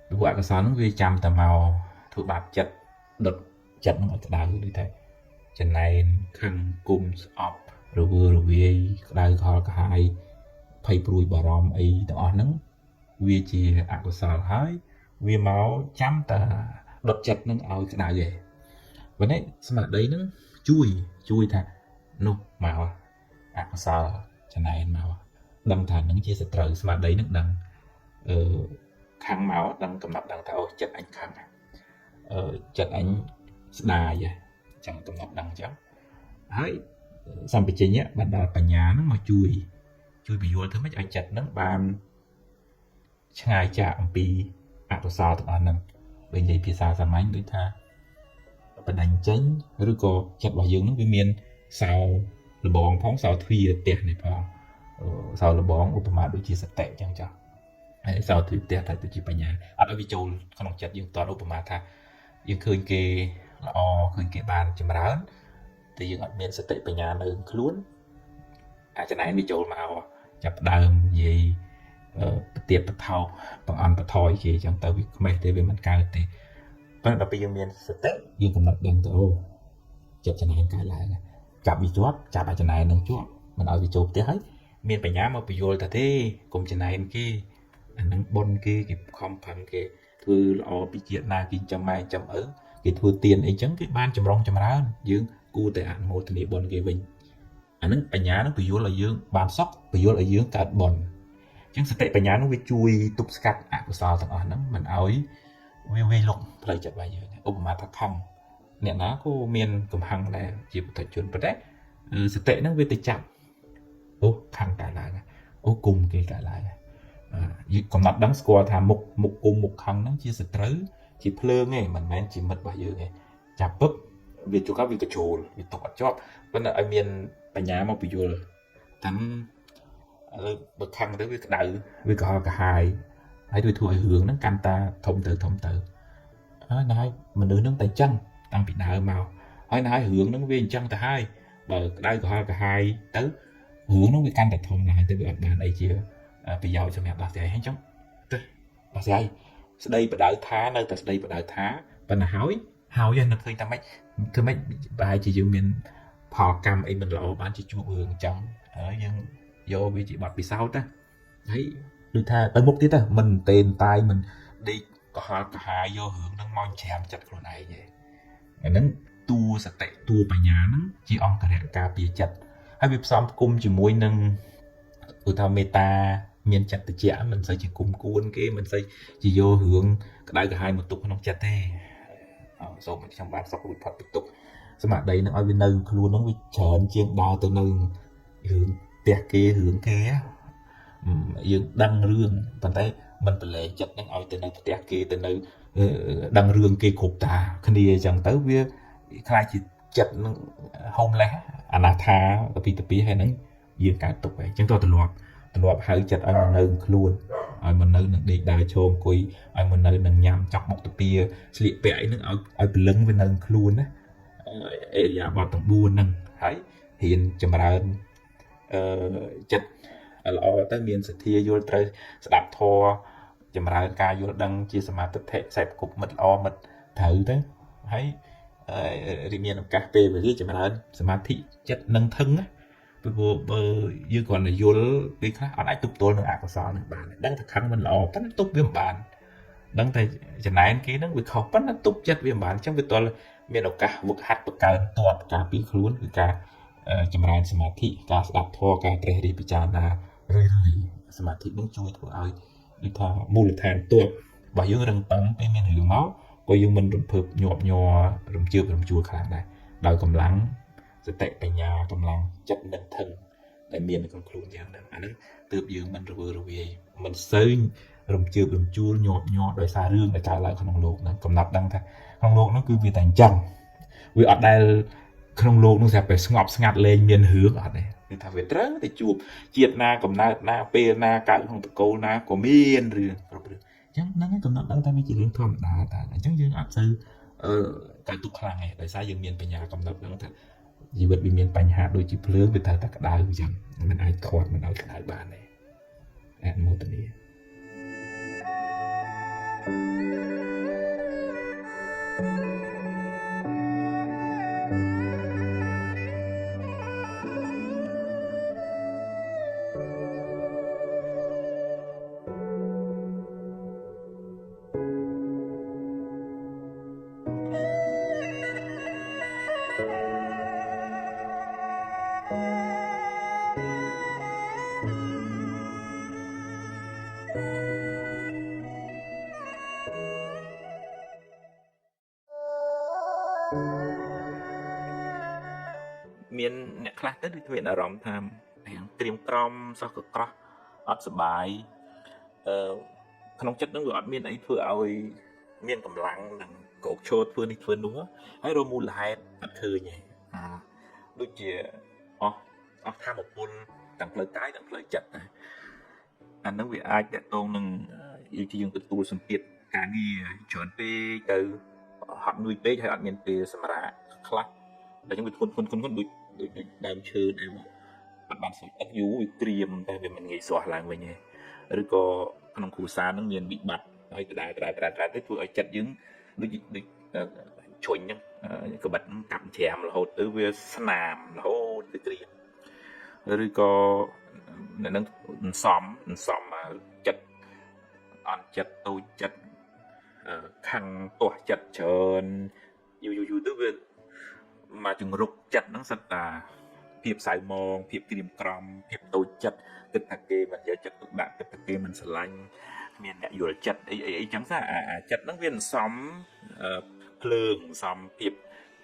ព្រោះអកុសលហ្នឹងវាចាំតែមកធ្វើបាបចិត្តដុតចិត្តហ្នឹងឲ្យក្តៅដូចតែចំណែនខឹងគុំស្អប់រវើរវាយក្តៅខលកាហាយភ័យព្រួយបារម្ភអីទាំងអស់ហ្នឹងវាជាអកុសលហើយវាមកចាំតែដុតចិត្តហ្នឹងឲ្យក្តៅឯងวันนี้ស្មារតីហ្នឹងជួយថានោះមកអកុសលចំណែនមកដឹងថានឹងជាសត្រូវស្មារតីនឹងដឹងខាងមកដឹងកំណត់ដឹងថាអូចិត្តអញខាងចិត្តអញស្ដាយអញ្ចឹងកំណត់ដឹងអញ្ចឹងហើយសម្បជញ្ញៈបណ្ដាលបញ្ញាហ្នឹងមកជួយពយល់ធ្វើម៉េចឲ្យចិត្តហ្នឹងបានឆ្ងាយចាកអំពីអកុសលទាំងអស់ហ្នឹងដូចនិយាយភាសាសាមញ្ញដូចថាបណ្ដាញចេញឬក៏ចិត្តរបស់យើងហ្នឹងវាមានសោលបងផងសោទ្វារផ្ទះនេះផងសោលបងឧបមាដូចជាសតិអញ្ចឹងចាហើយសោទ្វារផ្ទះតែទៅជាបញ្ញាអត់ឲ្យវាចូលក្នុងចិត្តយើងតើឧបមាថាយើងឃើញគេល្អឃើញគេបានចម្រើនតែយើងអត់មានសតិបញ្ញានៅខ្លួនអាចចំណែនវាចូលមកចាប់ដើមនិយាយប្រទៀបបថោបង្អន់បថយគេអញ្ចឹងទៅវាខ្មេះទេវាមិនកើតទេប៉ុន្តែដល់ពេលយើងមានសតិយើងកំណត់ដឹងទៅអូចិត្តចំណែនកើតឡើងចាប់វាជាប់ចាប់អាចចំណែននឹងជាប់មិនឲ្យវាចូលផ្ទះហើយមានបញ្ញាមកពយល់ថាទេកុំចំណែនគេអានឹងបុនគេខំប្រឹងគេធ្វើល្អពីជាតិណាគេចាំម៉ែចាំឪគេធ្វើទៀនអីចឹងគេបានចម្រុងចម្រើនយើងគួរតែអនុមោទនាបុនគេវិញអានឹងបញ្ញានឹងពយល់ឲ្យយើងបានសុខពយល់ឲ្យយើងកើតបុនអញ្ចឹងសតិបញ្ញានឹងវាជួយទប់ស្កាត់អកុសលទាំងអស់ហ្នឹងមិនឲ្យវាលុកផ្លូវចិត្តរបស់យើងឧបមាថាខំអ្នកណាក៏មានកំហឹងដែរជាពុទ្ធជនប៉ុន្តែសតិហ្នឹងវាទៅចាប់អូខំកើតឡើងអូគុំគេកើតឡើងកំណត់ដឹងស្គាល់ថាមុខគុំមុខខឹងហ្នឹងជាសត្រូវជាភ្លើងឯងមិនមែនជាមិត្តរបស់យើងឯងចាប់ពឹបវាជួបវាកញ្ជ្រោលវាຕົកអត់ជាប់ប៉ុន្តែឲ្យមានបញ្ញាមកពយល់តាមឥឡូវបើខឹងទៅវាក្តៅវាកុហកកាហាយហើយវាធ្វើឲ្យរឿងហ្នឹងកាន់តែធំទៅហើយណាស់មនុស្សហ្នឹងតែអញ្ចឹងតាំងពីដើមមកហើយណាស់រឿងហ្នឹងវាអញ្ចឹងទៅហើយបើក្តៅកុហកកាហាយទៅរឿងហ្នឹងវាកាន់តែធំឡើងទៅវាអត់បានអីជាប្រយោជន៍សម្រាប់ដោះស្រាយអញ្ចឹងទៅដោះស្រាយស្ដីបដៅថានៅតែស្ដីបដៅថាប៉ុន្តែហើយនឹកឃើញតែម៉េចធ្វើម៉េចប្រហែលជាយើងមានផលកម្មអីមិនល្អបានជាជួបរឿងអញ្ចឹងហើយយើងយកវាជាបទពិសោធន៍ណាហើយដូចថាទៅមុខទៀតទៅមិនទេនតាយមិនដេកកុហកកាហាយយករឿងហ្នឹងមកច្រាមចិត្តខ្លួនឯងទេអាហ្នឹងតួសតិតួបញ្ញាហ្នឹងជាអង្គរៈការពារចិត្តហើយវាផ្សំផ្គុំជាមួយនឹងឧទាហរណ៍មេត្តាមានចិត្តត្រជាក់មិនសូវជាគុំគួនគេមិនសូវជាយករឿងក្តៅក្រហាយមកទុកក្នុងចិត្តទេសូមខ្ញុំបានសុខរួចផុតពីទុកស្មារតីនឹងឲ្យវានៅខ្លួននឹងវាច្រើនជាងដើរទៅនៅរឿងផ្ទះគេរឿងគេយើងដឹងរឿងប៉ុន្តែមិនប្រឡែងចិត្តនឹងឲ្យទៅនៅផ្ទះគេទៅនៅដឹងរឿងគេគ្រប់តាគ្នាអញ្ចឹងទៅវាខ្លាចជាចិត្តនឹង homeless អនាថាទៅពីហើយហ្នឹងយើងកើតទុកហើយអញ្ចឹងទៅទម្លាប់ហៅចិត្តឲ្យមកនៅខ្លួនឲ្យមកនៅនឹងដេកដើរឈរអង្គុយឲ្យមកនៅនឹងញ៉ាំចប់មុខទៅពីស្លៀកពាក់អីហ្នឹងឲ្យព្រលឹងវានៅខ្លួនណាអេរិយាបថទាំង4ហ្នឹងហើយហ៊ានចម្រើនចិត្តល្អទៅមានសទ្ធាយល់ត្រូវស្ដាប់ធម៌ចម្រើនការយល់ដឹងជាសមាធិខ្សែប្រគប់មិត្តល្អមិត្តត្រូវទៅហើយរីមានឱកាសពេលវេលាចម្រើនសមាធិចិត្តនឹងធឹងណាព្រោះបើយើងគ្រាន់តែយល់ពេលខ្លះអត់អាចទប់ទល់នឹងអកុសលនឹងបានដឹងថាខឹងមិនល្អប៉ុន្តែទប់វាមិនបានដឹងតែចំណែនគេនឹងវាខុសប៉ុន្តែទប់ចិត្តវាមិនបានអញ្ចឹងវាទល់មានឱកាសវឹកហាត់បង្កើនតបការពីខ្លួនគឺការចម្រើនសមាធិការស្ដាប់ធម៌ការត្រេះរិះពិចារណារឿយសមាធិនឹងជួយធ្វើឲ្យដូចថាមូលដ្ឋានតបរបស់យើងរឹងប៉ឹងពេលមានរឿងមកក៏យើងមិនរំភើបញាប់ញ័ររំជើបរំជួលខ្លាំងដែរដោយកម្លាំងសតិបញ្ញាកម្លាំងចិត្តនឹកធឹងដែលមាននៅក្នុងខ្លួនយ៉ាងហ្នឹងអាហ្នឹងទើបយើងមិនរវើរវាយមិនសូវ រំជើបរំជួលញាប់ញ័រដោយសាររឿងដែលកើតឡើងក្នុងលោកហ្នឹងកំណត់ដឹងថាក្នុងលោកហ្នឹងគឺវាតែអញ្ចឹងវាអត់ដែលក្នុងលោកនោះស្រាប់តែស្ងប់ស្ងាត់លែងមានរឿងអត់ទេគឺថាវាត្រូវតែជួបជាតិណាកំណើតណាពេលណាកើតក្នុងតកូលណាក៏មានរឿងគ្រប់រឿងអញ្ចឹងហ្នឹងឯងកំណត់ដឹងថាវាជារឿងធម្មតាតែអញ្ចឹងយើងអត់សូវកើតទុកខ្លាំងទេដោយសារយើងមានបញ្ញាកំណត់ដឹងថាជីវិតវាមានបញ្ហាដូចជាភ្លើងវាត្រូវតែក្តៅអញ្ចឹងមិនអាចខាត់មិនឲ្យក្តៅបានទេអនុមោទនាមានអ្នកខ្លះទៅដូចមានអារម្មណ៍ថារៀងត្រៀមក្រំសោះក៏ក្រោះអត់សុបាយក្នុងចិត្តនឹងវាអត់មានអីធ្វើឲ្យមានកម្លាំងនឹងកោកឈរធ្វើនេះធ្វើនោះហើយរមូលហេតុអត់ឃើញទេដូចជាអស់ធម៌ពលទាំងផ្លូវកាយទាំងផ្លូវចិត្តណាអានឹងវាអាចតកតងនឹងយើងទទួលសម្ពាធការងារច្រើនពេកទៅហត់នឿយពេកហើយអត់មានពេលសម្រាកខ្លះតែយើងវាធ្ងន់ដូចដើមឈើដែលអត់បានសម្អាតយូរវាក្រៀមតែវាមិនងាយស្រួលឡើងវិញទេឬក៏ក្នុងគ្រួសារនឹងមានវិបត្តិហើយដដែលទៅធ្វើឲ្យចិត្តយើងដូចជ្រុញហ្នឹងក្បិតកាប់ច្រាមរហូតទៅវាស្នាមរហូតទៅក្រៀមឬក៏នៅនឹងសំចិត្តអន់ចិត្តតូចចិត្តខឹងទាស់ចិត្តច្រើនយូរទៅវាមកជំរុកចិត្តហ្នឹងសិតតាភាពសៅមងភាពក្រៀមក្រំភាពតូចចិត្តគិតថាគេមិនយកចិត្តទុកដាក់គិតថាគេមិនស្រឡាញ់គ្មានអ្នកយល់ចិត្តអីចឹងទៅអាចិត្តហ្នឹងវាសំភ្លើងសំភាព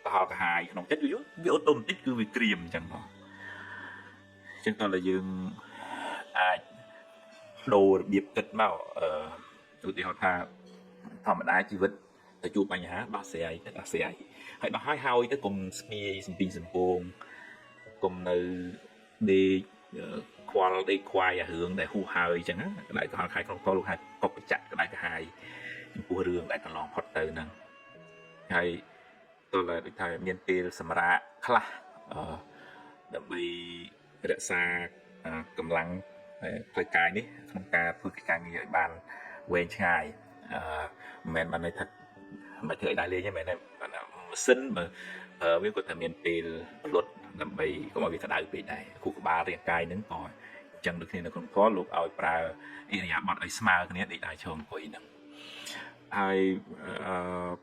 កុហកកាហាយក្នុងចិត្តវាអូតូម៉ាទិកគឺវាក្រៀមអញ្ចឹងបងអញ្ចឹងតើយើងអាចដូររបៀបគិតមកឧទាហរណ៍ថាធម្មតាជីវិតទៅជួបបញ្ហាដោះស្រាយហើយដោះហើយទៅកុំស្ងៀយសំពីងសំពងកុំនៅដេកខ្វល់ដេកខ្វាយអារឿងដែលហួសហើយអញ្ចឹងណាក្តៅកុហកខាយក្នុងកលលោកហៅកុកបច្ចៈក្តៅកាហាយចំពោះរឿងដែលកន្លងផុតទៅហ្នឹងហើយតើដូចថាមានពេលសម្រាកខ្លះដើម្បីរក្សាកម្លាំងផ្លូវកាយនេះក្នុងការធ្វើការងារឲ្យបានវែងឆ្ងាយមិនមែនបានន័យថាមិនធ្វើឲ្យដែរលេងទេមែនទេម៉ាស៊ីនបើវាគាត់តែមានពេលលុតដើម្បីកុំឲ្យវាក្តៅពេកដែរខួរក្បាលរាងកាយហ្នឹងក៏អញ្ចឹងដូចគ្នានៅក្នុងកលលោកឲ្យប្រើអិរិយាបថឲ្យស្មើគ្នាដេកដើរឈរអង្គុយហ្នឹងហើយ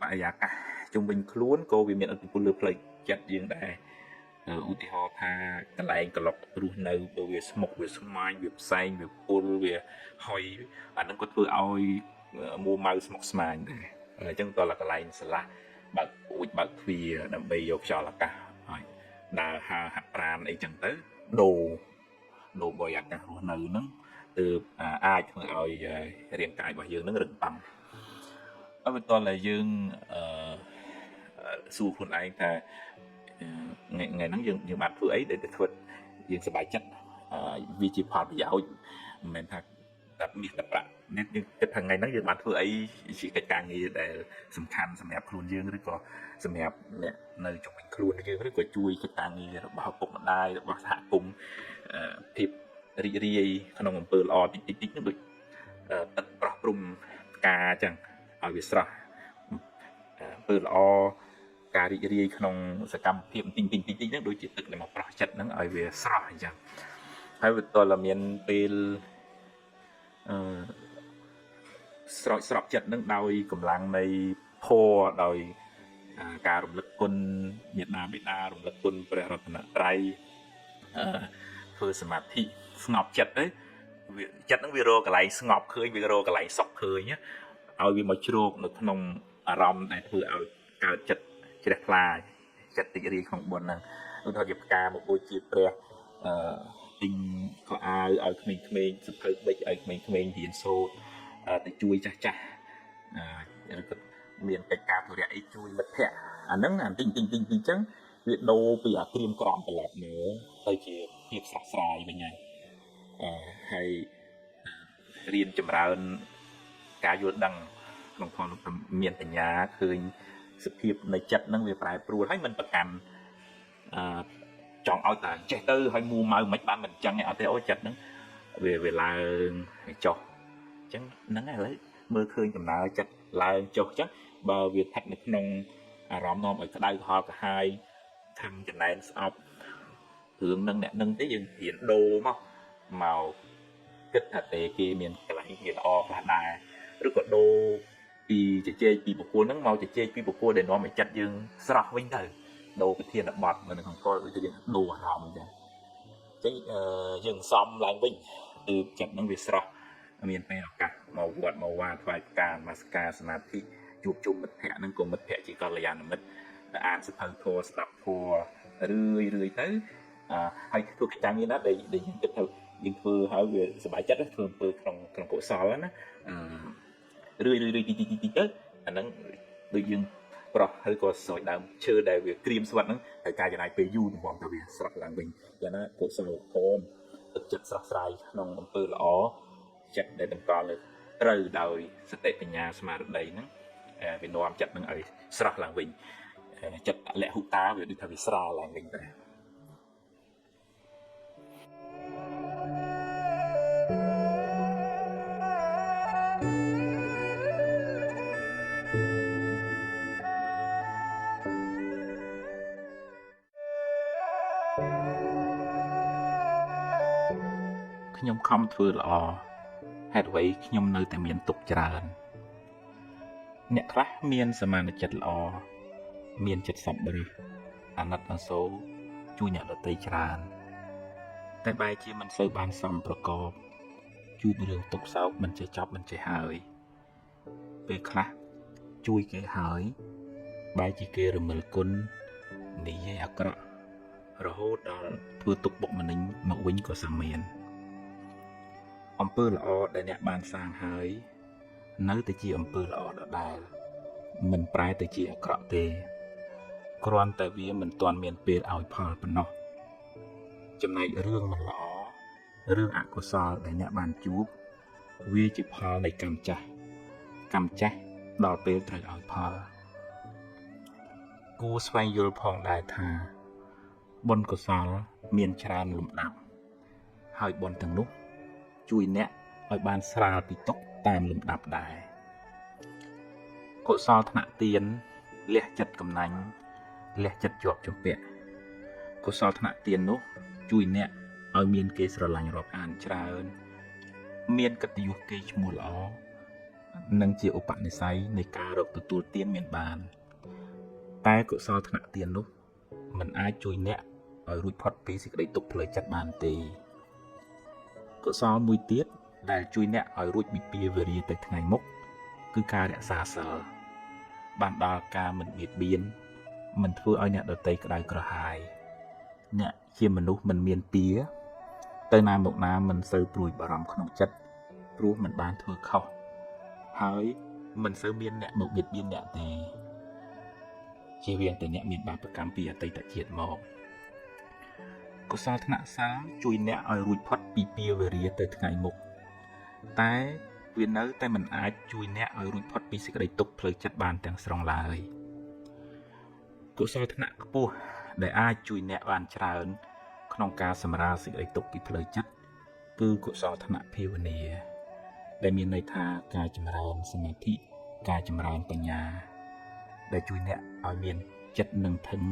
បរិយាកាសជុំវិញខ្លួនក៏វាមានឥទ្ធិពលលើផ្លូវចិត្តយើងដែរឧទាហរណ៍ថាកន្លែងក្លុករស់នៅបើវាស្មុគវាស្មាញវាផ្សែងវាពុលវាហុយអាហ្នឹងក៏ធ្វើឲ្យមួម៉ៅស្មុគស្មាញដែរអញ្ចឹងតើកន្លែងស្រឡះបើកពូជបើកទ្វារដើម្បីយកខ្យល់អាកាសហើយដើរហើរហាត់ប្រាណអីចឹងទៅដូរបរិយាកាសរស់នៅហ្នឹងទើបអាចធ្វើឲ្យរាងកាយរបស់យើងហ្នឹងរឹងប៉ឹងហើយបន្ទាប់តែយើងសួរខ្លួនឯងថាថ្ងៃហ្នឹងយើងបានធ្វើអីដែលធ្វើយើងសប្បាយចិត្តវាជាផលប្រយោជន៍មិនមែនថាតែមាសតែប្រាក់នេះយើងគិតថាថ្ងៃហ្នឹងយើងបានធ្វើអីជាកិច្ចការងារដែលសំខាន់សម្រាប់ខ្លួនយើងឬក៏សម្រាប់អ្នកនៅជុំវិញខ្លួនយើងឬក៏ជួយកិច្ចការងាររបស់ឪពុកម្ដាយរបស់សហគមន៍ភាពរីករាយក្នុងអំពើល្អតិចហ្នឹងដូចទឹកប្រោះព្រំផ្កាអញ្ចឹងឲ្យវាស្រស់អំពើល្អការរីករាយក្នុងសកម្មភាពតិចហ្នឹងដូចជាទឹកដែលមកប្រោះចិត្តហ្នឹងឲ្យវាស្រស់អញ្ចឹងហើយវាតើមានពេលស្រោចស្រពចិត្តនឹងដោយកម្លាំងនៃធម៌ដោយការរំលឹកគុណមេត្តាបិតារំលឹកគុណព្រះរតនត្រ័យធ្វើសមាធិស្ងប់ចិត្តទៅវាចិត្តនឹងវារកកន្លែងស្ងប់ឃើញវារកកន្លែងសុខឃើញឲ្យវាមកជ្រោកនៅក្នុងអារម្មណ៍ដែលធ្វើឲ្យកើតចិត្តជ្រះថ្លាចិត្តរីករាយក្នុងបុណ្យហ្នឹងឧទាហរណ៍ជាផ្កាមកបូជាព្រះទិញខោអាវឲ្យក្មេងៗសភៅបិចឲ្យក្មេងៗរៀនសូត្រ ទៅជួយចាស់ចាស់ឬក៏មានកិច្ចការធុរៈអីជួយមិត្តភ័ក្តិអាហ្នឹងអាទិញអញ្ចឹងវាដូរពីអាក្រៀមក្រំត្រឡប់មកទៅជាភាពស្រស់ស្រាយវិញហើយរៀនចម្រើនការយល់ដឹងក្នុងផងមានបញ្ញាឃើញសភាពនៃចិត្តហ្នឹងវាប្រែប្រួលហើយមិនប្រកាន់ចង់ឲ្យតែចេះទៅហើយមួម៉ៅមិនបានមិនអញ្ចឹងទេអត់ទេអូចិត្តហ្នឹងវាឡើងចុះអញ្ចឹងហ្នឹងឥឡូវមើលឃើញដំណើរចិត្តឡើងចុះអញ្ចឹងបើវាស្ថិតនៅក្នុងអារម្មណ៍នាំឲ្យក្តៅក្រហល់ក្រហាយខំចំណែនស្អប់រឿងនឹងអ្នកនឹងទេយើងរៀនដូរមកគិតថាទេគេមានកន្លែងវាល្អខ្លះដែរឬក៏ដូរពីជជែកពីបុគ្គលហ្នឹងមកជជែកពីបុគ្គលដែលនាំឲ្យចិត្តយើងស្រស់វិញទៅដូរប្រធានបទនៅក្នុងកលដូចយើងដូរអារម្មណ៍អញ្ចឹងយើងសំឡើងវិញគឺចិត្តហ្នឹងវាស្រស់មានពេលឱកាសមកវត្តមកវាថ្វាយផ្កានមកស្ការសមាធិជួបជុំមិត្តភ័ក្តិហ្នឹងក៏មិត្តភ័ក្តិជាកល្យាណមិត្តដែលអានសភៅធម៌ស្ដាប់ធម៌រឿយទៅហើយធ្វើកិច្ចការងារណាដែលយើងគិតថាយើងធ្វើហើយវាសប្បាយចិត្តធ្វើអំពើក្នុងកុសលណារឿយទីទៅអាហ្នឹងដូចយើងប្រោះហើយក៏ស្រោចដើមឈើដែលវាក្រៀមស្វិតហ្នឹងហើយការចំណាយពេលយូរទំហំទៅវាស្រស់ឡើងវិញយ៉ាងណាកុសលធម៌ទឹកចិត្តស្រស់ស្រាយក្នុងអំពើល្អចិត្តដែលតម្កល់ត្រូវដោយសតិបញ្ញាស្មារតីហ្នឹងវានាំចិត្តនឹងឲ្យស្រស់ឡើងវិញចិត្តលះហុតាវាដូចថាវាស្រាលឡើងវិញដែរខ្ញុំខំធ្វើល្អហេតុអ្វីខ្ញុំនៅតែមានទុក្ខច្រើនអ្នកខ្លះមានសមានចិត្តល្អមានចិត្តសប្បុរសអាណិតអាសូរជួយអ្នកដទៃច្រើនតែបែរជាមិនសូវបានសមប្រកបជួបរឿងទុក្ខសោកមិនចេះចប់មិនចេះហើយពេលខ្លះជួយគេហើយបែរជាគេរមិលគុណនិយាយអាក្រក់រហូតដល់ធ្វើទុក្ខបុកម្នេញមកវិញក៏សាមានអំពើល្អដែលអ្នកបានសាងហើយនៅតែជាអំពើល្អដដែលមិនប្រែទៅជាអាក្រក់ទេគ្រាន់តែវាមិនទាន់មានពេលឲ្យផលប៉ុណ្ណោះចំណែករឿងមិនល្អរឿងអកុសលដែលអ្នកបានជួបវាជាផលនៃកម្មចាស់ដល់ពេលត្រូវឲ្យផលគួរស្វែងយល់ផងដែរថាបុណ្យកុសលមានច្រើនលំដាប់ហើយបុណ្យទាំងនោះជួយអ្នកឲ្យបានស្រាលពីទុក្ខតាមលំដាប់ដែរកុសលថ្នាក់ទានលះចិត្តកំណាញ់លះចិត្តជាប់ជំពាក់កុសលថ្នាក់ទាននោះជួយអ្នកឲ្យមានគេស្រឡាញ់រាប់អានច្រើនមានកិត្តិយសគេឈ្មោះល្អនិងជាឧបនិស្ស័យនៃការរកទទួលទានមានបានតែកុសលថ្នាក់ទាននោះមិនអាចជួយអ្នកឲ្យរួចផុតពីសេចក្តីទុក្ខផ្លូវចិត្តបានទេកុសលមួយទៀតដែលជួយអ្នកឲ្យរួចពីពាវេរាទៅថ្ងៃមុខគឺការរក្សាសិលបានដល់ការមិនបៀតបៀនមិនធ្វើឲ្យអ្នកដទៃក្តៅក្រហាយអ្នកជាមនុស្សមិនមានពៀទៅណាមកណាមិនសូវព្រួយបារម្ភក្នុងចិត្តព្រោះមិនបានធ្វើខុសហើយមិនសូវមានអ្នកមកបៀតបៀនអ្នកទេជាវាងតែអ្នកមានបាបកម្មពីអតីតជាតិមកកុសលថ្នាក់សាលជួយអ្នកឲ្យរួចផុតពីពាវេរាទៅថ្ងៃមុខតែវានៅតែមិនអាចជួយអ្នកឲ្យរួចផុតពីសេចក្តីទុក្ខផ្លូវចិត្តបានទាំងស្រុងឡើយកុសលថ្នាក់ខ្ពស់ដែលអាចជួយអ្នកបានច្រើនក្នុងការសម្រាលសេចក្តីទុក្ខពីផ្លូវចិត្តគឺកុសលថ្នាក់ភាវនាដែលមានន័យថាការចម្រើនសមាធិការចម្រើនបញ្ញាដែលជួយអ្នកឲ្យមានចិត្តនឹងធឹង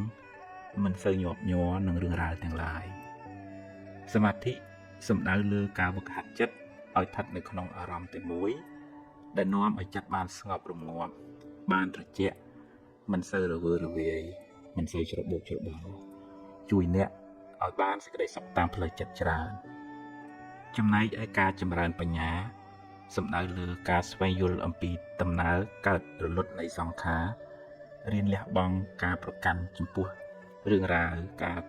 មិនសូវញាប់ញ័រនឹងរឿងរ៉ាវទាំងឡាយសមាធិសំដៅលើការវឹកហាត់ចិត្តឲ្យស្ថិតនៅក្នុងអារម្មណ៍តែមួយដែលនាំឲ្យចិត្តបានស្ងប់រងាប់បានត្រជាក់មិនសូវរវើរវាយមិនសូវច្របូកច្របល់ជួយអ្នកឲ្យបានសេចក្តីសុខតាមផ្លូវចិត្តច្រើនចំណែកឯការចម្រើនបញ្ញាសំដៅលើការស្វែងយល់អំពីដំណើរកើតរលត់នៃសង្ខាររៀនលះបង់ការប្រកាន់ចំពោះរឿងរ៉ាវការ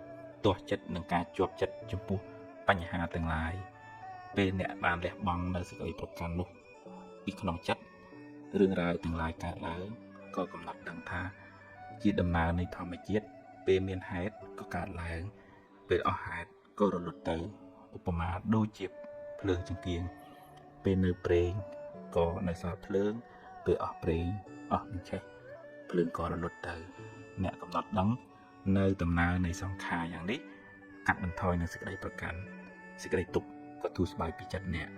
ទាស់ចិត្តនិងការជាប់ចិត្តចំពោះបញ្ហាទាំងឡាយពេលអ្នកបានលះបង់នៅសេចក្តីប្រកាន់នោះ ពីក្នុងចិត្តរឿងរ៉ាវទាំងឡាយកើតឡើងក៏កំណត់ដឹងថាជាដំណើរនៃធម្មជាតិពេលមានហេតុក៏កើតឡើងពេលអស់ហេតុក៏រលត់ទៅឧបមាដូចជាភ្លើងចង្កៀងពេលនៅព្រេងក៏នៅសល់ភ្លើងពេលអស់ព្រេងអស់មិនឆេះភ្លើងក៏រលត់ទៅអ្នកកំណត់ដឹងនៅដំណើរនៃសង្ខារយ៉ាងនេះកាត់បន្ថយនូវសេចក្តីប្រកាន់សេចក្តីទុក្ខក៏ទូស្បាយពីចិត្តអ្នក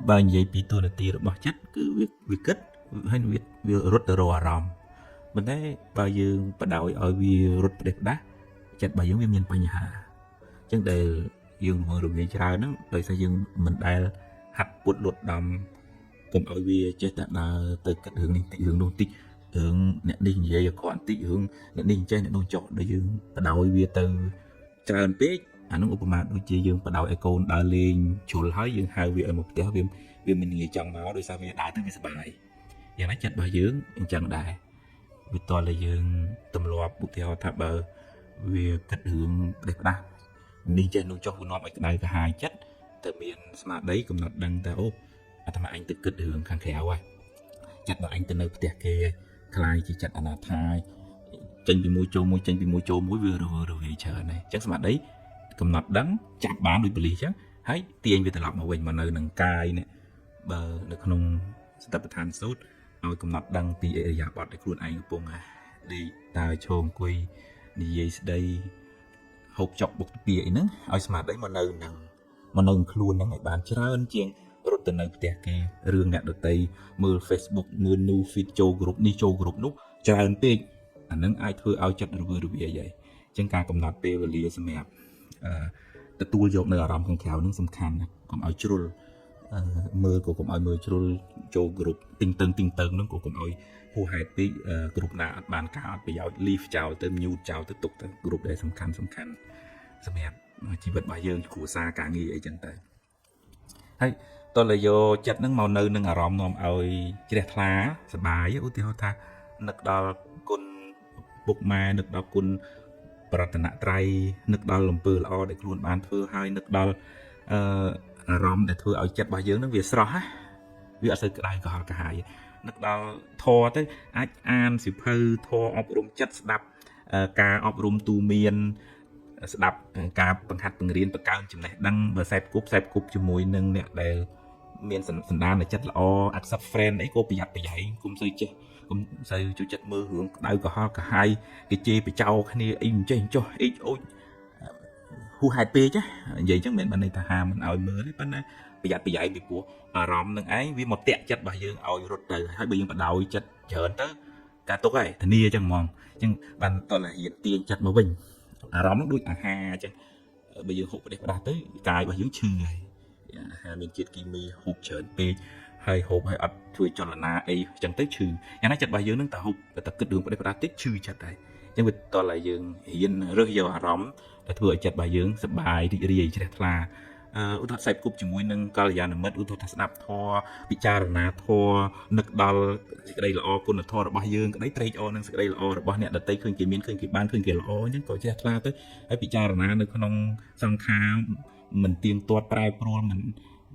បើនិយាយពីទូនាទីរបស់ចិត្តគឺវាគិតហើយវារត់ទៅរកអារម្មណ៍ប៉ុន្តែបើយើងបដ ாய் ឲ្យវារត់ផ្ដេសផ្ដាស់ចិត្តរបស់យើងវាមានបញ្ហាអញ្ចឹងដែលយើងរំលាយច្រើនហ្នឹងដោយសារយើងមិនដែលហាត់ពុតលត់ដំកុំឲ្យវាចេះតែដើរទៅគិតរឿងនេះតិចរឿងនោះតិចរឿងអ្នកនេះនិយាយអក្រក់បន្តិចរឿងអ្នកនេះចេះអ្នកនោះចោះដល់យើងបដ ாய் វាទៅច្រើនពេកអានោះឧបមាដូចជាយើងបដ ாய் ឲ្យកូនដើរលេងជ្រុលហើយយើងហៅវាឲ្យមកផ្ទះវាមិនងាយចង់មកដោយសារវាដើរទៅវាសុបាយយ៉ាងណាចិត្តរបស់យើងអញ្ចឹងដែរវាតតែយើងទម្លាប់ឧទាហរណ៍ថាបើវាគិតរឿងផ្ដេសផ្ដាស់នេះចេះនោះចុះវានាំឲ្យក្តៅក្រហាយចិត្តតែមានស្មារតីកំណត់ដឹងថាអូអាត្មាអញទៅគិតរឿងខាងក្រៅហើយចិត្តរបស់អញទៅនៅផ្ទះគេខ្លាយជាចិត្តអនាថាចេញពីមួយចូលមួយចេញពីមួយចូលមួយវារវាយច្រើនហើយអញ្ចឹងស្មារតីកំណត់ដឹងចាប់បានដូចបលិសអញ្ចឹងហើយទាញវាត្រឡប់មកវិញមកនៅនឹងកាយនេះបើនៅក្នុងសតិប្បដ្ឋានសូត្រឲ្យកំណត់ដឹងពីអរិយាបថដែលខ្លួនឯងកំពុងដេកដើរឈរអង្គុយនិយាយស្ដីហូបចុកបុកទាអីហ្នឹងឲ្យស្មារតីមកនៅនឹងខ្លួនហ្នឹងឲ្យបានច្រើនជាងរត់ទៅនៅផ្ទះគេរឿងអ្នកដទៃមើល Facebook មើល new feed ចូល group នេះចូល group នោះច្រើនពេកអាហ្នឹងអាចធ្វើឲ្យចិត្តរវើរវាយហើយអញ្ចឹងការកំណត់ពេលវេលាសម្រាប់ទទួលយកនៅអារម្មណ៍ខាងក្រៅហ្នឹងសំខាន់ណាស់កុំឲ្យជ្រុលមើលក៏កុំឲ្យមើលជ្រុលចូល group ទីងតឹងហ្នឹងក៏កុំឲ្យហួសហេតុពេក group ណាអត់បានការអត់ប្រយោជន៍ leave ចោលទៅ mute ចោលទៅទុកទៅ group ដែលសំខាន់សម្រាប់ជីវិតរបស់យើងគ្រួសារការងារអីចឹងទៅហើយតើយកចិត្តហ្នឹងមកនៅនឹងអារម្មណ៍នាំឲ្យជ្រះថ្លាសប្បាយឧទាហរណ៍ថានឹកដល់គុណពុកម៉ែនឹកដល់គុណប្រតនត្រ័យនឹកដល់អំពើល្អដែលខ្លួនបានធ្វើហើយនឹកដល់អារម្មណ៍ដែលធ្វើឲ្យចិត្តរបស់យើងហ្នឹងវាស្រស់ណាវាអត់សូវក្តៅក្រហល់ក្រហាយនឹកដល់ធម៌ទៅអាចអានសៀវភៅធម៌អប់រំចិត្តស្ដាប់ការអប់រំទូមានស្ដាប់ការបង្ហាត់បង្រៀនបង្កើនចំណេះដឹងបើខ្សែគប់ជាមួយនឹងអ្នកដែលមានសន្តានចិត្តល្អ accept friend អីក៏ប្រយ័ត្នប្រយែងគុំសូវចេះគុំសូវជួយចិត្តមើលរឿងក្តៅក្រហល់ក្រហាយគេជេរបចោគ្នាអីមិនចេះចោះអីអូចហួសហេតុពេកនិយាយចឹងមិនបានន័យថាហាមមិនឲ្យមើលទេប៉ុន្តែប្រយ័ត្នប្រយែងពីព្រោះអារម្មណ៍នឹងឯងវាមកតាក់ចិត្តរបស់យើងឲ្យរត់ទៅហើយបើយើងបដោយចិត្តច្រើនទៅការទុកហើយធានាចឹងហ្មងចឹងបានតលហ៊ានទាញចិត្តមកវិញអារម្មណ៍នឹងដូចអាហារចឹងបើយើងហូបផ្ដេសផ្ដាស់ទៅកាយរបស់យើងឈឺហើយអាហារមានជាតិគីមីហូបច្រើនពេកហើយហូបឲ្យអត់ជួយចលនាអីចឹងទៅឈឺយ៉ាងណាចិត្តរបស់យើងនឹងតែហូបតែគិតរឿងផ្ដេសផ្ដាស់តិចឈឺចិត្តហើយចឹងវាតតែយើងរៀនរើសយកអារម្មណ៍ដែលធ្វើឲ្យចិត្តរបស់យើងសប្បាយរីករាយជ្រះថ្លាឧទាហរណ៍ខ្សែគប់ជាមួយនឹងកល្យាណមិត្តឧទាហរណ៍ថាស្ដាប់ធម៌ពិចារណាធម៌នឹកដល់សេចក្តីល្អគុណធម៌របស់យើងក្តីត្រេកអរនឹងសេចក្តីល្អរបស់អ្នកដទៃឃើញគេមានឃើញគេបានឃើញគេល្អអញ្ចឹងក៏ជ្រះថ្លាទៅហើយពិចារណានៅក្នុងសង្ខារមិនទៀងទាត់ប្រែប្រួល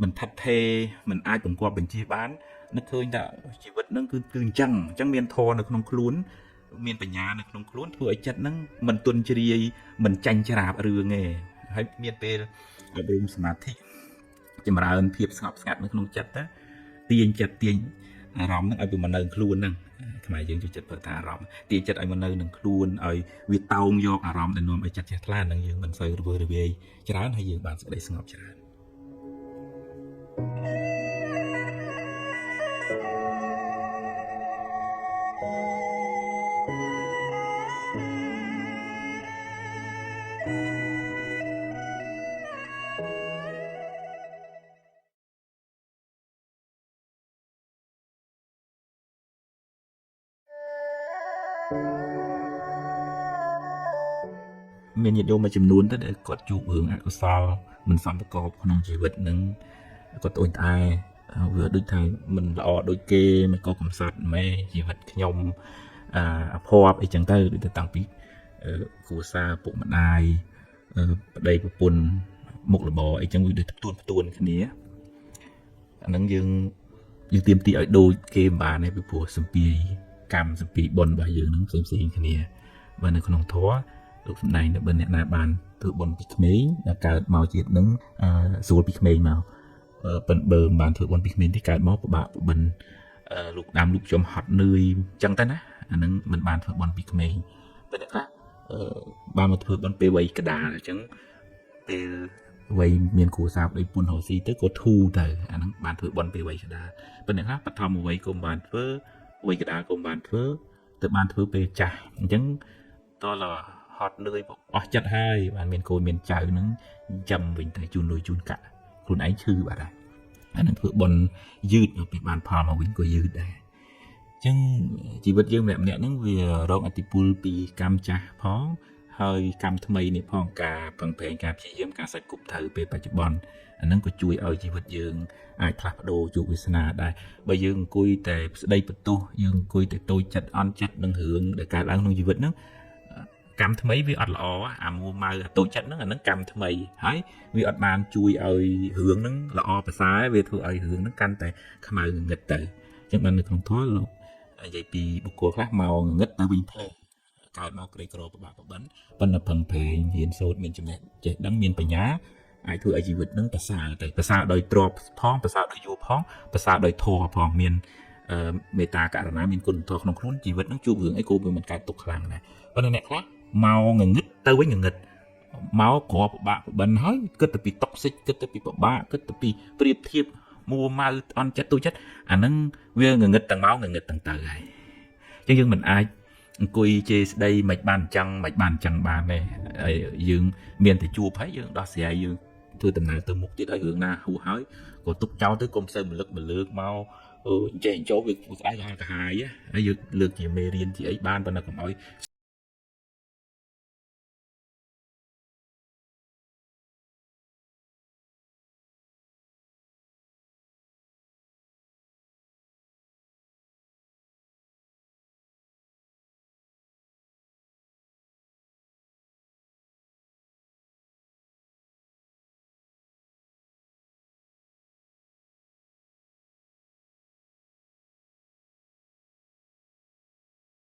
មិនថិតថេរមិនអាចបង្គាប់បញ្ជាបាននឹកឃើញថាជីវិតហ្នឹងគឺអញ្ចឹងមានធម៌នៅក្នុងខ្លួនមានបញ្ញានៅក្នុងខ្លួនធ្វើឲ្យចិត្តហ្នឹងមិនទន់ជ្រាយមិនចាញ់ច្រាបរឿងទេហើយមានពេលអប់រំសមាធិចម្រើនភាពស្ងប់ស្ងាត់នៅក្នុងចិត្តទៅទាញចិត្តទាញអារម្មណ៍ហ្នឹងឲ្យវាមកនៅខ្លួនហ្នឹងខ្មែរយើងចូលចិត្តប្រើថាអារម្មណ៍ទាញចិត្តឲ្យមកនៅនឹងខ្លួនឲ្យវាតោងយកអារម្មណ៍ដែលនាំឲ្យចិត្តជ្រះថ្លាហ្នឹងយើងមិនសូវរវើរវាយច្រើនហើយយើងបានសេចក្តីស្ងប់ច្រើន មានញាតិញោមមួយចំនួនទៅដែលគាត់ជួបរឿងអកុសលមិនសមប្រកបក្នុងជីវិតនឹងគាត់ត្អូញត្អែវាដូចថាមិនល្អដូចគេមិនក៏កំសត់ម៉ែជីវិតខ្ញុំអភ័ព្វអីចឹងទៅដូចទៅតាំងពីគ្រួសារពុកម្ដាយប្តីប្រពន្ធមុខរបរអីចឹងវាដូចផ្ទួនគ្នាអាហ្នឹងយើងទៀមទីឲ្យដូចគេមិនបានទេពីព្រោះសម្ពីកម្មសម្ពីបុណ្យរបស់យើងហ្នឹងផ្សេងគ្នាបើនៅក្នុងធម៌លោកសម្ដែងថាបើអ្នកណាបានធ្វើបុណ្យពីក្មេងដល់កើតមកជាតិហ្នឹងស្រួលពីក្មេងមកប៉ុន្តែបើមិនបានធ្វើបុណ្យពីក្មេងទេកើតមកពិបាកបិណ្ឌលោកដាំលោកចំហត់នឿយអញ្ចឹងទៅណាអាហ្នឹងមិនបានធ្វើបុណ្យពីក្មេងប៉ុន្តែខ្លះបានមកធ្វើបុណ្យពេលវ័យកដាលអញ្ចឹងពេលវ័យមានគ្រួសារប្តីប្រពន្ធរស់ស៊ីទៅក៏ធូរទៅអាហ្នឹងបានធ្វើបុណ្យពេលវ័យកដាលប៉ុន្តែខ្លះបឋមវ័យក៏មិនបានធ្វើវ័យកដាលក៏មិនបានធ្វើទៅបានធ្វើពេលចាស់អញ្ចឹងតលហត់នឿយអស់ចិត្តហើយបានមានកូនមានចៅហ្នឹងចាំវិញទៅជូនលុយជូនកាក់ខ្លួនឯងឈឺបាត់ហើយអានឹងធ្វើបុណ្យយឺតពេលបានផលមកវិញក៏យឺតដែរអញ្ចឹងជីវិតយើងម្នាក់ៗហ្នឹងវារងឥទ្ធិពលពីកម្មចាស់ផងហើយកម្មថ្មីនេះផងការពឹងប្រែងការព្យាយាមការសាច់គប់ត្រូវពេលបច្ចុប្បន្នអាហ្នឹងក៏ជួយឲ្យជីវិតយើងអាចផ្លាស់ប្ដូរជោគវាសនាដែរបើយើងអង្គុយតែស្ដីបន្ទោសយើងអង្គុយតែតូចចិត្តអន់ចិត្តនឹងរឿងដែលកើតឡើងក្នុងជីវិតហ្នឹងកម្មថ្មីវាអត់ល្អអាមួម៉ៅអាតូចចិត្តហ្នឹងអាហ្នឹងកម្មថ្មីហើយវាអត់បានជួយឲ្យរឿងហ្នឹងល្អប្រសើរវាធ្វើឲ្យរឿងហ្នឹងកាន់តែខ្មៅងងឹតទៅអញ្ចឹងបាននៅក្នុងធម៌លោកនិយាយពីបុគ្គលខ្លះមកងងឹតទៅវិញផ្លែកើតមកក្រីក្រពិបាកបបិណ្ឌប៉ុន្តែផឹងប្រេងរៀនសូត្រមានចំណេះចេះដឹងមានបញ្ញាអាចធ្វើឲ្យជីវិតហ្នឹងប្រសើរទៅប្រសើរដោយទ្រព្យផងប្រសើរដោយយោផងប្រសើរដោយធម៌ផងមានមេត្តាករុណាមានគុណធម៌ក្នុងខ្លួនជីវិតហ្នឹងជួបរឿងអីក៏វាមិនកើតទុកខ្លាំងដែរប៉ុន្តែអ្នកខ្លះមកងងឹតទៅវិញងងឹតមកគ្រាប់ពិបាកបបិណ្ឌហើយគិតទៅពីតុកសិចគិតទៅពីពិបាកគិតទៅពីប្រៀបធៀបមួម៉ៅអន់ចិត្តទូចិត្តអាហ្នឹងវាងងឹតទាំងមកងងឹតទាំងទៅហើយអញ្ចឹងយើងមិនអាចអង្គុយជេរស្ដីមិនបានអញ្ចឹងមិនបានអញ្ចឹងបានទេយើងមានតែជួបហើយយើងដោះស្រាយយើងធ្វើដំណើរទៅមុខទៀតហើយរឿងណាហួសហើយក៏ទុកចោលទៅកុំសូវមកលើកមកចេះចូលវាស្ដាយកាហាយហើយយើងលើកជាមេរៀនជាអីបានប៉ុន្តែកុំឲ្យ